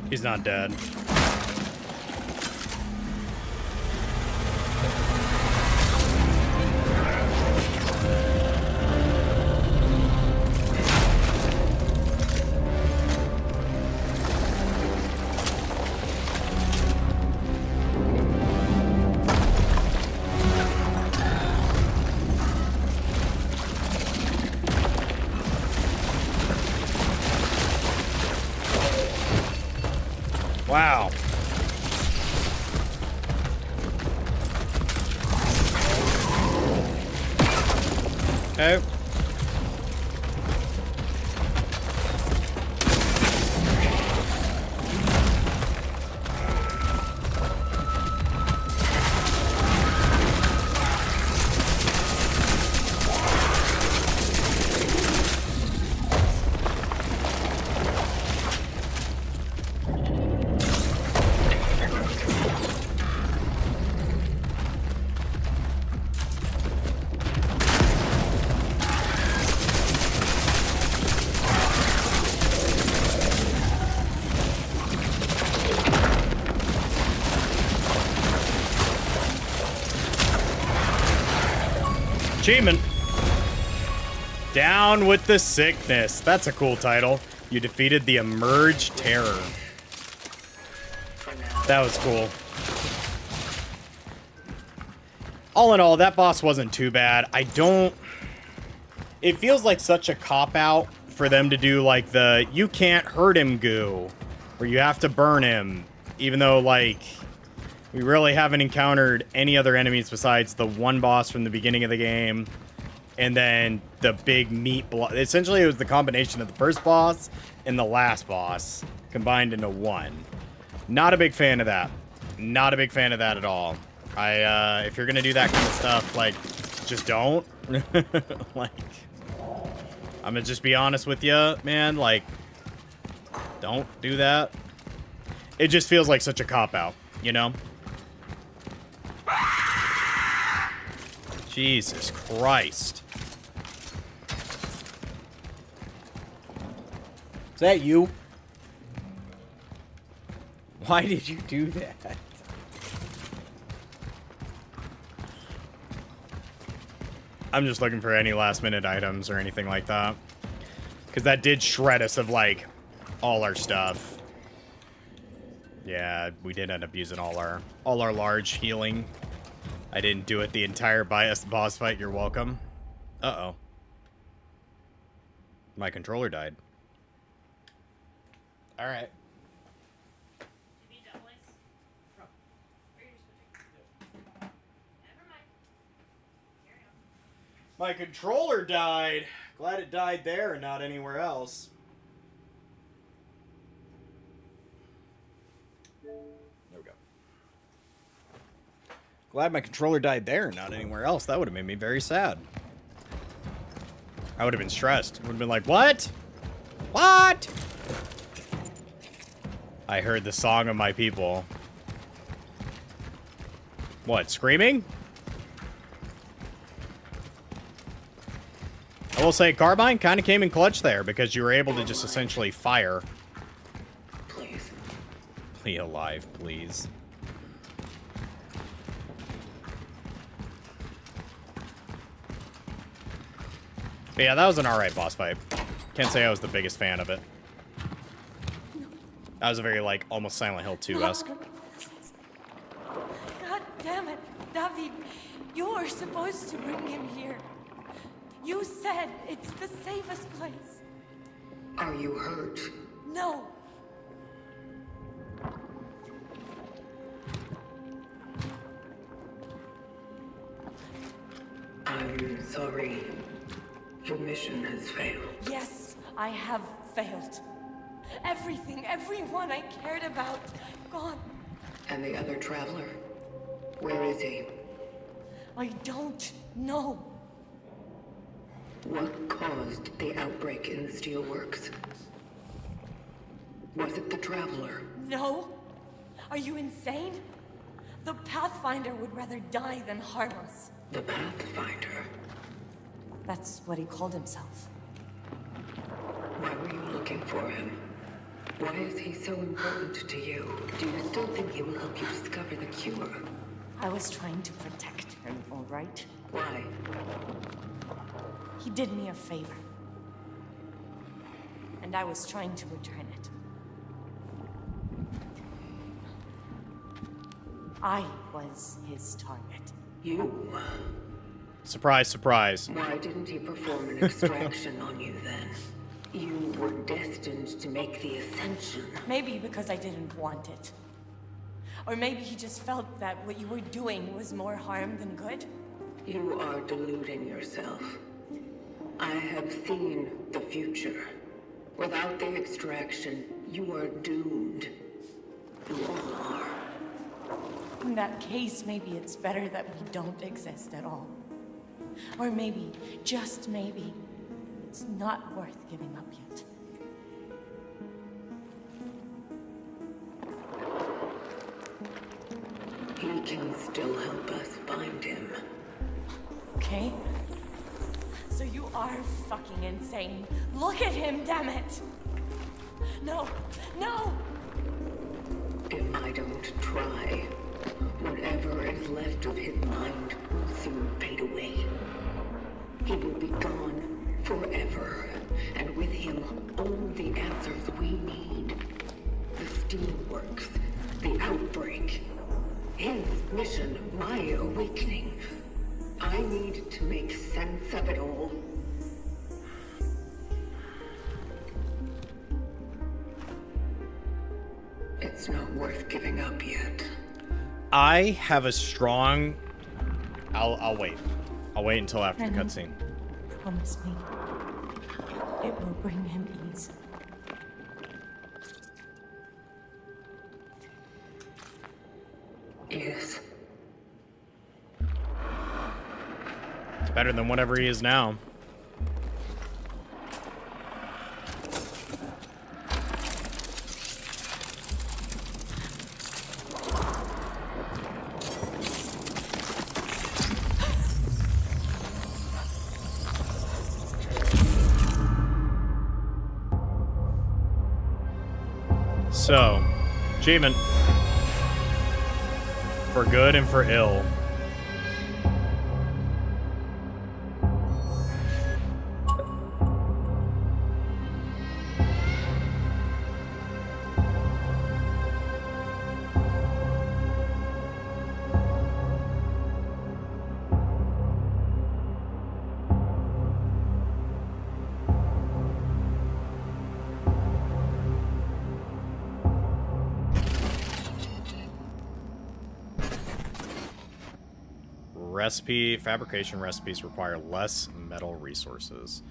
He's not dead. Wow. Okay. Achievement. Down with the Sickness. That's a cool title. You defeated the Emerge Terror. That was cool. All in all, that boss wasn't too bad. It feels like such a cop-out for them to do, like, the you can't hurt him goo, where you have to burn him, even though, like, we really haven't encountered any other enemies besides the one boss from the beginning of the game, and then the big meat block. Essentially, it was the combination of the first boss and the last boss combined into one. Not a big fan of that. Not a big fan of that at all. If you're gonna do that kind of stuff, like, just don't. Like, I'm gonna just be honest with you, man. Like, don't do that. It just feels like such a cop-out, you know? Jesus Christ. Is that you? Why did you do that? I'm just looking for any last-minute items or anything like that. Because that did shred us of, like, all our stuff. Yeah, we did end up using all our large healing. I didn't do it the entire boss fight. You're welcome. Uh-oh. My controller died. All right. My controller died. Glad it died there and not anywhere else. There we go. Glad my controller died there and not anywhere else. That would have made me very sad. I would have been stressed. Would have been like, what? What? I heard the song of my people. What, screaming? I will say Carbine kind of came in clutch there because you were able to just essentially fire. Please. Be alive, please. But yeah, that was an alright boss fight. Can't say I was the biggest fan of it. That was a very, like, almost Silent Hill 2-esque. God damn it, David. You were supposed to bring him here. You said it's the safest place. Are you hurt? No. I'm sorry. Your mission has failed. Yes, I have failed. Everything, everyone I cared about, gone. And the other traveler? Where is he? I don't know. What caused the outbreak in the steelworks? Was it the traveler? No? Are you insane? The Pathfinder would rather die than harm us. The Pathfinder? That's what he called himself. Why were you looking for him? Why is he so important to you? Do you still think he will help you discover the cure? I was trying to protect him, all right? Why? He did me a favor. And I was trying to return it. I was his target. You? Surprise, surprise. Why didn't he perform an extraction on you then? You were destined to make the ascension. Maybe because I didn't want it. Or maybe he just felt that what you were doing was more harm than good. You are deluding yourself. I have seen the future. Without the extraction, you are doomed. You all are. In that case, maybe it's better that we don't exist at all. Or maybe, just maybe, it's not worth giving up yet. He can still help us find him. Okay? So you are fucking insane. Look at him, damn it! No! No! If I don't try, whatever is left of his mind will soon fade away. He will be gone forever, and with him, all the answers we need. The steelworks, the outbreak, his mission, my awakening. I need to make sense of it all. It's not worth giving up yet. I have a strong... I'll wait. I'll wait until after the cutscene. Promise me. It will bring him ease. Yes. It's better than whatever he is now. So, achievement. For good and for ill. Fabrication recipes require less metal resources.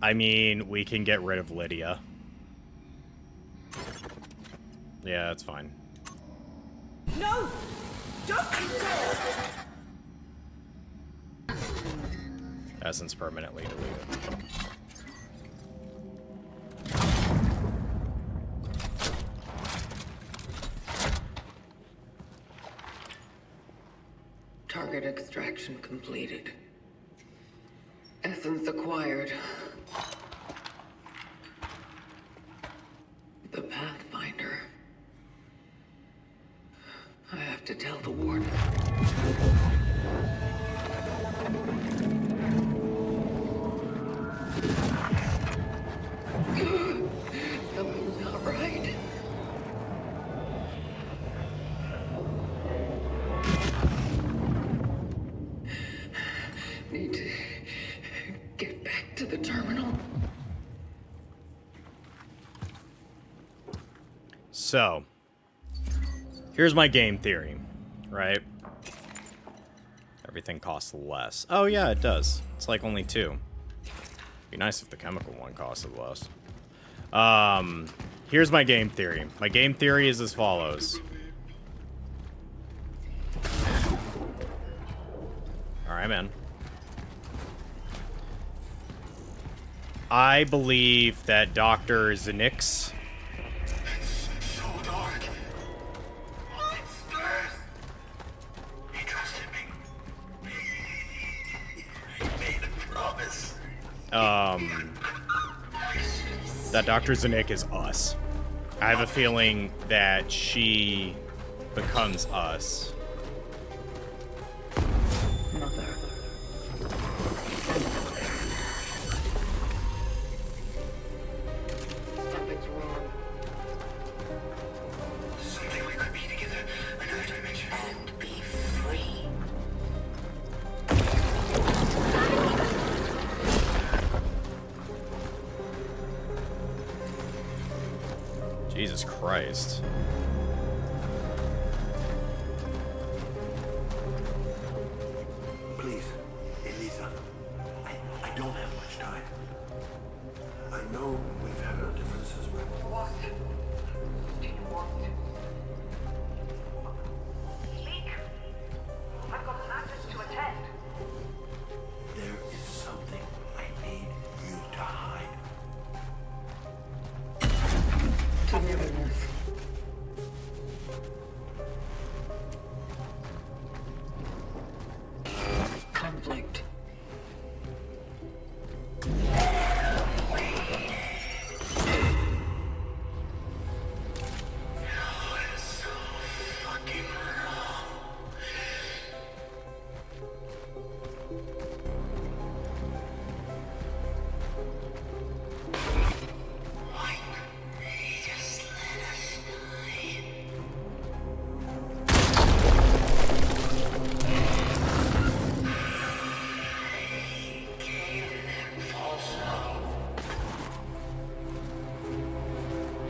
I mean, we can get rid of Lydia. Yeah, that's fine. No! Don't you dare! Essence permanently deleted. Target extraction completed. Essence acquired. The Pathfinder. I have to tell the warden. Something's not right. So, here's my game theory, right? Everything costs less. Oh yeah, it does. It's like only 2. Be nice if the chemical one costed less. Here's my game theory. My game theory is as follows. Alright, man. I believe that Dr. Zenix... So dark. Monsters! He trusted me. He made a promise. That Dr. Zenix is us. I have a feeling that she becomes us. Mother. Something's wrong. Someday we could be together, another dimension. And be free. Jesus Christ. Please, Elisa. I don't have much time. I know we've had our differences, but What? What? Speak. I've got an address to attend. there is something I need you to hide. Togetherness. Conflict.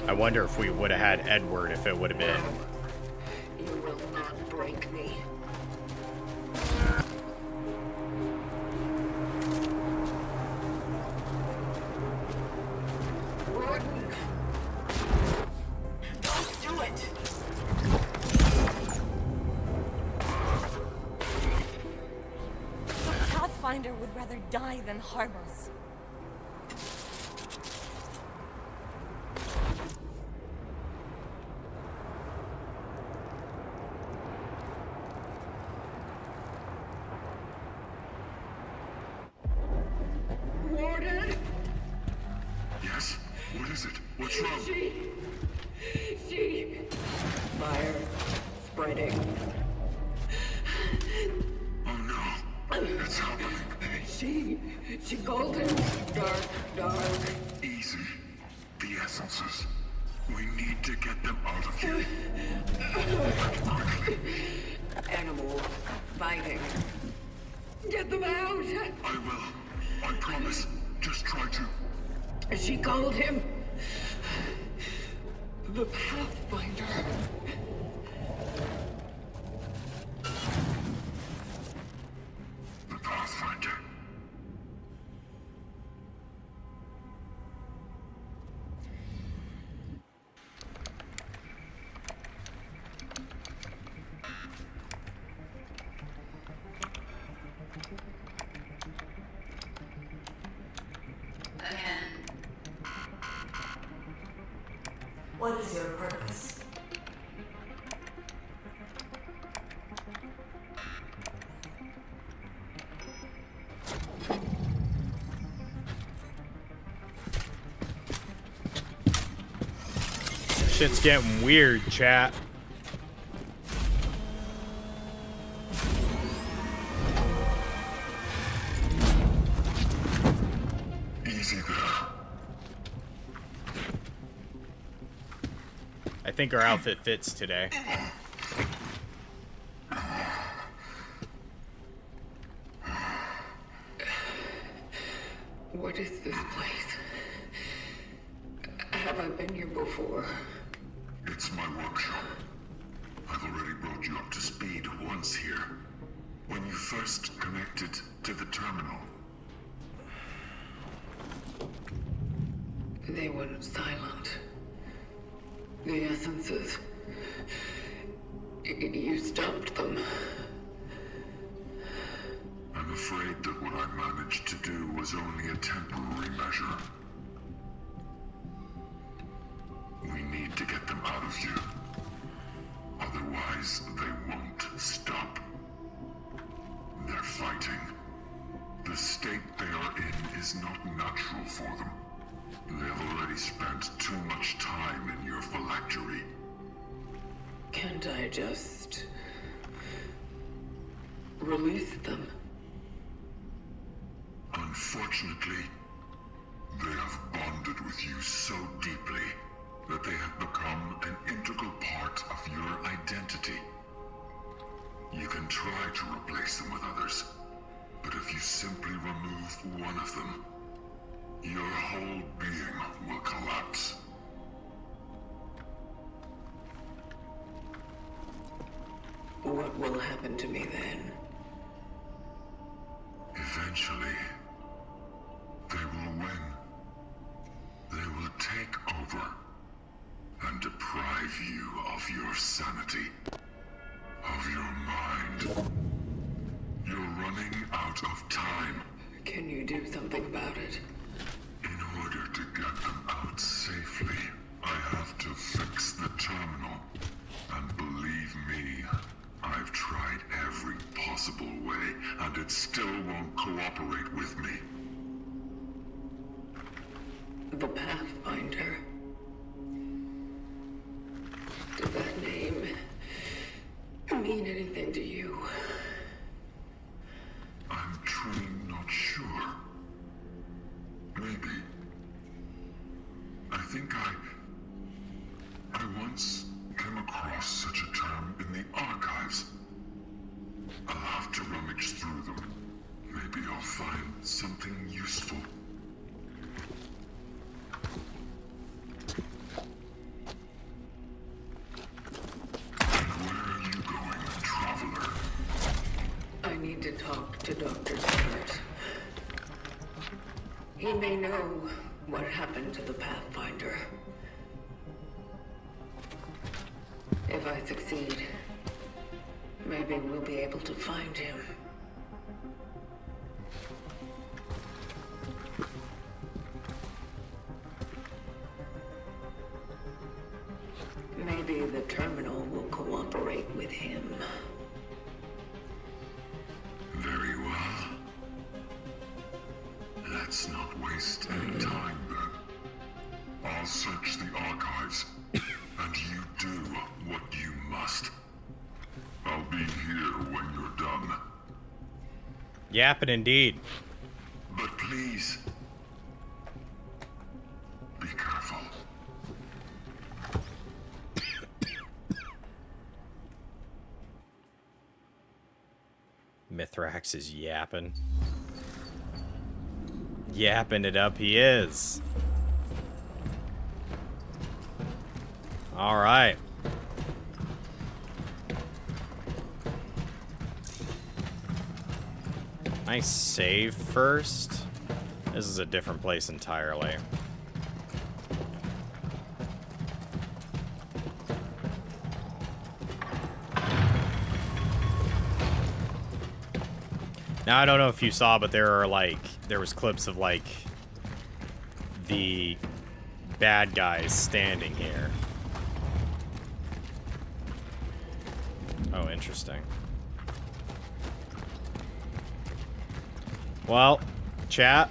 I wonder if we would have had Edward if it would have been. You will not break me. Gordon. Don't do it! The Pathfinder would rather die than harm us. Warden. Yes? What is it? What's wrong? She. Fire. Spreading. Oh no. It's happening. She called him dark. Easy. The essences. We need to get them out of here. Quickly. Animal. Fighting. Get them out! I will. I promise. Just try to. She called him the Pathfinder. The Pathfinder. What is your purpose? Shit's getting weird, chat. Easy there. I think our outfit fits today. What is this place? Have I been here before? It's first connected to the terminal? They went silent. The essences. You stopped them. I'm afraid that what I managed to do was only a temporary measure. We need to get them out of here. Otherwise, they won't stop. They're fighting. The state they are in is not natural for them. They have already spent too much time in your phylactery. Can't I just release them? Unfortunately, they have bonded with you so deeply that they have become an integral part of your identity. You can try to replace them with others, but if you simply remove one of them, your whole being will collapse. What will happen to me then? Eventually, they will win. They will take over and deprive you of your sanity, of your mind. You're running out of time. Can you do something about it? In order to get them out safely, I have to fix the terminal. And believe me, I've tried every possible way, and it still won't cooperate with me. The Pathfinder. Does that name mean anything to you? I'm truly not sure. Maybe. I think I once came across such a term in the archives. I'll have to rummage through them. Maybe I'll find something useful. And where are you going, traveler? I need to talk to Dr. Stewart. He may know what happened to the Pathfinder. If I succeed, maybe we'll be able to find him. Maybe the terminal will cooperate with him. Very well. Let's not waste any time then. I'll search the archives, and you do what you must. I'll be here when you're done. Yapping indeed. But please, be careful. Mithrax is yapping. Yapping it up he is. Alright. I save first? This is a different place entirely. Now, I don't know if you saw, but there was clips of, like, the bad guys standing here. Oh, interesting. Well, chat,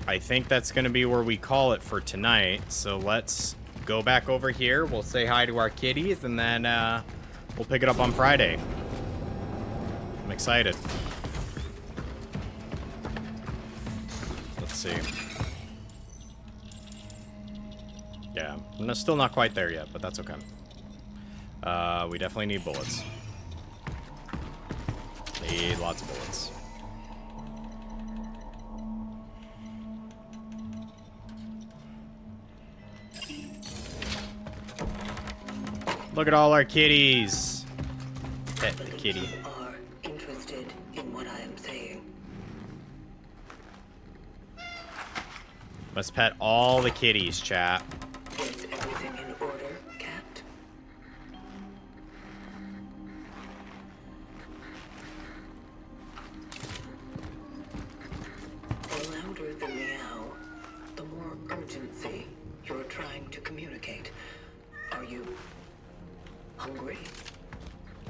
I think that's going to be where we call it for tonight. So let's go back over here. We'll say hi to our kitties, and then we'll pick it up on Friday. I'm excited. Let's see. Yeah, I'm still not quite there yet, but that's okay. We definitely need bullets. Need lots of bullets. Look at all our kitties. Pet the kitty. Are interested Must pet all the kitties, chat. Is everything in order, Cat? The louder the meow, the more urgency you're trying to communicate. Are you hungry?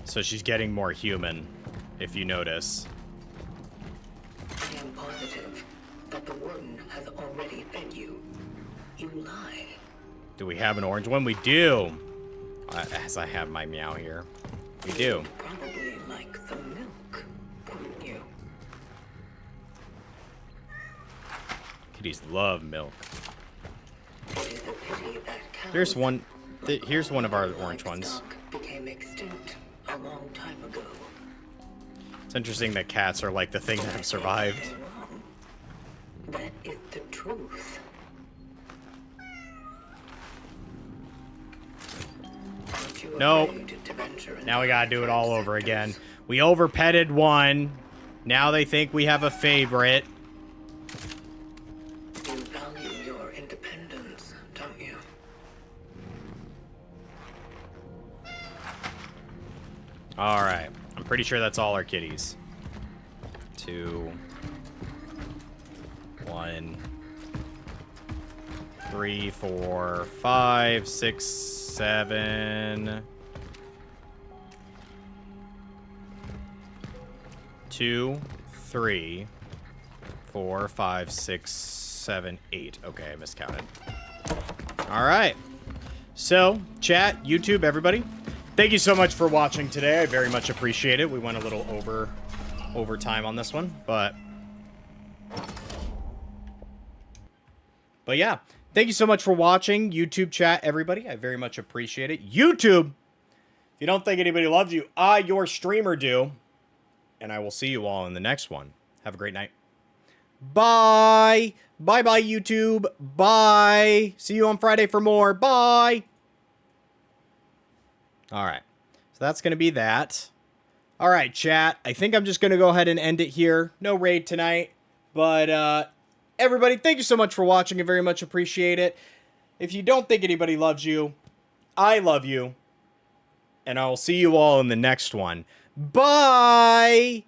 So she's getting more human, if you notice. I am positive that the warden has already fed you. You lie. Do we have an orange one? We do. As I have my meow here. We do. Probably like the milk, wouldn't you? Kitties love milk. It is a pity that cows Here's one. Here's one of our orange ones. livestock became extinct a long time ago. It's interesting that cats are like the thing that have survived. That is the truth. Aren't you Nope. afraid to venture Now we gotta do it all over sectors? again. We over-petted one. Now they think we have a favorite. You value your independence, don't you? Alright. I'm pretty sure that's all our kitties. 2, 1, 3, 4, 5, 6, 7. 2, 3, 4, 5, 6, 7, 8. Okay, I miscounted. Alright. So, chat, YouTube, everybody. Thank you so much for watching today. I very much appreciate it. We went a little over time on this one, but yeah. Thank you so much for watching, YouTube chat, everybody. I very much appreciate it. YouTube, if you don't think anybody loves you, I, your streamer, do. And I will see you all in the next one. Have a great night. Bye. Bye-bye, YouTube. Bye. See you on Friday for more. Bye. All right. So that's going to be that. All right, chat. I think I'm just going to go ahead and end it here. No raid tonight. But, everybody, thank you so much for watching. I very much appreciate it. If you don't think anybody loves you, I love you. And I will see you all in the next one. Bye.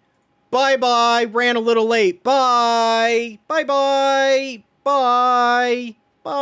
Bye-bye. Ran a little late. Bye. Bye-bye. Bye. Bye.